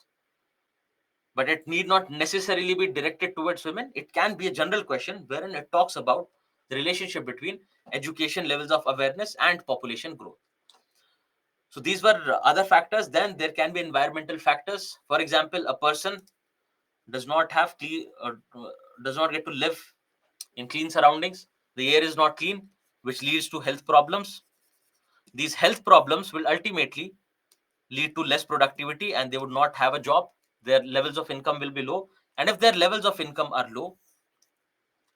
But it need not necessarily be directed towards women. It can be a general question wherein it talks about the relationship between education levels of awareness and population growth. So these were other factors. Then there can be environmental factors. For example, a person does not have does not get to live in clean surroundings. The air is not clean, which leads to health problems. These health problems will ultimately lead to less productivity, and they would not have a job. Their levels of income will be low, and if their levels of income are low,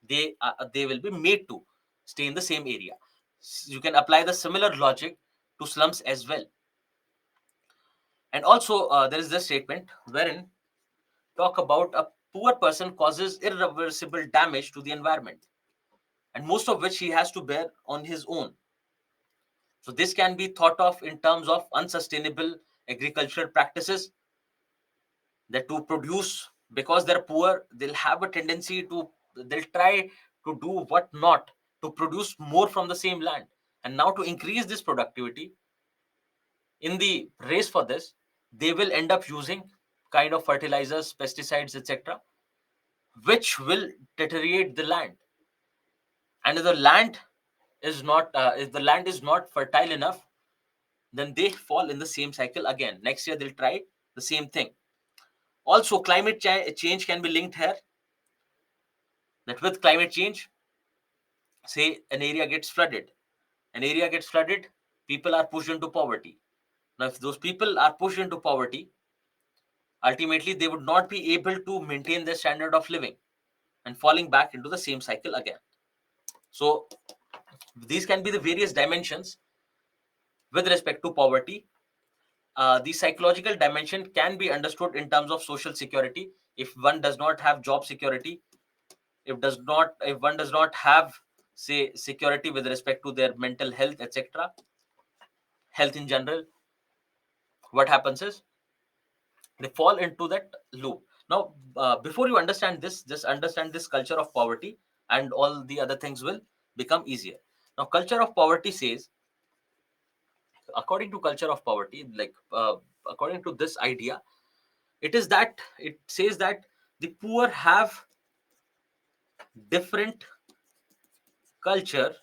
they will be made to stay in the same area. You can apply the similar logic to slums as well. And also there is this statement wherein talk about a poor person causes irreversible damage to the environment, and most of which he has to bear on his own. So this can be thought of in terms of unsustainable agricultural practices, that to produce, because they're poor, they'll have a tendency to, they'll try to do what not to produce more from the same land. And now to increase this productivity, in the race for this, they will end up using kind of fertilizers, pesticides, etc., which will deteriorate the land. And if the land is not fertile enough, then they fall in the same cycle again. Next year they'll try the same thing. Also, climate change can be linked here. That with climate change, say an area gets flooded, people are pushed into poverty. Now, if those people are pushed into poverty, ultimately they would not be able to maintain their standard of living and falling back into the same cycle again. So these can be the various dimensions with respect to poverty. The psychological dimension can be understood in terms of social security. If one does not have job security, if one does not have, say, security with respect to their mental health, etc., health in general, what happens is they fall into that loop. Now, before you understand this, just understand this culture of poverty, and all the other things will become easier. Now, culture of poverty says, according to culture of poverty, like according to this idea, it says that the poor have different culture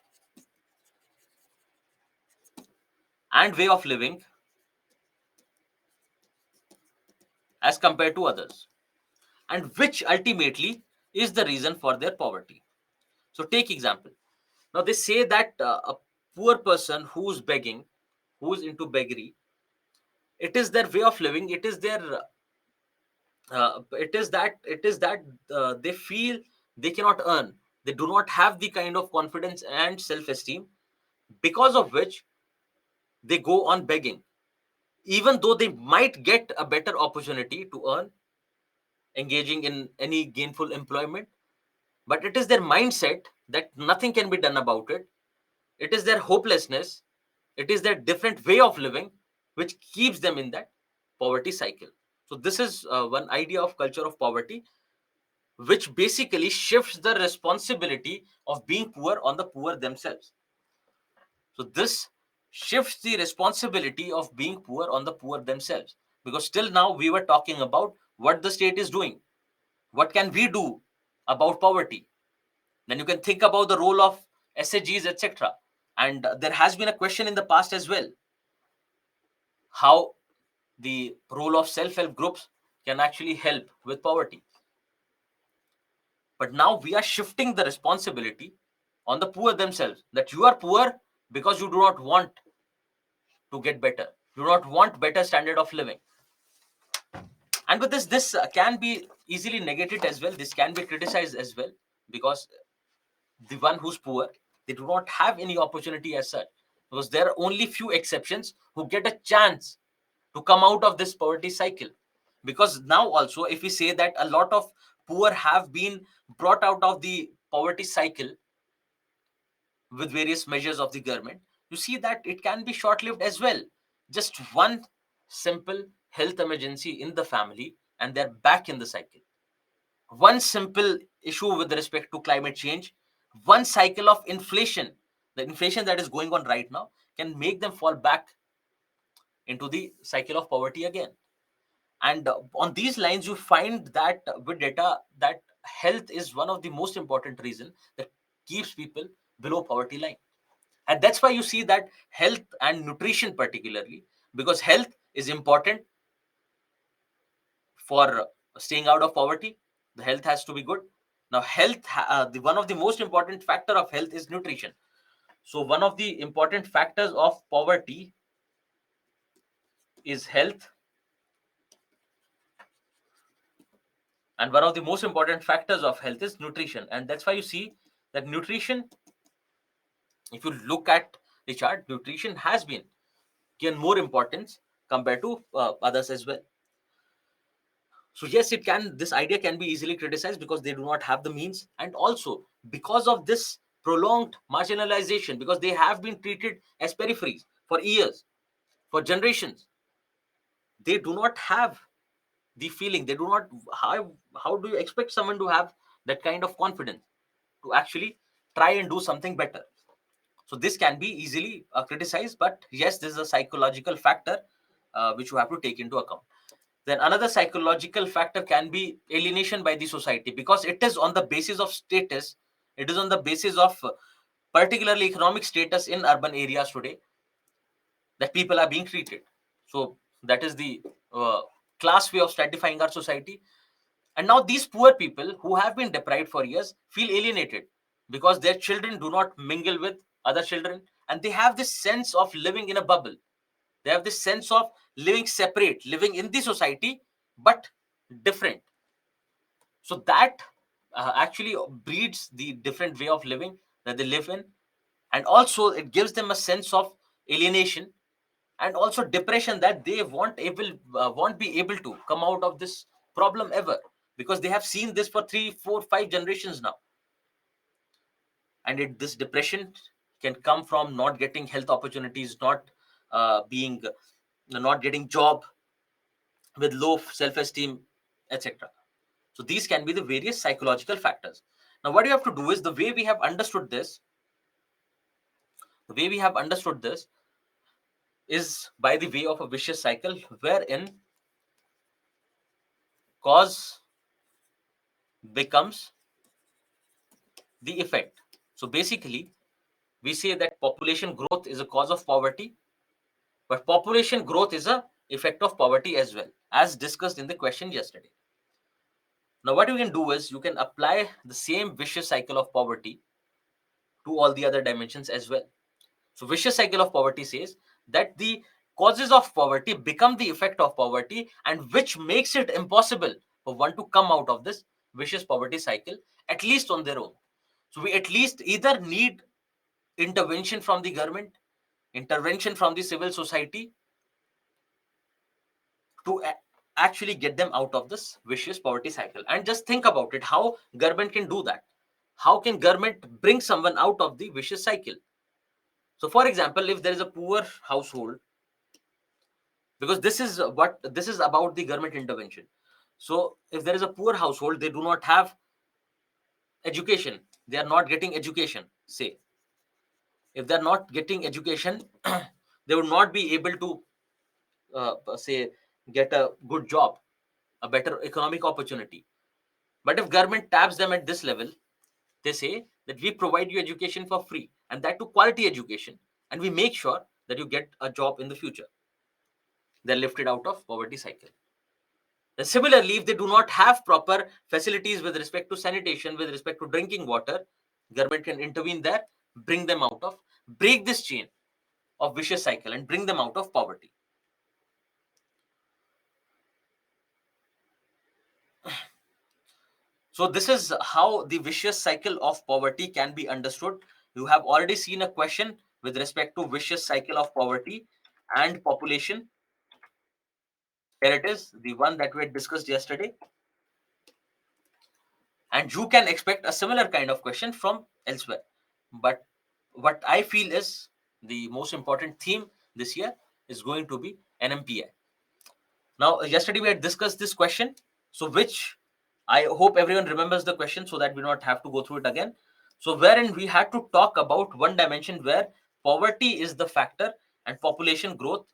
and way of living as compared to others, and which ultimately is the reason for their poverty. So take example. Now they say that a poor person who's begging, who's into beggary, it is their way of living. It is that they feel they cannot earn. They do not have the kind of confidence and self-esteem, because of which they go on begging, even though they might get a better opportunity to earn, engaging in any gainful employment. But it is their mindset that nothing can be done about it. It is their hopelessness. It is their different way of living which keeps them in that poverty cycle. So this is one idea of culture of poverty. which basically shifts the responsibility of being poor on the poor themselves. So this shifts the responsibility of being poor on the poor themselves, because till now we were talking about what the state is doing, what can we do about poverty. Then you can think about the role of SHGs, etc. And there has been a question in the past as well, how the role of self-help groups can actually help with poverty. But now we are shifting the responsibility on the poor themselves, that you are poor because you do not want to get better, you do not want better standard of living. And with this can be easily negated as well, this can be criticized as well, because the one who's poor, they do not have any opportunity as such, because there are only few exceptions who get a chance to come out of this poverty cycle. Because now also, if we say that a lot of poor have been brought out of the poverty cycle with various measures of the government, you see that it can be short lived as well. Just one simple health emergency in the family and they're back in the cycle. One simple issue with respect to climate change, one cycle of inflation, the inflation that is going on right now, can make them fall back into the cycle of poverty again. And on these lines, you find that with data that health is one of the most important reason that keeps people below poverty line. And that's why you see that health and nutrition particularly, because health is important for staying out of poverty. The health has to be good. Now health, the one of the most important factor of health is nutrition. So one of the important factors of poverty is health, and one of the most important factors of health is nutrition. And that's why you see that nutrition, if you look at the chart, nutrition has been given more importance compared to others as well. So yes, it can, this idea can be easily criticized because they do not have the means, and also because of this prolonged marginalization, because they have been treated as peripheries for years, for generations. They do not have the feeling, they do not, how do you expect someone to have that kind of confidence to actually try and do something better? So this can be easily criticized, but yes, this is a psychological factor which you have to take into account. Then another psychological factor can be alienation by the society, because it is on the basis of status, it is on the basis of particularly economic status in urban areas today that people are being treated. So that is the uh, class way of stratifying our society. And now these poor people who have been deprived for years feel alienated because their children do not mingle with other children, and they have this sense of living in a bubble. They have this sense of living separate, living in the society, but different. So that actually breeds the different way of living that they live in. And also it gives them a sense of alienation and also depression, that they won't be able to come out of this problem ever, because they have seen this for 3 4 5 generations now. And this depression can come from not getting health opportunities, being not getting job, with low self-esteem, etc. So these can be the various psychological factors. Now what you have to do is, the way we have understood this is by the way of a vicious cycle wherein cause becomes the effect. So basically, we say that population growth is a cause of poverty, but population growth is a effect of poverty as well, as discussed in the question yesterday. Now what you can do is, you can apply the same vicious cycle of poverty to all the other dimensions as well. So vicious cycle of poverty says that the causes of poverty become the effect of poverty, and which makes it impossible for one to come out of this vicious poverty cycle, at least on their own. So we at least either need intervention from the government, intervention from the civil society, to actually get them out of this vicious poverty cycle. And just think about it, how government can do that. How can government bring someone out of the vicious cycle? So for example, if there is a poor household, because this is about the government intervention. So if there is a poor household, they do not have education, they are not getting education, say, if they're not getting education, they would not be able to say get a good job, a better economic opportunity. But if government taps them at this level, they say that we provide you education for free, and that to quality education, and we make sure that you get a job in the future. They're lifted out of poverty cycle. And similarly, if they do not have proper facilities with respect to sanitation, with respect to drinking water, government can intervene there, bring them out of, break this chain of vicious cycle and bring them out of poverty. So this is how the vicious cycle of poverty can be understood. You have already seen a question with respect to vicious cycle of poverty and population. Here it is, the one that we had discussed yesterday. And you can expect a similar kind of question from elsewhere. But what I feel is the most important theme this year is going to be NMPI. Now, yesterday we had discussed this question, so which I hope everyone remembers the question so that we not have to go through it again. So, wherein we had to talk about one dimension where poverty is the factor and population growth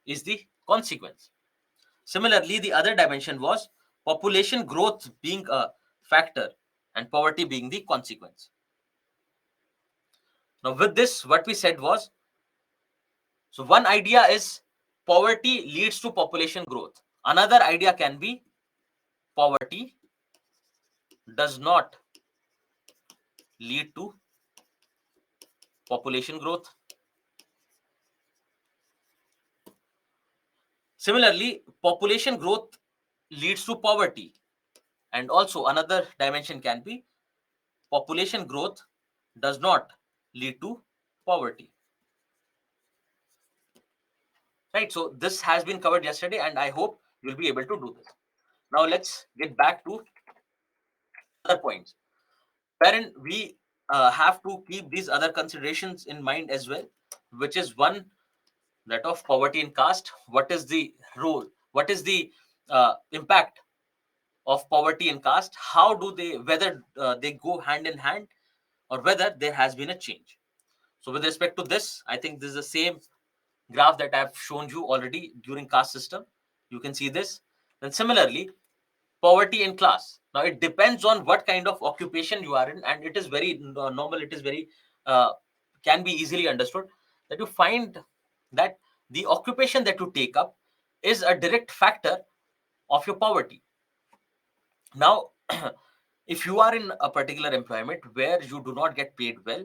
is the consequence. Similarly, the other dimension was population growth being a factor and poverty being the consequence. Now, with this, what we said was, so one idea is poverty leads to population growth. Another idea can be poverty does not lead to population growth. Similarly, population growth leads to poverty. And also another dimension can be population growth does not lead to poverty. Right. So this has been covered yesterday, and I hope you'll be able to do this. Now let's get back to other points, wherein we have to keep these other considerations in mind as well, which is one, that of poverty and caste. What is the role? What is the impact of poverty and caste? How do they, whether they go hand in hand or whether there has been a change? So with respect to this, I think this is the same graph that I've shown you already during caste system. You can see this. And similarly, poverty and class. Now it depends on what kind of occupation you are in, and it is very normal. It is very can be easily understood that you find that the occupation that you take up is a direct factor of your poverty. Now, if you are in a particular employment where you do not get paid well,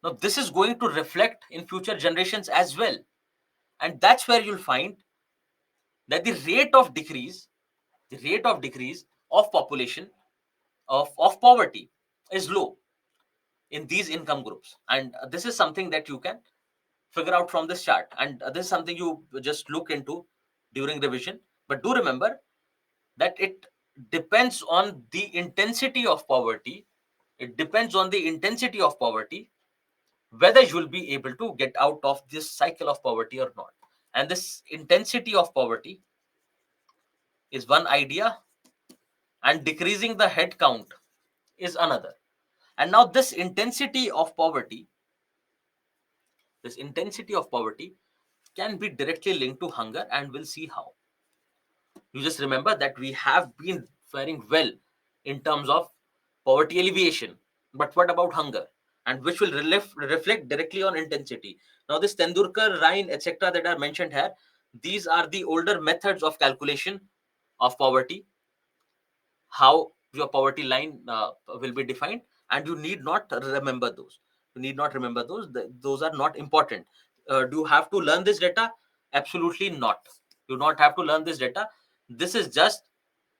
now this is going to reflect in future generations as well. And that's where you'll find that the rate of decrease of population of poverty is low in these income groups. And this is something that you can figure out from this chart. And this is something you just look into during revision. But do remember that it depends on the intensity of poverty. It depends on the intensity of poverty, whether you will be able to get out of this cycle of poverty or not. And this intensity of poverty is one idea, and decreasing the head count is another. And now this intensity of poverty can be directly linked to hunger, and we'll see how. You just remember that we have been faring well in terms of poverty alleviation. But what about hunger? And which will reflect directly on intensity. Now, this Tendurkar, Rhine, etc., that are mentioned here, these are the older methods of calculation of poverty, how your poverty line will be defined, and you need not remember those. You need not remember those. Those are not important. Do you have to learn this data? Absolutely not. You do not have to learn this data. This is just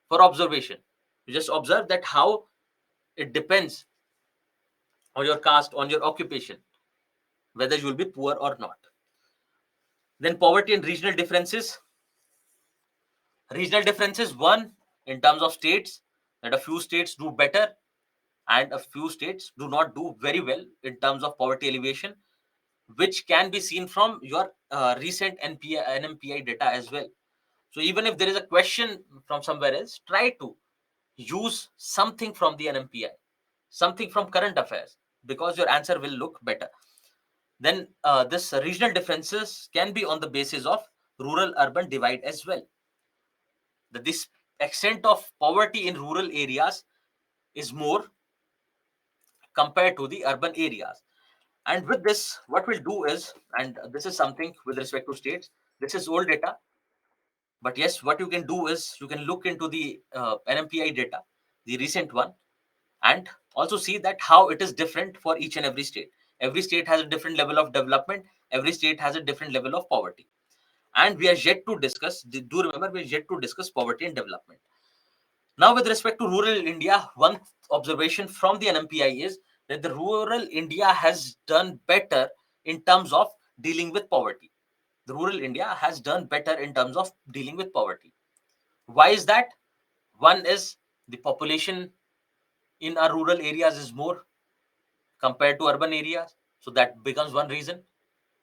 for observation. You just observe that how it depends on your caste, on your occupation, whether you will be poor or not. Then poverty and regional differences. Regional differences, one, in terms of states, that a few states do better and a few states do not do very well in terms of poverty alleviation, which can be seen from your recent NMPI data as well. So even if there is a question from somewhere else, try to use something from the NMPI. something from current affairs, because your answer will look better. Then this regional differences can be on the basis of rural urban divide as well. This extent of poverty in rural areas is more compared to the urban areas. And with this, what we'll do is, and this is something with respect to states, this is old data, but yes, what you can do is you can look into the NMPI data, the recent one, and also see that how it is different for each and every state. Every state has a different level of development, every state has a different level of poverty. And we are yet to discuss, do remember, we are yet to discuss poverty and development. Now, with respect to rural India, one observation from the NMPI is that the rural India has done better in terms of dealing with poverty. The rural India has done better in terms of dealing with poverty. Why is that? One is the population in our rural areas is more compared to urban areas. So that becomes one reason,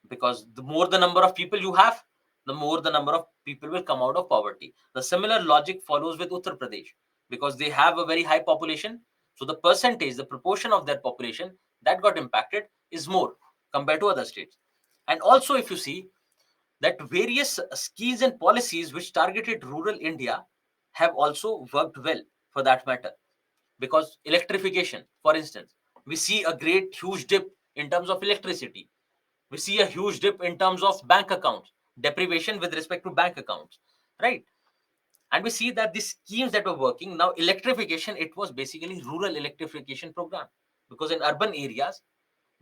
because the more the number of people you have, the more the number of people will come out of poverty. The similar logic follows with Uttar Pradesh, because they have a very high population. So the percentage, the proportion of their population that got impacted is more compared to other states. And also, if you see that various schemes and policies which targeted rural India have also worked well for that matter. Because electrification, for instance, we see a great huge dip in terms of electricity. We see a huge dip in terms of bank accounts, deprivation with respect to bank accounts, right? And we see that the schemes that were working now, electrification, it was basically rural electrification program, because in urban areas,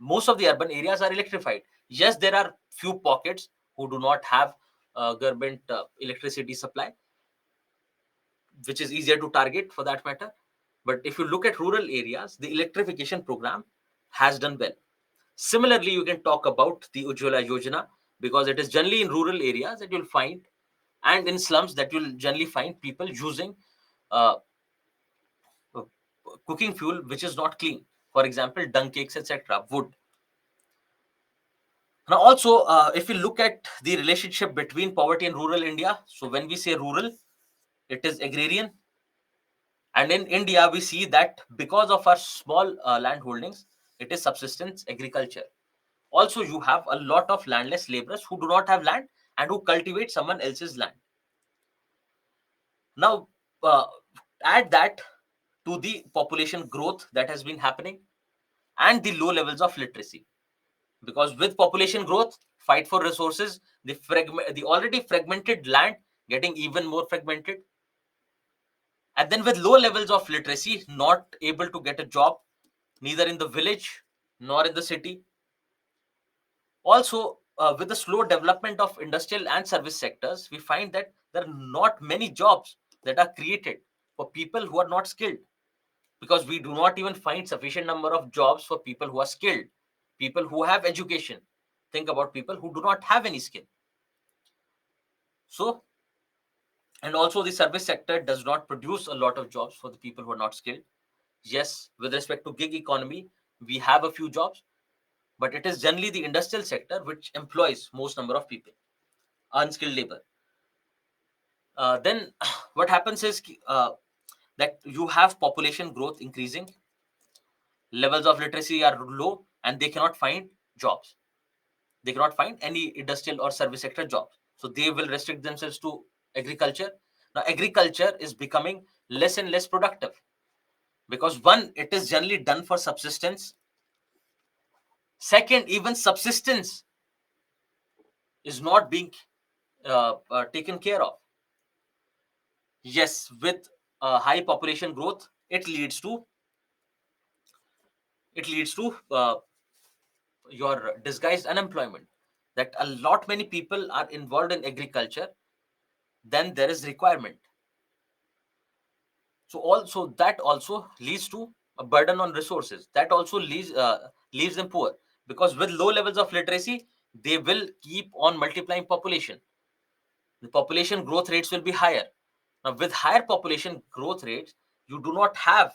most of the urban areas are electrified. Yes, there are few pockets who do not have government electricity supply, which is easier to target for that matter. But if you look at rural areas, the electrification program has done well. Similarly, you can talk about the Ujjwala Yojana, because it is generally in rural areas that you'll find, and in slums, that you'll generally find people using uh, uh, cooking fuel which is not clean. For example, dung cakes, etc., wood. Now, also, if you look at the relationship between poverty and rural India, so when we say rural, it is agrarian. And in India, we see that because of our small land holdings, it is subsistence agriculture. Also, you have a lot of landless laborers who do not have land and who cultivate someone else's land. Now, uh, add that to the population growth that has been happening and the low levels of literacy. Because with population growth, fight for resources, the already fragmented land getting even more fragmented. And then with low levels of literacy, not able to get a job, neither in the village nor in the city. Also, with the slow development of industrial and service sectors, we find that there are not many jobs that are created for people who are not skilled, because we do not even find sufficient number of jobs for people who are skilled, people who have education. Think about people who do not have any skill. So, and also the service sector does not produce a lot of jobs for the people who are not skilled. Yes, with respect to gig economy, we have a few jobs, but it is generally the industrial sector which employs most number of people, unskilled labor. Then what happens is that you have population growth increasing, levels of literacy are low, and they cannot find jobs. They cannot find any industrial or service sector jobs. So they will restrict themselves to agriculture. Now, agriculture is becoming less and less productive, because one, it is generally done for subsistence. Second, even subsistence is not being taken care of. Yes, with high population growth, it leads to your disguised unemployment, that a lot many people are involved in agriculture, then there is requirement. So also that also leads to a burden on resources, that also leaves them poor, because with low levels of literacy, they will keep on multiplying population. The population growth rates will be higher. Now, with higher population growth rates, you do not have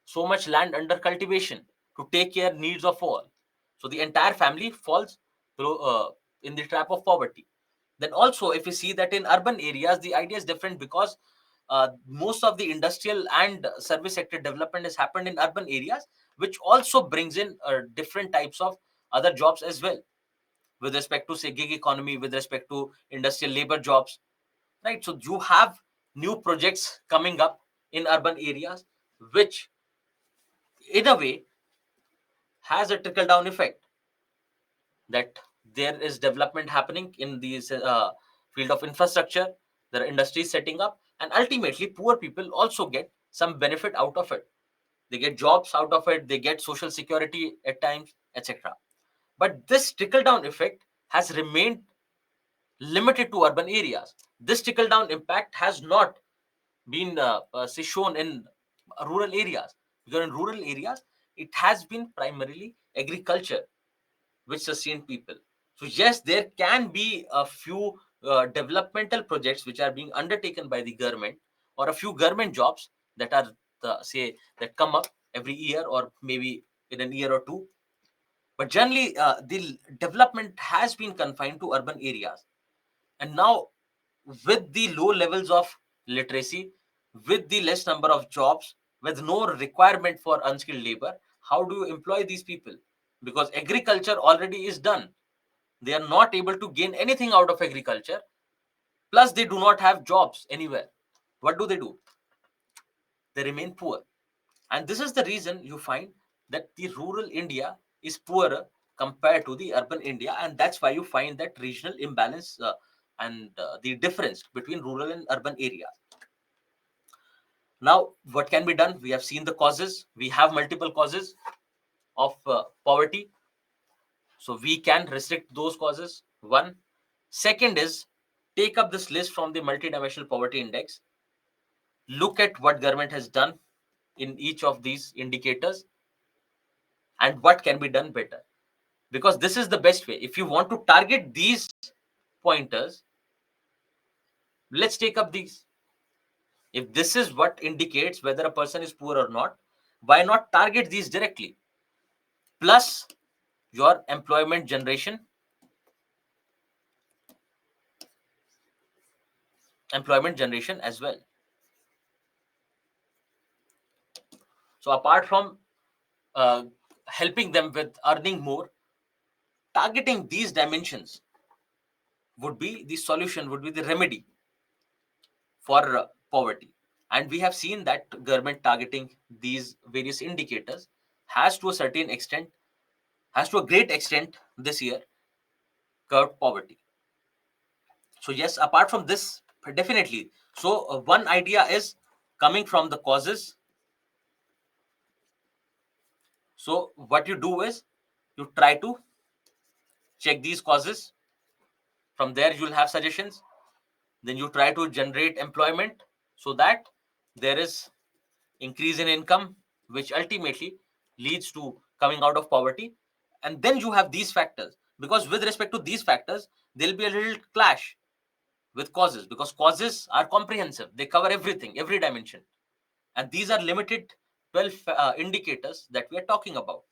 so much land under cultivation to take care needs of all. So the entire family falls in the trap of poverty. Then also, if you see that in urban areas, the idea is different, because most of the industrial and service sector development has happened in urban areas, which also brings in different types of other jobs as well, with respect to say gig economy, with respect to industrial labor jobs, right? So you have new projects coming up in urban areas, which in a way has a trickle down effect, that there is development happening in these field of infrastructure, there are industries setting up, and ultimately poor people also get some benefit out of it. They get jobs out of it, they get social security at times, etc. But this trickle down effect has remained limited to urban areas. This trickle down impact has not been say shown in rural areas, because in rural areas it has been primarily agriculture which sustained people. So yes, there can be a few developmental projects which are being undertaken by the government, or a few government jobs that are say that come up every year or maybe in a year or two. But generally, the development has been confined to urban areas. And now, with the low levels of literacy, with the less number of jobs, with no requirement for unskilled labor, how do you employ these people? Because agriculture already is done. They are not able to gain anything out of agriculture. Plus, they do not have jobs anywhere. What do? They remain poor. And this is the reason you find that the rural India is poorer compared to the urban India. And that's why you find that regional imbalance and the difference between rural and urban areas. Now, what can be done? We have seen the causes. We have multiple causes of poverty. So we can restrict those causes. One. Second is, take up this list from the multidimensional poverty index. Look at what government has done in each of these indicators and what can be done better. Because this is the best way. If you want to target these pointers, let's take up these. If this is what indicates whether a person is poor or not, why not target these directly? Plus your employment generation as well. So apart from uh, helping them with earning more, targeting these dimensions would be the solution, would be the remedy for poverty. And we have seen that government targeting these various indicators has to a certain extent, has to a great extent this year curbed poverty. So yes, apart from this, definitely. So one idea is coming from the causes. So what you do is you try to check these causes. From there, you'll have suggestions. Then you try to generate employment so that there is increase in income, which ultimately leads to coming out of poverty. And then you have these factors, because with respect to these factors, there'll be a little clash with causes, because causes are comprehensive. They cover everything, every dimension. And these are limited 12 indicators that we are talking about.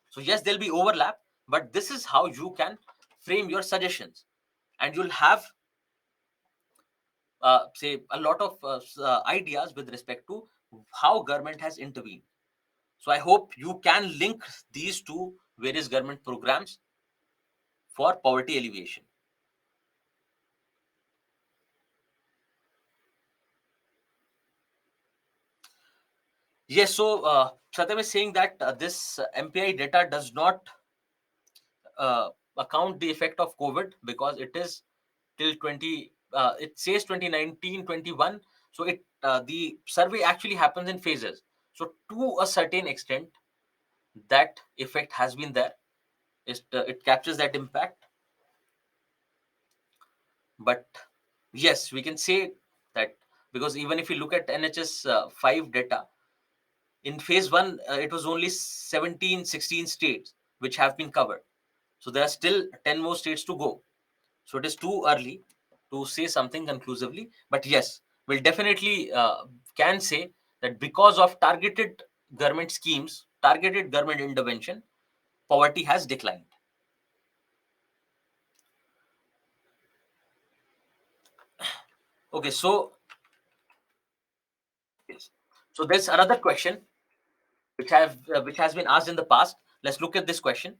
So yes, there'll be overlap, but this is how you can frame your suggestions. And you'll have say a lot of ideas with respect to how government has intervened. So I hope you can link these two various government programs for poverty alleviation. Yes, so Satyam is saying that this MPI data does not account the effect of COVID, because it is till 20, it says 2019-21. So the survey actually happens in phases. So to a certain extent, that effect has been there. It captures that impact. But yes, we can say that, because even if you look at NHS 5 data, in phase 1, it was only 17-16 states which have been covered. So there are still 10 more states to go. So it is too early to say something conclusively. But yes, we'll definitely can say that because of targeted government schemes, targeted government intervention, poverty has declined. Okay, so yes. So there's another question. which has been asked in the past. Let's look at this question.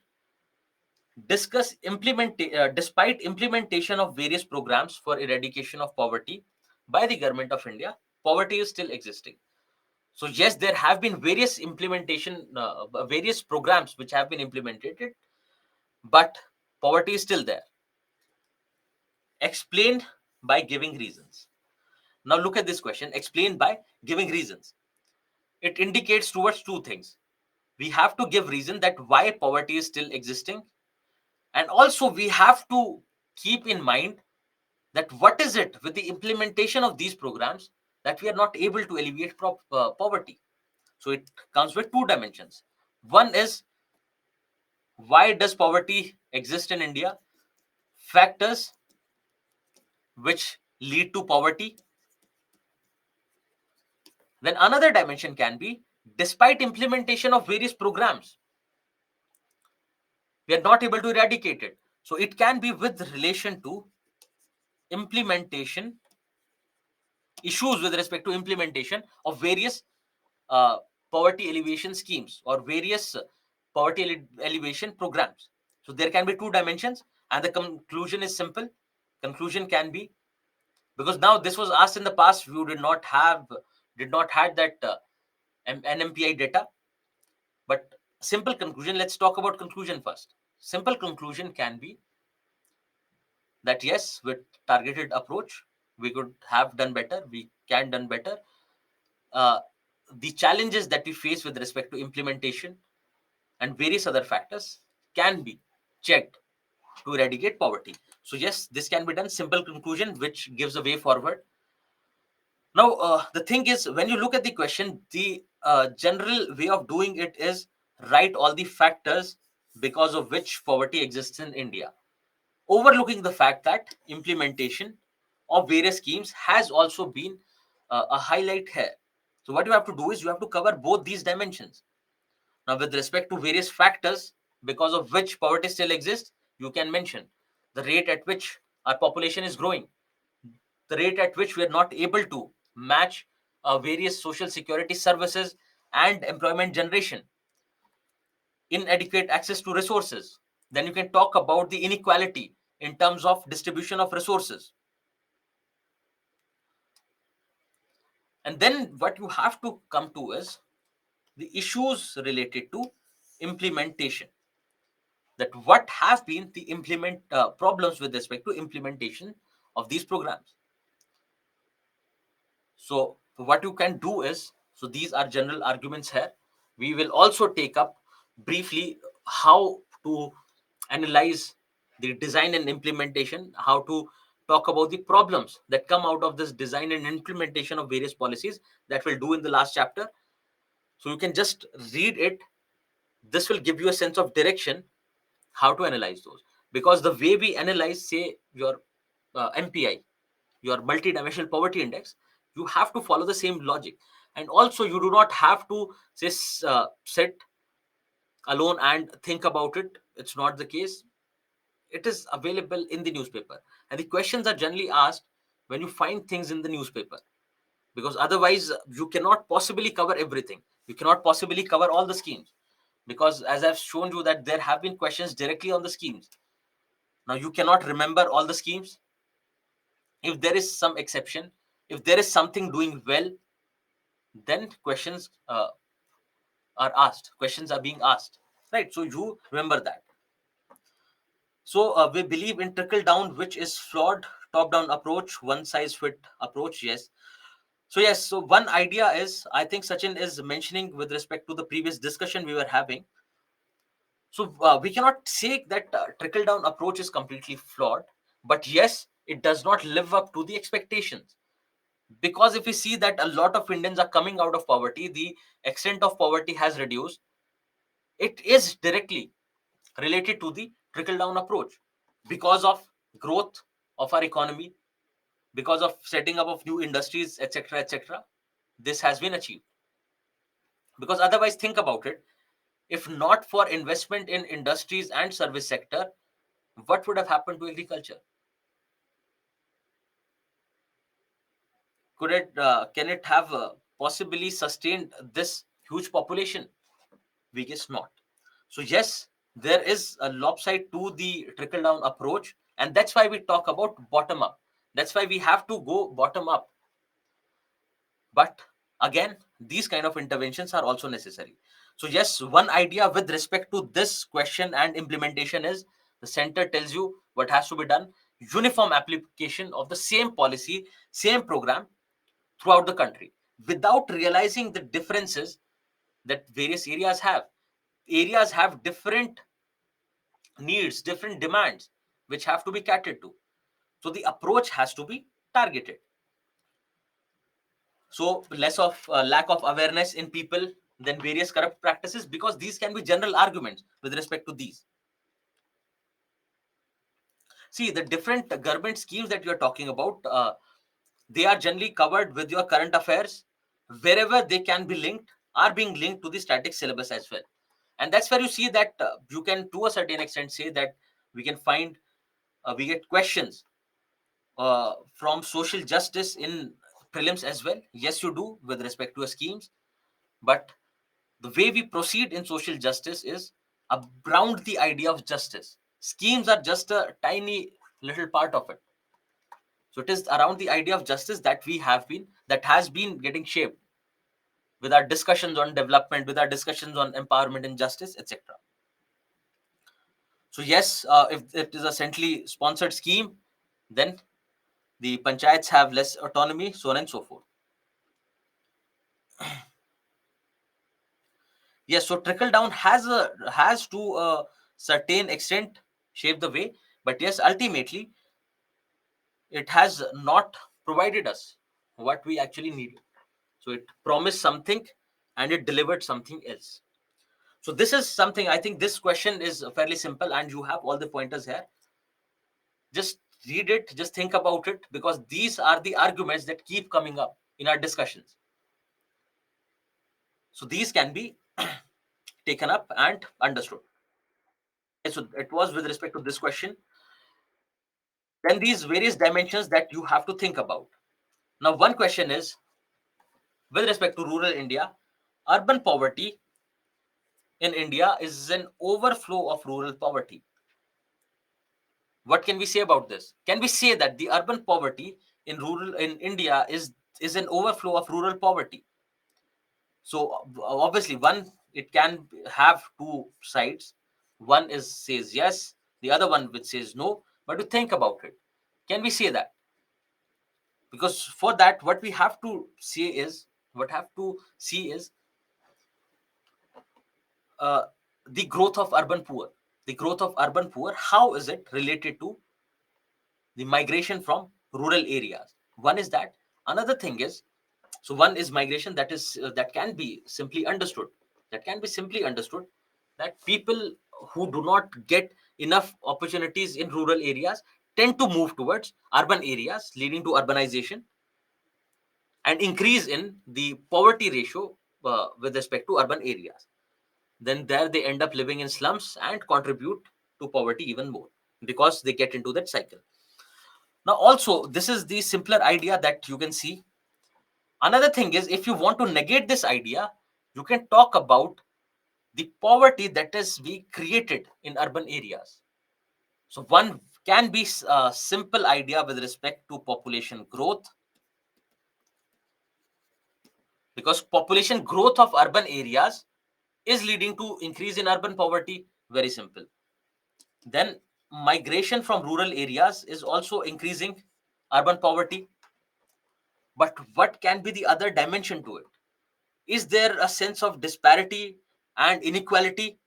Despite implementation of various programs for eradication of poverty by the government of India, poverty is still existing. So yes, there have been various programs which have been implemented, but poverty is still there. Explained by giving reasons. Now look at this question. Explained by giving reasons. It indicates towards two things. We have to give reason that why poverty is still existing, and also we have to keep in mind that what is it with the implementation of these programs that we are not able to alleviate poverty. So it comes with two dimensions. One is, why does poverty exist in India? Factors which lead to poverty. Then another dimension can be, despite implementation of various programs, we are not able to eradicate it. So it can be with relation to implementation, issues with respect to implementation of various uh, poverty alleviation schemes or various poverty alleviation programs. So there can be two dimensions, and the conclusion is simple. Conclusion can be, because now this was asked in the past, you did not had that NMPI data. But simple conclusion, let's talk about conclusion first. Simple conclusion can be that yes, with targeted approach, we could have done better, we can done better. uh, the challenges that we face with respect to implementation and various other factors can be checked to eradicate poverty. So yes, this can be done. Simple conclusion which gives a way forward. Now the thing is, when you look at the question, the general way of doing it is write all the factors because of which poverty exists in India, overlooking the fact that implementation of various schemes has also been a highlight here. So what you have to do is you have to cover both these dimensions. Now, with respect to various factors because of which poverty still exists, you can mention the rate at which our population is growing, the rate at which we are not able to match various social security services and employment generation, inadequate access to resources. Then you can talk about the inequality in terms of distribution of resources. And then what you have to come to is the issues related to implementation, that what have been the implement problems with respect to implementation of these programs. So what you can do is, so these are general arguments here. We will also take up briefly how to analyze the design and implementation, how to talk about the problems that come out of this design and implementation of various policies, that we'll do in the last chapter. So you can just read it. This will give you a sense of direction how to analyze those, because the way we analyze, say, your MPI, your multidimensional poverty index, you have to follow the same logic. And also you do not have to say sit alone and think about it. It's not the case. It is available in the newspaper, and the questions are generally asked when you find things in the newspaper, because otherwise you cannot possibly cover everything. You cannot possibly cover all the schemes, because as I've shown you that there have been questions directly on the schemes. Now you cannot remember all the schemes. If there is some exception, if there is something doing well, then questions are being asked, right? So you remember that. So we believe in trickle down, which is flawed. Top down approach, one size fit approach, yes. So yes, so one idea is, I think Sachin is mentioning with respect to the previous discussion we were having. So we cannot say that trickle down approach is completely flawed, but yes, it does not live up to the expectations. Because if we see that a lot of Indians are coming out of poverty, the extent of poverty has reduced. It is directly related to the trickle down approach, because of growth of our economy, because of setting up of new industries, etc., etc. This has been achieved. Because otherwise, think about it, if not for investment in industries and service sector, what would have happened to agriculture? Can it have possibly sustained this huge population? weakest not. So yes, there is a lopside to the trickle down approach, and that's why we talk about bottom up. That's why we have to go bottom up. But again, these kind of interventions are also necessary. So yes, one idea with respect to this question and implementation is the center tells you what has to be done: uniform application of the same policy, same program throughout the country, without realizing the differences that various areas have different needs, different demands, which have to be catered to. So the approach has to be targeted. So less of lack of awareness in people than various corrupt practices, because these can be general arguments with respect to these. See, the different government schemes that you're talking about, they are generally covered with your current affairs. Wherever they can be linked, are being linked to the static syllabus as well. And that's where you see that you can to a certain extent say that we can find we get questions from social justice in prelims as well. Yes, you do with respect to schemes, but the way we proceed in social justice is around the idea of justice. Schemes are just a tiny little part of it. So it is around the idea of justice that has been getting shaped with our discussions on development, with our discussions on empowerment and justice, etc. So yes, if it is a centrally sponsored scheme, then the panchayats have less autonomy, so on and so forth. Yes, so trickle down has to a certain extent shaped the way, but yes, ultimately it has not provided us what we actually needed. So it promised something and it delivered something else. So this is something, I think this question is fairly simple, and you have all the pointers here. Just read it, just think about it, because these are the arguments that keep coming up in our discussions. So these can be taken up and understood. So it was with respect to this question. Then these various dimensions that you have to think about. Now, one question is with respect to rural India, urban poverty in India is an overflow of rural poverty. What can we say about this? Can we say that the urban poverty in India is an overflow of rural poverty? So obviously, one, it can have two sides. One is says yes, the other one which says no. But to think about it, can we say that? Because for that, what we have to say is what have to see is uh, the growth of urban poor. The growth of urban poor. How is it related to the migration from rural areas? One is that. Another thing is, so one is migration that can be simply understood. That can be simply understood that people who do not get enough opportunities in rural areas tend to move towards urban areas, leading to urbanization and increase in the poverty ratio with respect to urban areas. Then there they end up living in slums and contribute to poverty even more because they get into that cycle. Now, also, this is the simpler idea that you can see. Another thing is, if you want to negate this idea, you can talk about the poverty that is being created in urban areas. So one can be a simple idea with respect to population growth, because population growth of urban areas is leading to increase in urban poverty. Very simple. Then migration from rural areas is also increasing urban poverty. But what can be the other dimension to it? Is there a sense of disparity and inequality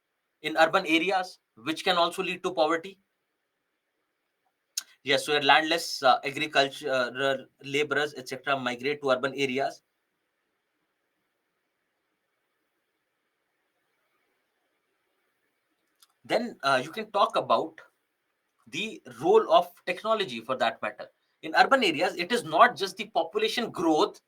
in urban areas which can also lead to poverty? Yes, so your landless agricultural laborers, etc., migrate to urban areas. Then you can talk about the role of technology for that matter. In urban areas, it is not just the population growth,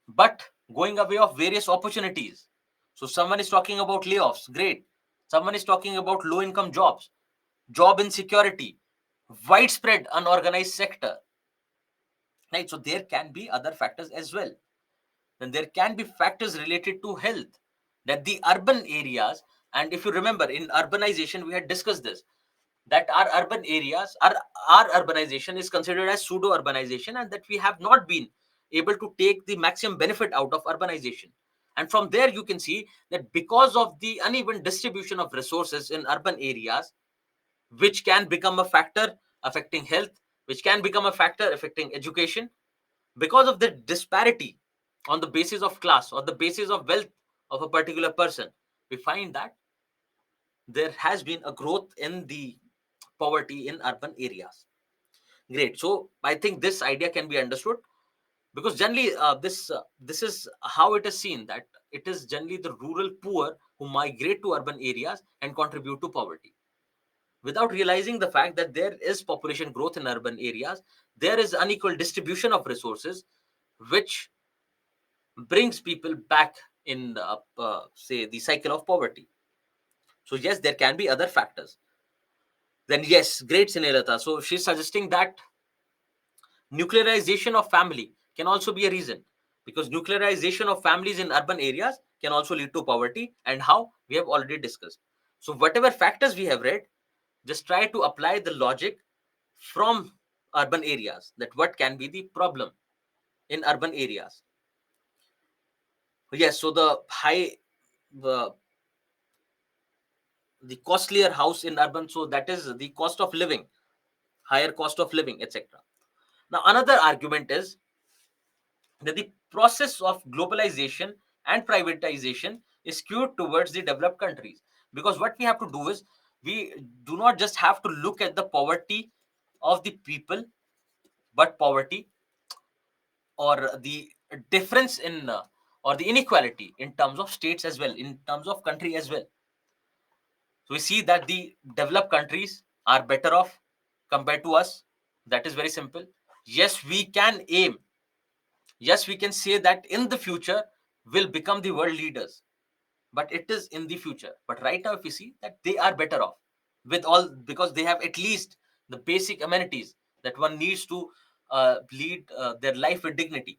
but going away of various opportunities. So someone is talking about layoffs, great. Someone is talking about low income jobs, job insecurity, widespread unorganized sector, right? So there can be other factors as well. Then there can be factors related to health. that the urban areas, and if you remember in urbanization we had discussed this, that our urban areas, our urbanization is considered as pseudo urbanization, and that we have not been able to take the maximum benefit out of urbanization. And from there you can see that because of the uneven distribution of resources in urban areas, which can become a factor affecting health, which can become a factor affecting education, because of the disparity on the basis of class or the basis of wealth of a particular person, we find that there has been a growth in the poverty in urban areas. Great. So I think this idea can be understood, because generally this is how it is seen, that it is generally the rural poor who migrate to urban areas and contribute to poverty, without realizing the fact that there is population growth in urban areas, there is unequal distribution of resources, which brings people back in say the cycle of poverty. So yes, there can be other factors. Then yes, great, Sinelata. So she's suggesting that nuclearization of family can also be a reason, because nuclearization of families in urban areas can also lead to poverty, and how we have already discussed. So whatever factors we have read, just try to apply the logic from urban areas, that what can be the problem in urban areas. Yes, so the costlier house in urban, so that is the cost of living, higher cost of living, etc. Now another argument is that the process of globalization and privatization is skewed towards the developed countries, because what we have to do is, we do not just have to look at the poverty of the people, but poverty, or the difference in or the inequality in terms of states as well, in terms of country as well. So we see that the developed countries are better off compared to us. That is very simple. Yes, we can aim, yes, we can say that in the future will become the world leaders, but it is in the future. But right now if we see that they are better off with all, because they have at least the basic amenities that one needs to lead their life with dignity.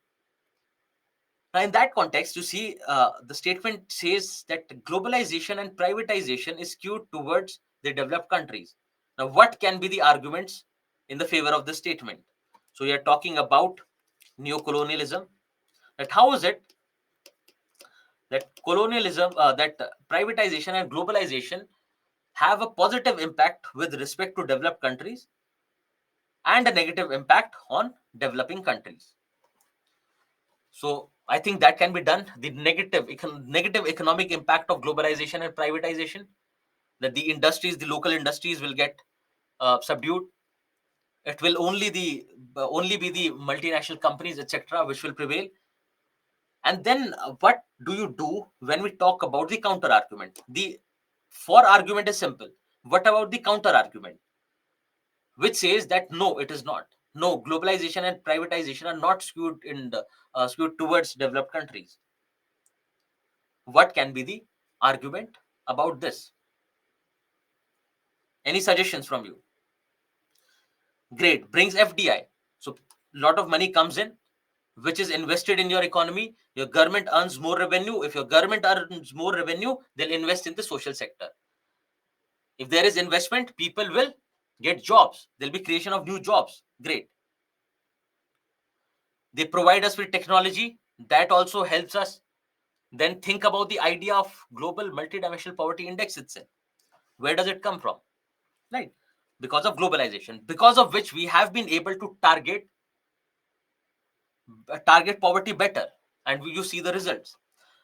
Now, in that context, you see, the statement says that globalization and privatization is skewed towards the developed countries. Now, what can be the arguments in the favor of the statement? So, we are talking about neocolonialism. That how is it that colonialism, that privatization and globalization have a positive impact with respect to developed countries, and a negative impact on developing countries? So I think that can be done. The negative economic impact of globalization and privatization, that the industries, the local industries will get subdued. It will only be the multinational companies, etc., which will prevail. And then what do you do when we talk about the counter argument? The for argument is simple. What about the counter argument, which says that no, it is not. No, globalization and privatization are not skewed towards developed countries. What can be the argument about this? Any suggestions from you? Great, brings FDI. So a lot of money comes in, which is invested in your economy. Your government earns more revenue. If your government earns more revenue, they'll invest in the social sector. If there is investment, people will get jobs. There'll be creation of new jobs. Great. They provide us with technology. That also helps us. Then think about the idea of global multidimensional poverty index itself. Where does it come from? Right? Because of globalization, because of which we have been able to target poverty better, and you see the results.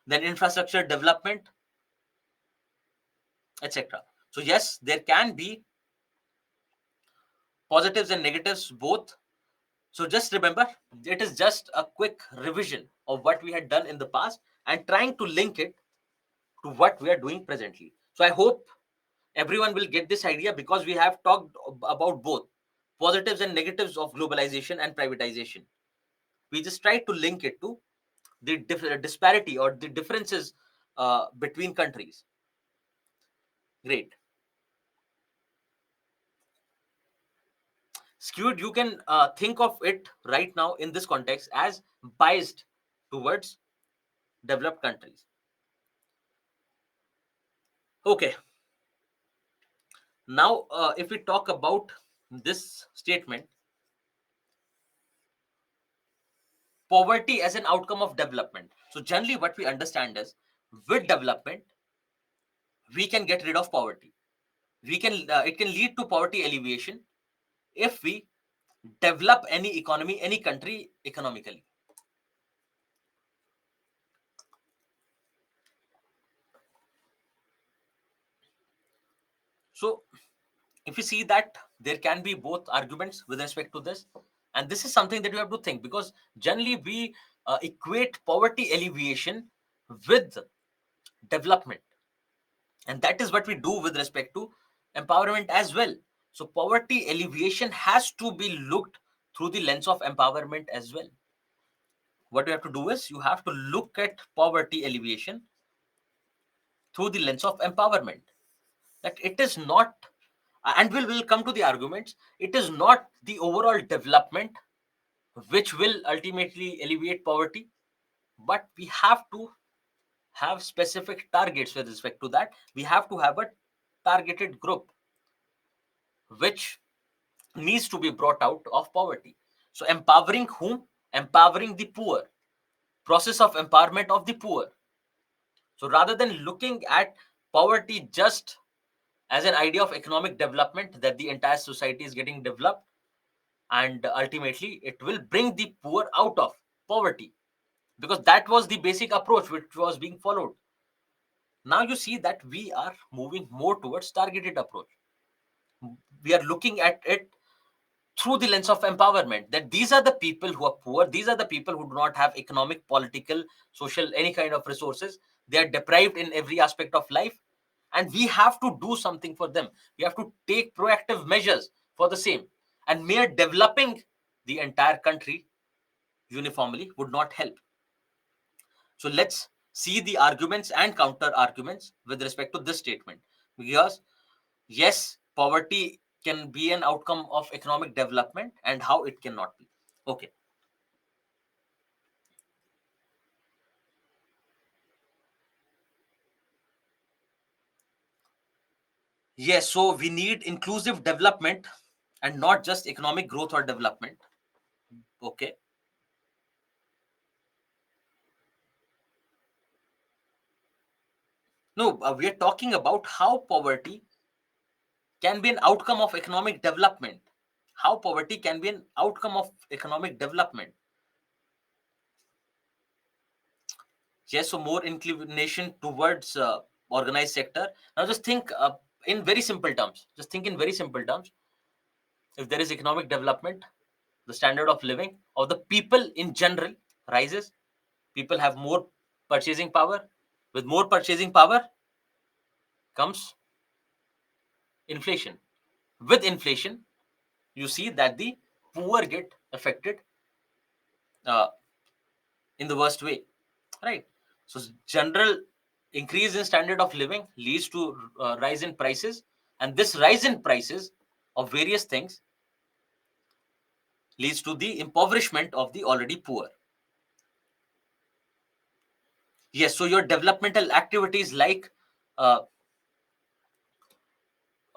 Then infrastructure development, etc. So yes, there can be positives and negatives both. So just remember, it is just a quick revision of what we had done in the past, and trying to link it to what we are doing presently. So I hope everyone will get this idea, because we have talked about both positives and negatives of globalization and privatization. We just try to link it to the disparity or the differences between countries. Great. Skewed, you can think of it right now in this context as biased towards developed countries. Okay, now if we talk about this statement, poverty as an outcome of development. So generally what we understand is, with development we can get rid of poverty. We can It can lead to poverty alleviation if we develop any economy, any country economically. So if you see that there can be both arguments with respect to this, and this is something that you have to think, because generally we equate poverty alleviation with development, and that is what we do with respect to empowerment as well. So poverty alleviation has to be looked through the lens of empowerment as well. What you have to do is, you have to look at poverty alleviation through the lens of empowerment, that it is not, and will come to the arguments, it is not the overall development which will ultimately alleviate poverty, but we have to have specific targets with respect to that. We have to have a targeted group which needs to be brought out of poverty. So empowering whom? Empowering the poor, process of empowerment of the poor. So rather than looking at poverty just as an idea of economic development, that the entire society is getting developed and ultimately it will bring the poor out of poverty, because that was the basic approach which was being followed. Now you see that we are moving more towards targeted approach. We are looking at it through the lens of empowerment, that these are the people who are poor, these are the people who do not have economic, political, social, any kind of resources. They are deprived in every aspect of life, and we have to do something for them. We have to take proactive measures for the same, and mere developing the entire country uniformly would not help. So let's see the arguments and counter arguments with respect to this statement. Because yes, poverty can be an outcome of economic development, and how it cannot be. Okay. Yes, so we need inclusive development and not just economic growth or development. Okay. No, we are talking about how poverty can be an outcome of economic development. How poverty can be an outcome of economic development. Yes, so more inclination towards organized sector. Now just think in very simple terms. Just think in very simple terms. If there is economic development, the standard of living of the people in general rises. People have more purchasing power. With more purchasing power comes inflation. With inflation, you see that the poor get affected uh, in the worst way, right? So general increase in standard of living leads to rise in prices, and this rise in prices of various things leads to the impoverishment of the already poor. Yes, so your developmental activities like uh,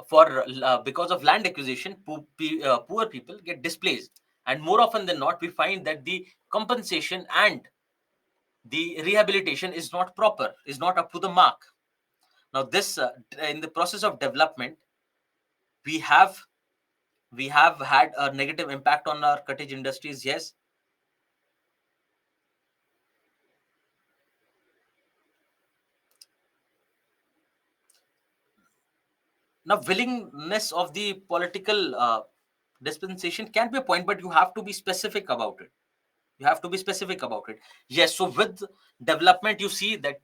for because of land acquisition, poor people get displaced, and more often than not we find that the compensation and the rehabilitation is not proper, is not up to the mark. Now this in the process of development, we have we have had a negative impact on our cottage industries. Yes. Now willingness of the political dispensation can be a point, but you have to be specific about it. You have to be specific about it. Yes, so with development you see that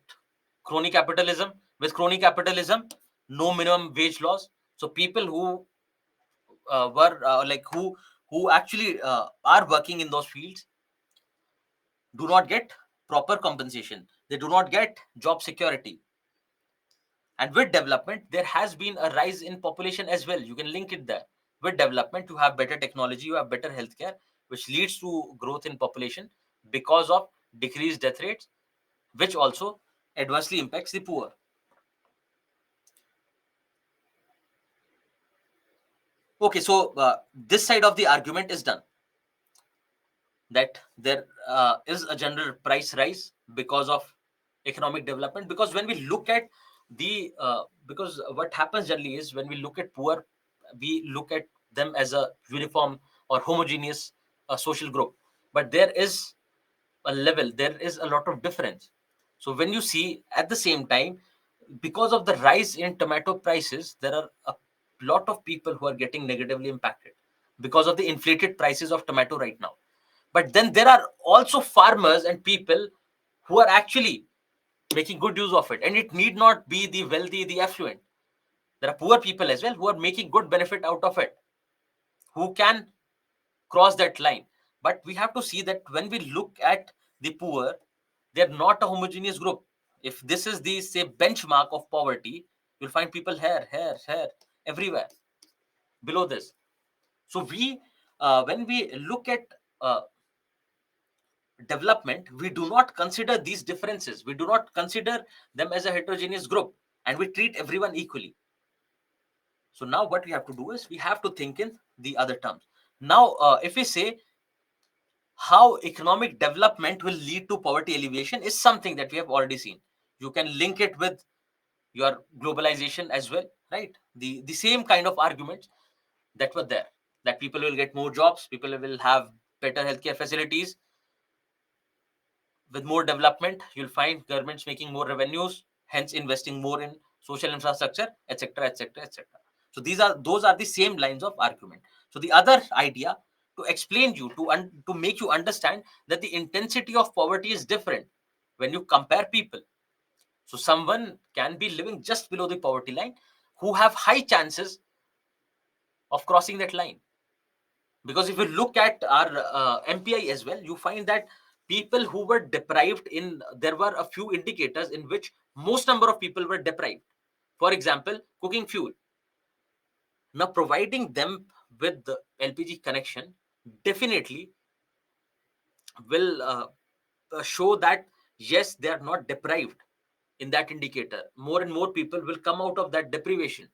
crony capitalism, with crony capitalism, no minimum wage laws. So people who were like who actually are working in those fields do not get proper compensation, they do not get job security. And with development there has been a rise in population as well. You can link it there. With development you have better technology, you have better healthcare, which leads to growth in population because of decreased death rates, which also adversely impacts the poor. Okay, so this side of the argument is done, that there is a general price rise because of economic development. Because when we look at the because what happens generally is, when we look at poor, we look at them as a uniform or homogeneous social group, but there is a level, there is a lot of difference. So when you see at the same time, because of the rise in tomato prices, there are a lot of people who are getting negatively impacted because of the inflated prices of tomato right now. But then there are also farmers and people who are actually making good use of it, and it need not be the wealthy, the affluent. There are poor people as well who are making good benefit out of it, who can cross that line. But we have to see that when we look at the poor, they're not a homogeneous group. If this is the, say, benchmark of poverty, you'll find people here, everywhere below this. So we, when we look at uh, development, we do not consider these differences. We do not consider them as a heterogeneous group, and we treat everyone equally. So now what we have to do is, we have to think in the other terms. Now, if we say how economic development will lead to poverty alleviation, is something that we have already seen. You can link it with your globalization as well, right? The same kind of arguments that were there, that people will get more jobs, people will have better healthcare facilities. With more development, you'll find governments making more revenues, hence investing more in social infrastructure, etc., etc., etc. So those are the same lines of argument. So the other idea, to explain you, to make you understand that the intensity of poverty is different when you compare people. So someone can be living just below the poverty line, who have high chances of crossing that line. Because if you look at our MPI as well, you find that people who were deprived, in there were a few indicators in which most number of people were deprived. For example, cooking fuel. Now providing them with the LPG connection definitely will show that yes, they are not deprived. In that indicator, more and more people will come out of that deprivation.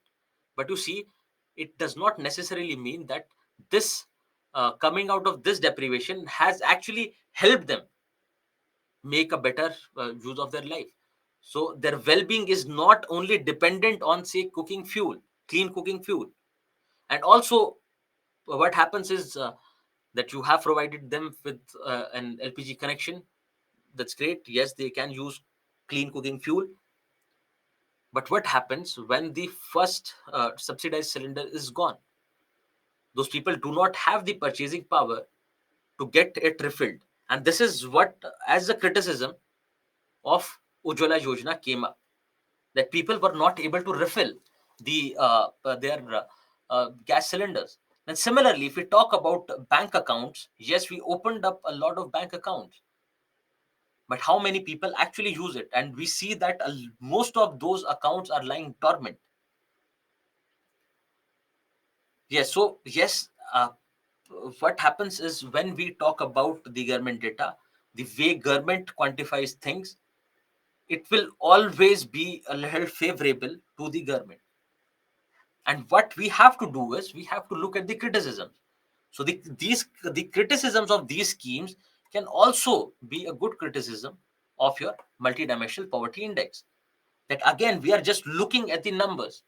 But you see, it does not necessarily mean that this coming out of this deprivation has actually helped them make a better use of their life. So their well-being is not only dependent on, say, cooking fuel, clean cooking fuel. And also, what happens is that you have provided them with an LPG connection. That's great. Yes, they can use clean cooking fuel. But what happens when the first subsidized cylinder is gone? Those people do not have the purchasing power to get it refilled. And this is what, as a criticism of Ujjwala Yojana came up, that people were not able to refill their gas cylinders. And similarly, if we talk about bank accounts, yes, we opened up a lot of bank accounts, but how many people actually use it? And we see that most of those accounts are lying dormant. Yes, so yes, what happens is, when we talk about the government data, the way government quantifies things, it will always be a little favorable to the government. And what we have to do is, we have to look at the criticisms. So the criticisms of these schemes can also be a good criticism of your multidimensional poverty index. That again, we are just looking at the numbers.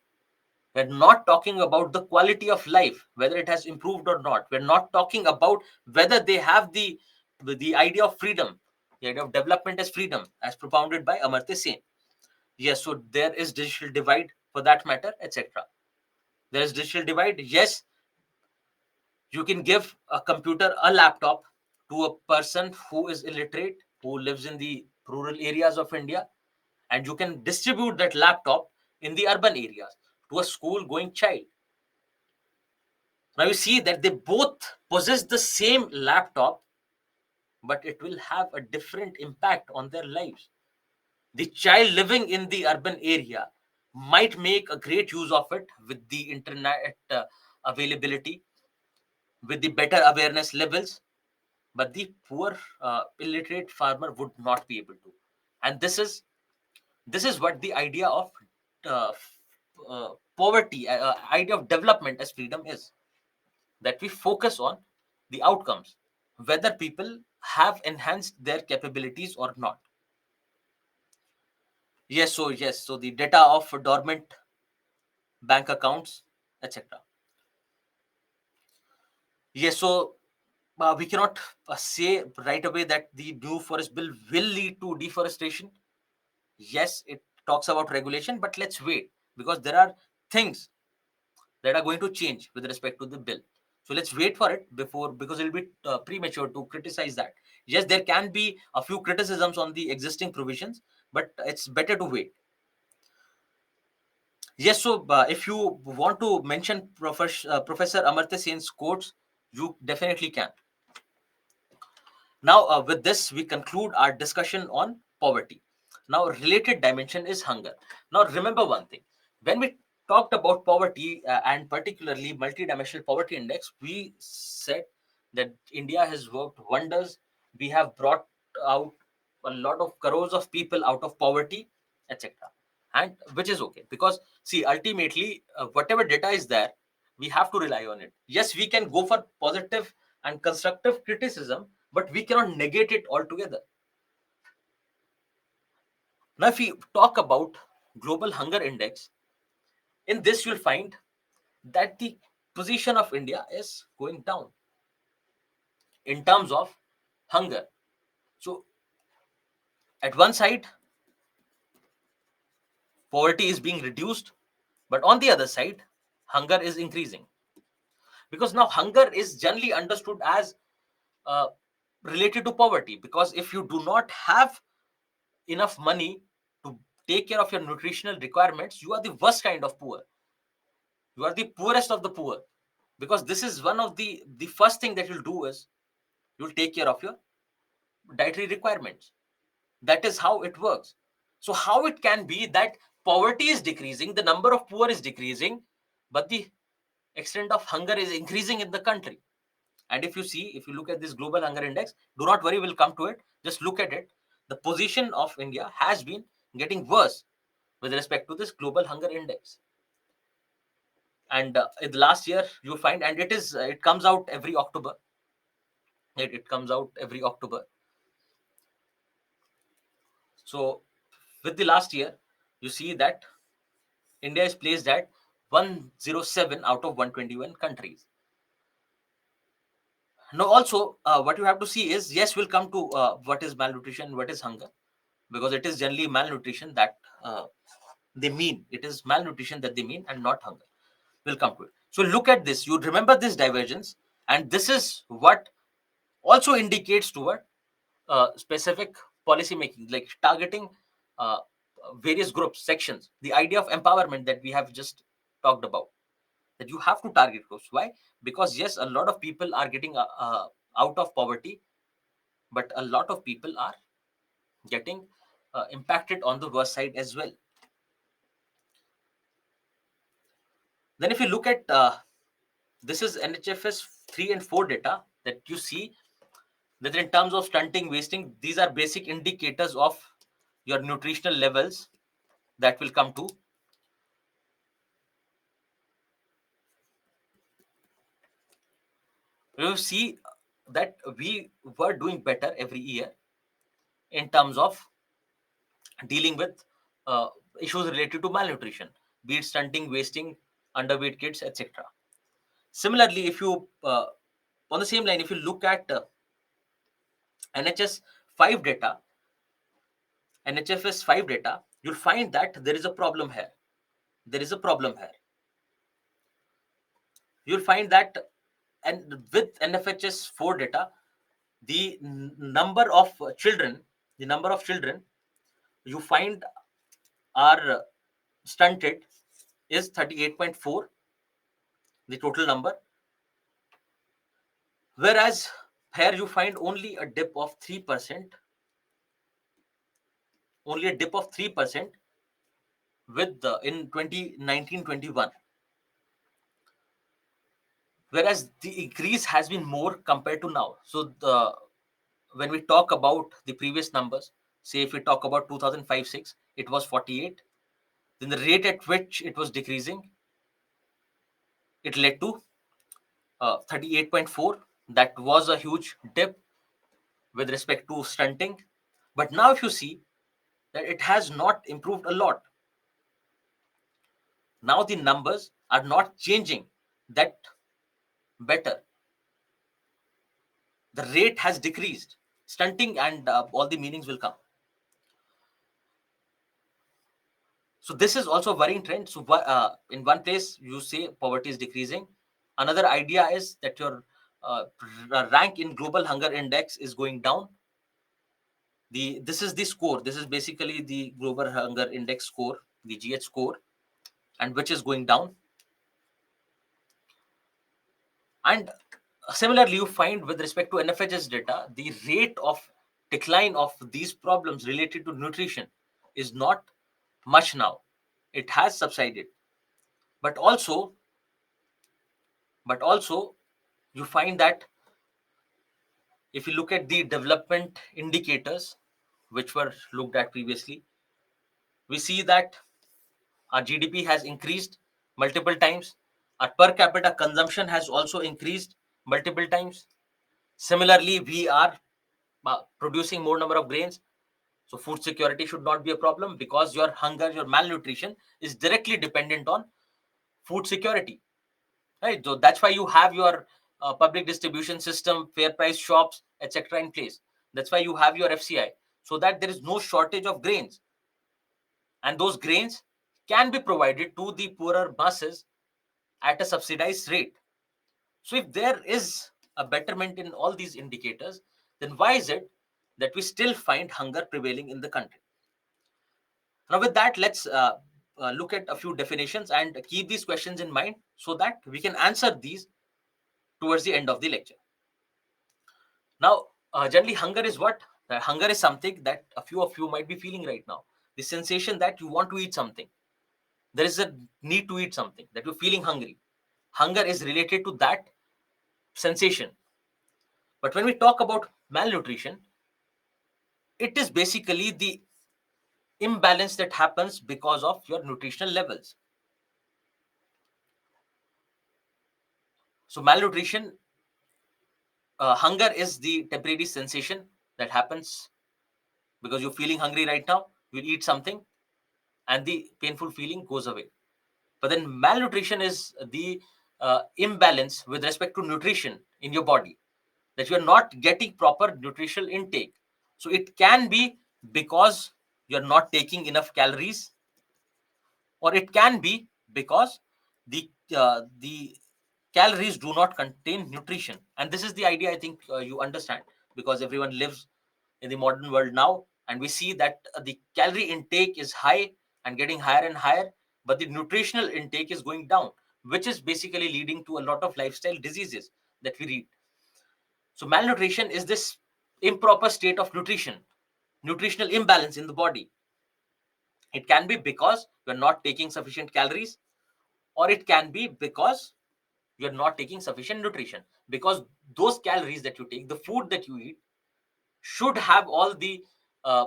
We're not talking about the quality of life, whether it has improved or not. We're not talking about whether they have the idea of freedom, the idea of development as freedom, as propounded by Amartya Sen. Yes, so there is digital divide for that matter, etc. There is digital divide. Yes, you can give a computer, a laptop, to a person who is illiterate, who lives in the rural areas of India, and you can distribute that laptop in the urban areas to a school going child. Now you see that they both possess the same laptop, but it will have a different impact on their lives. The child living in the urban area might make a great use of it with the internet availability, with the better awareness levels, but the poor illiterate farmer would not be able to. And this is what the idea of uh, poverty, idea of development as freedom is. that we focus on the outcomes, whether people have enhanced their capabilities or not. Yes, so the data of dormant bank accounts, etc. Yes, so we cannot say right away that the new forest bill will lead to deforestation. Yes, it talks about regulation, but let's wait, because there are things that are going to change with respect to the bill. So let's wait for it before, because it'll be premature to criticize that. Yes, there can be a few criticisms on the existing provisions, but it's better to wait. Yes, so if you want to mention Professor Amartya Sen's quotes, you definitely can. Now, with this, we conclude our discussion on poverty. Now, a related dimension is hunger. Now, remember one thing. When we talked about poverty, and particularly multidimensional poverty index, we said that India has worked wonders. We have brought out a lot of crores of people out of poverty, etc. And which is okay, because see, ultimately, whatever data is there, we have to rely on it. Yes, we can go for positive and constructive criticism, but we cannot negate it altogether. Now, if we talk about global hunger index, in this you'll find that the position of India is going down in terms of hunger. So, at one side, poverty is being reduced, but on the other side, hunger is increasing. Because now hunger is generally understood as uh, related to poverty. Because if you do not have enough money to take care of your nutritional requirements, you are the worst kind of poor. You are the poorest of the poor, because this is one of the first thing that you'll do is you'll take care of your dietary requirements. That is how it works. So how it can be that poverty is decreasing, the number of poor is decreasing, but the extent of hunger is increasing in the country? And if you see, if you look at this global hunger index, do not worry, we'll come to it, just look at it. The position of India has been getting worse with respect to this global hunger index. And in the last year you find, and it comes out every October. It comes out every October. So with the last year, you see that India is placed at 107 out of 121 countries. Now also, what you have to see is, yes, we'll come to what is malnutrition, what is hunger, because it is generally malnutrition that they mean. It is malnutrition that they mean, and not hunger. We'll come to it. So look at this. You remember this divergence, and this is what also indicates toward specific policy making, like targeting uh, various groups, sections. The idea of empowerment that we have just talked about, that you have to target groups. Why? Because yes, a lot of people are getting out of poverty, but a lot of people are getting impacted on the worst side as well. Then if you look at this is NHFS 3 and 4 data, that you see that in terms of stunting, wasting, these are basic indicators of your nutritional levels that will come to. You see that we were doing better every year in terms of dealing with uh, issues related to malnutrition, be it stunting, wasting, underweight kids, etc. Similarly, if you on the same line, if you look at NHS 5 data, NHFS 5 data, you'll find that there is a problem here. There is a problem here. You'll find that, and with NFHS 4 data, the number of children, the number of children you find are stunted is 38.4, the total number, whereas here you find only a dip of 3%, only a dip of 3% with the in 2019-21, whereas the increase has been more compared to now. So when we talk about the previous numbers, say if we talk about 2005-6, it was 48. Then the rate at which it was decreasing, it led to 38.4. That was a huge dip with respect to stunting. But now if you see that it has not improved a lot. Now the numbers are not changing that better. The rate has decreased. Stunting and all the meanings will come. So this is also a worrying trend. So in one place you say poverty is decreasing. Another idea is that your rank in global hunger index is going down. This is the score. This is basically the global hunger index score, the GH score, and which is going down. And similarly, you find with respect to NFHS data, the rate of decline of these problems related to nutrition is not much now. It has subsided. But also, you find that if you look at the development indicators which were looked at previously, we see that our GDP has increased multiple times. Our per capita consumption has also increased multiple times. Similarly, we are producing more number of grains. So food security should not be a problem because your hunger, your malnutrition is directly dependent on food security. Right? So that's why you have your public distribution system, fair price shops, etc. in place. That's why you have your FCI, so that there is no shortage of grains. And those grains can be provided to the poorer masses at a subsidized rate. So if there is a betterment in all these indicators, then why is it that we still find hunger prevailing in the country? Now, with that, let's look at a few definitions and keep these questions in mind so that we can answer these towards the end of the lecture. Now, generally, hunger is what? Hunger is something that a few of you might be feeling right now. The sensation that you want to eat something. There is a need to eat something, that you're feeling hungry. Hunger is related to that sensation. But when we talk about malnutrition, it is basically the imbalance that happens because of your nutritional levels. So malnutrition, hunger is the temporary sensation that happens because you're feeling hungry right now. You eat something and the painful feeling goes away. But then malnutrition is the imbalance with respect to nutrition in your body, that you're not getting proper nutritional intake. So it can be because you're not taking enough calories, or it can be because the calories do not contain nutrition. And this is the idea I think you understand, because everyone lives in the modern world now, and we see that the calorie intake is high and getting higher and higher, but the nutritional intake is going down, which is basically leading to a lot of lifestyle diseases that we read. So malnutrition is this improper state of nutrition, nutritional imbalance in the body. It can be because you're not taking sufficient calories, or it can be because you're not taking sufficient nutrition, because those calories that you take, the food that you eat, should have all the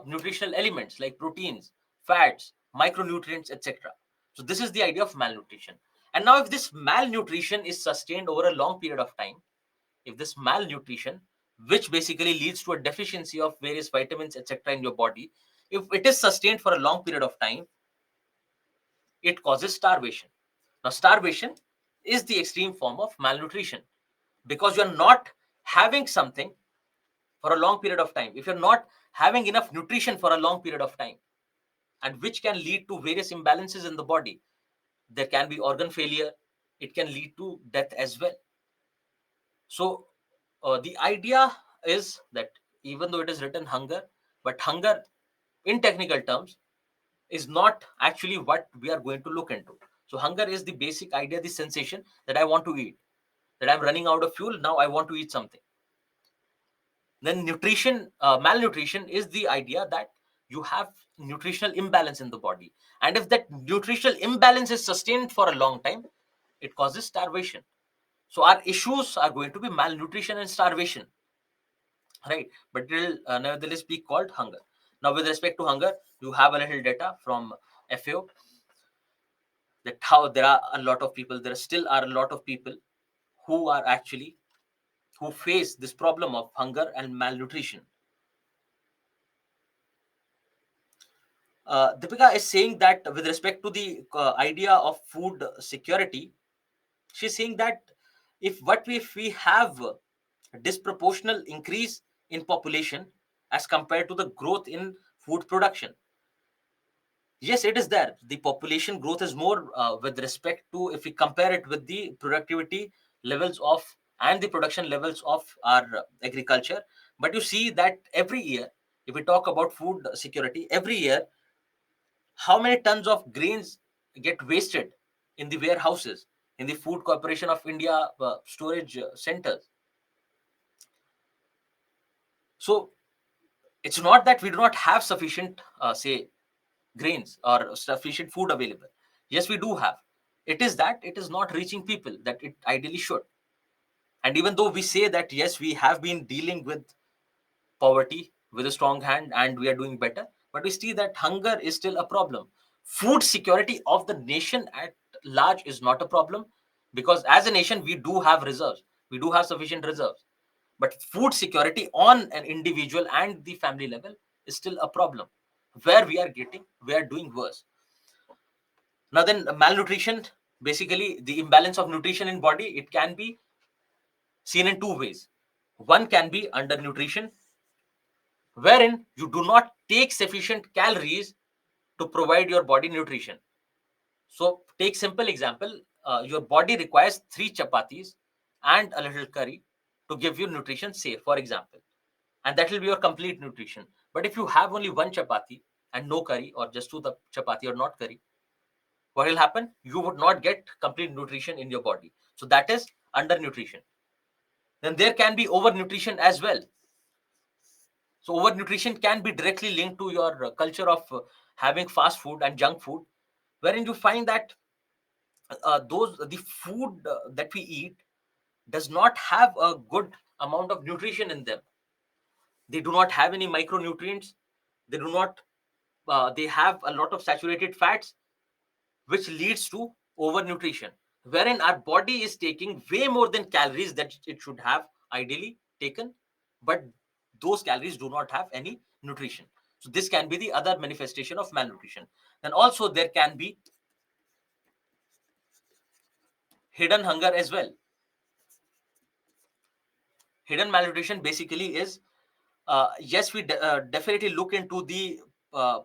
nutritional elements like proteins, fats, micronutrients, etc. So this is the idea of malnutrition. And now if this malnutrition is sustained over a long period of time, if this malnutrition, which basically leads to a deficiency of various vitamins, etc. in your body, if it is sustained for a long period of time, it causes starvation. Now, starvation is the extreme form of malnutrition, because you're not having something for a long period of time. If you're not having enough nutrition for a long period of time, and which can lead to various imbalances in the body, there can be organ failure, it can lead to death as well. So, the idea is that even though it is written hunger, but hunger in technical terms is not actually what we are going to look into. So hunger is the basic idea, the sensation that I want to eat, that I'm running out of fuel, now I want to eat something. Then nutrition, malnutrition is the idea that you have nutritional imbalance in the body. And if that nutritional imbalance is sustained for a long time, it causes starvation. So our issues are going to be malnutrition and starvation, right? But it will nevertheless be called hunger. Now, with respect to hunger, you have a little data from FAO, that how there are a lot of people, there still are a lot of people who face this problem of hunger and malnutrition. Deepika is saying that with respect to the idea of food security, she's saying that if we have a disproportional increase in population as compared to the growth in food production. Yes, it is there. The population growth is more with respect to, if we compare it with the productivity levels of and the production levels of our agriculture. But you see that every year, if we talk about food security, every year, how many tons of grains get wasted in the warehouses, in the Food Corporation of India storage centers. So it's not that we do not have sufficient, say, grains or sufficient food available. Yes, we do have. It is that it is not reaching people that it ideally should. And even though we say that, yes, we have been dealing with poverty with a strong hand and we are doing better, but we see that hunger is still a problem. Food security of the nation at large is not a problem, because as a nation we do have reserves, we do have sufficient reserves. But food security on an individual and the family level is still a problem, where we are doing worse. Now then, malnutrition, basically the imbalance of nutrition in body, it can be seen in two ways. One can be undernutrition, wherein you do not take sufficient calories to provide your body nutrition. So take simple example, your body requires 3 chapatis and a little curry to give you nutrition, say for example, and that will be your complete nutrition. But if you have only 1 chapati and no curry, or just two the chapati or not curry, what will happen? You would not get complete nutrition in your body. So that is undernutrition. Then there can be overnutrition as well. So overnutrition can be directly linked to your culture of having fast food and junk food, wherein you find that those the food that we eat does not have a good amount of nutrition in them. They do not have any micronutrients. They do not. They have a lot of saturated fats, which leads to overnutrition, wherein our body is taking way more than calories that it should have ideally taken, but those calories do not have any nutrition. So this can be the other manifestation of malnutrition. Then also there can be hidden hunger as well. Hidden malnutrition basically is, yes, we definitely look into uh,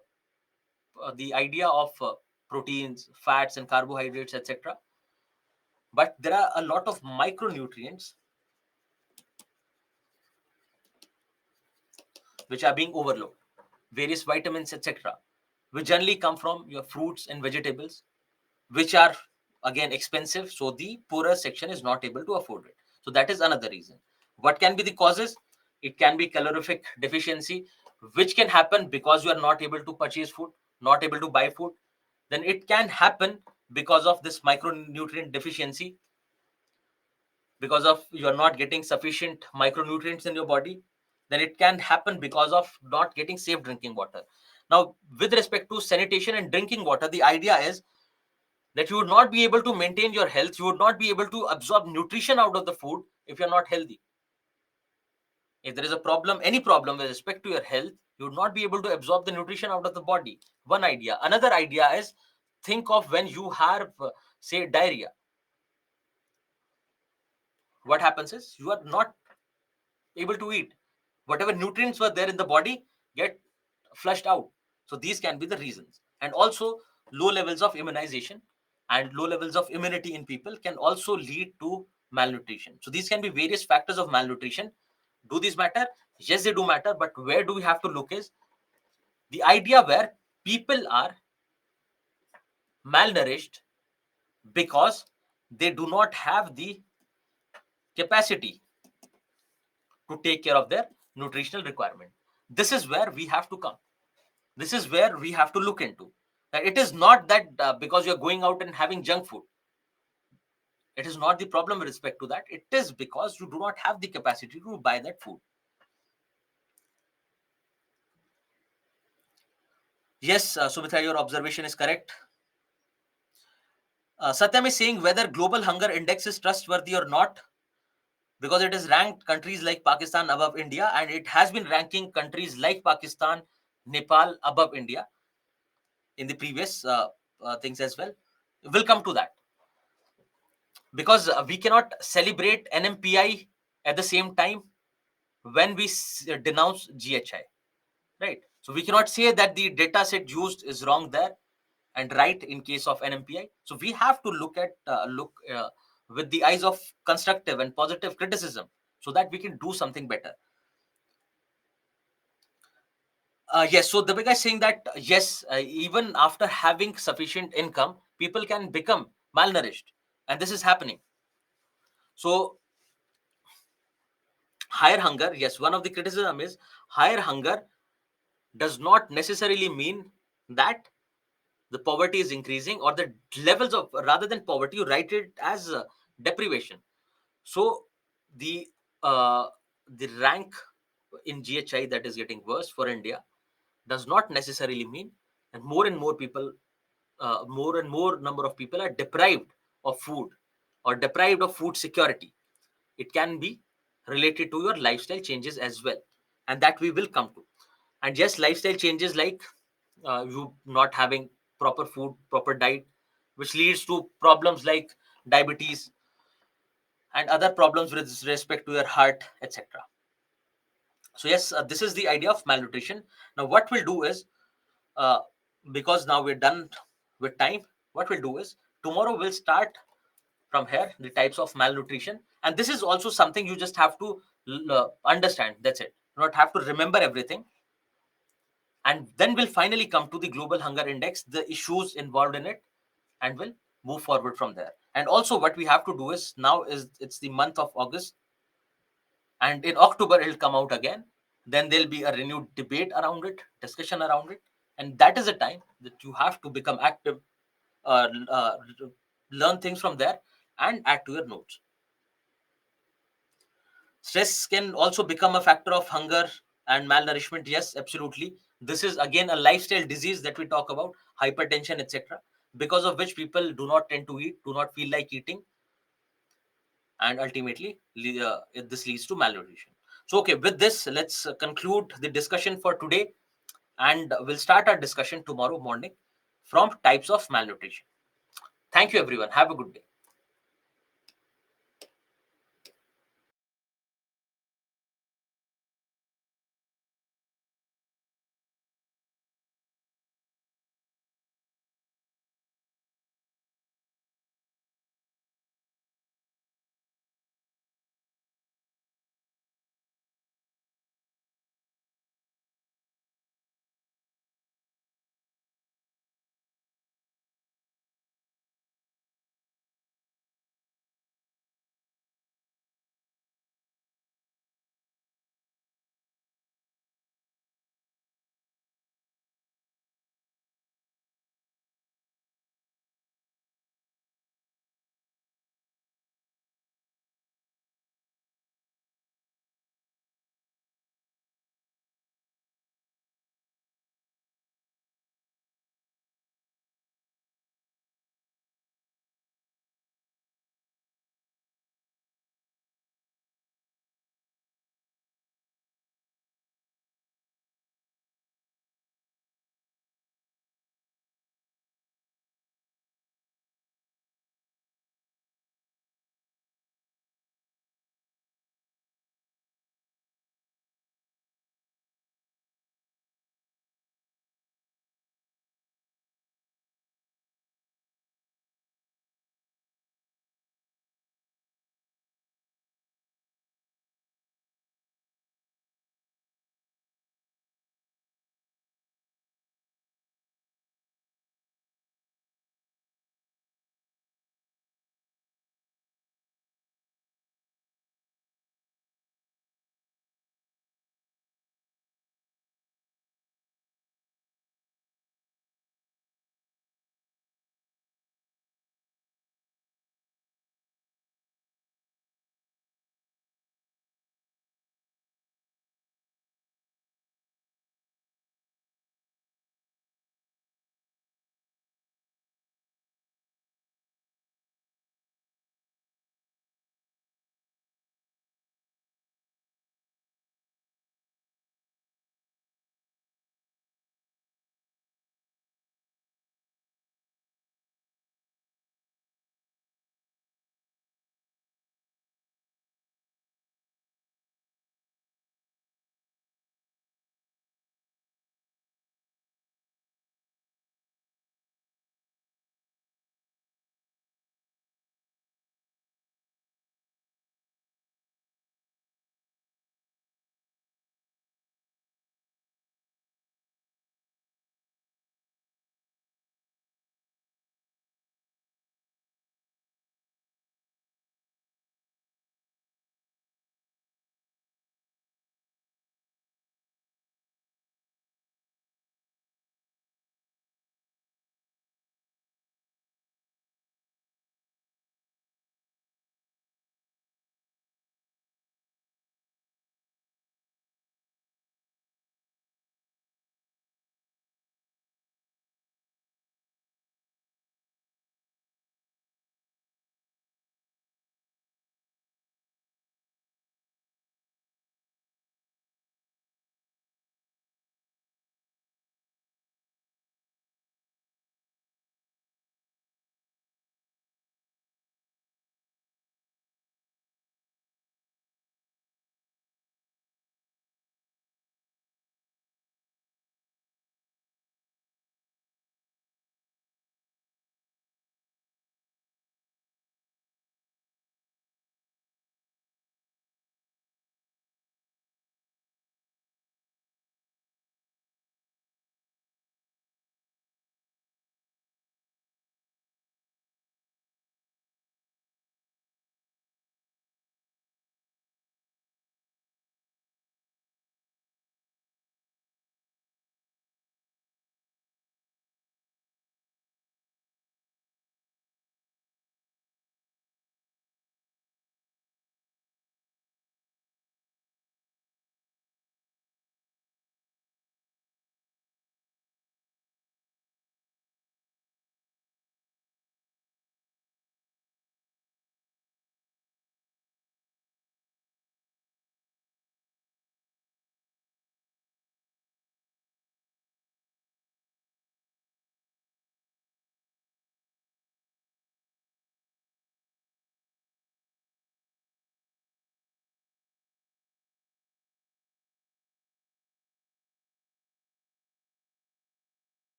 the idea of proteins, fats, and carbohydrates, etc. But there are a lot of micronutrients which are being overlooked, various vitamins, etc., which generally come from your fruits and vegetables, which are again expensive. So the poorer section is not able to afford it. So that is another reason. What can be the causes? It can be calorific deficiency, which can happen because you are not able to purchase food, not able to buy food. Then it can happen because of this micronutrient deficiency, because of you're not getting sufficient micronutrients in your body. Then it can happen because of not getting safe drinking water. Now with respect to sanitation and drinking water, the idea is that you would not be able to maintain your health, you would not be able to absorb nutrition out of the food if you're not healthy. If there is a problem, any problem with respect to your health, you would not be able to absorb the nutrition out of the body. One idea. Another idea is, think of when you have say diarrhea. What happens is you are not able to eat. Whatever nutrients were there in the body get flushed out. So these can be the reasons. And also low levels of immunization and low levels of immunity in people can also lead to malnutrition. So these can be various factors of malnutrition. Do these matter? Yes, they do matter. But where do we have to look is the idea where people are malnourished because they do not have the capacity to take care of their nutritional requirement. This is where we have to come. This is where we have to look into that. It is not that because you're going out and having junk food, it is not the problem with respect to that. It is because you do not have the capacity to buy that food. Yes, Sumitra, your observation is correct. Satyam is saying whether global hunger index is trustworthy or not. because it has ranked countries like Pakistan above India, and it has been ranking countries like Pakistan, Nepal above India in the previous things as well. We'll come to that, because we cannot celebrate NMPI at the same time when we denounce GHI, right? So we cannot say that the data set used is wrong there and right in case of NMPI. So we have to look at with the eyes of constructive and positive criticism, so that we can do something better. Yes, so the big guy is saying that yes, even after having sufficient income, people can become malnourished, and this is happening. So higher hunger, yes, one of the criticism is higher hunger does not necessarily mean that the poverty is increasing, or the levels of, rather than poverty, you write it as deprivation. So the uh, the rank in GHI that is getting worse for India does not necessarily mean, and more people, more and more number of people are deprived of food or deprived of food security. It can be related to your lifestyle changes as well, and that we will come to. And yes, lifestyle changes like you not having proper food, proper diet, which leads to problems like diabetes and other problems with respect to your heart, etc. So yes, this is the idea of malnutrition. Now what we'll do is, uh, because now we're done with time, what we'll do is tomorrow we'll start from here the types of malnutrition, and this is also something you just have to understand. That's it. You not have to remember everything, and then we'll finally come to the global hunger index, the issues involved in it, and we'll move forward from there. And also what we have to do is, now is it's the month of August, and in October it'll come out again. Then there'll be a renewed debate around it, discussion around it, and that is a time that you have to become active, uh, uh, learn things from there, and add to your notes. Stress can also become a factor of hunger and malnourishment. Yes, absolutely. This is again a lifestyle disease that we talk about, hypertension, etc., because of which people do not tend to eat, do not feel like eating, and ultimately this leads to malnutrition. So, okay, with this, let's conclude the discussion for today, and we'll start our discussion tomorrow morning from types of malnutrition. Thank you, everyone. Have a good day.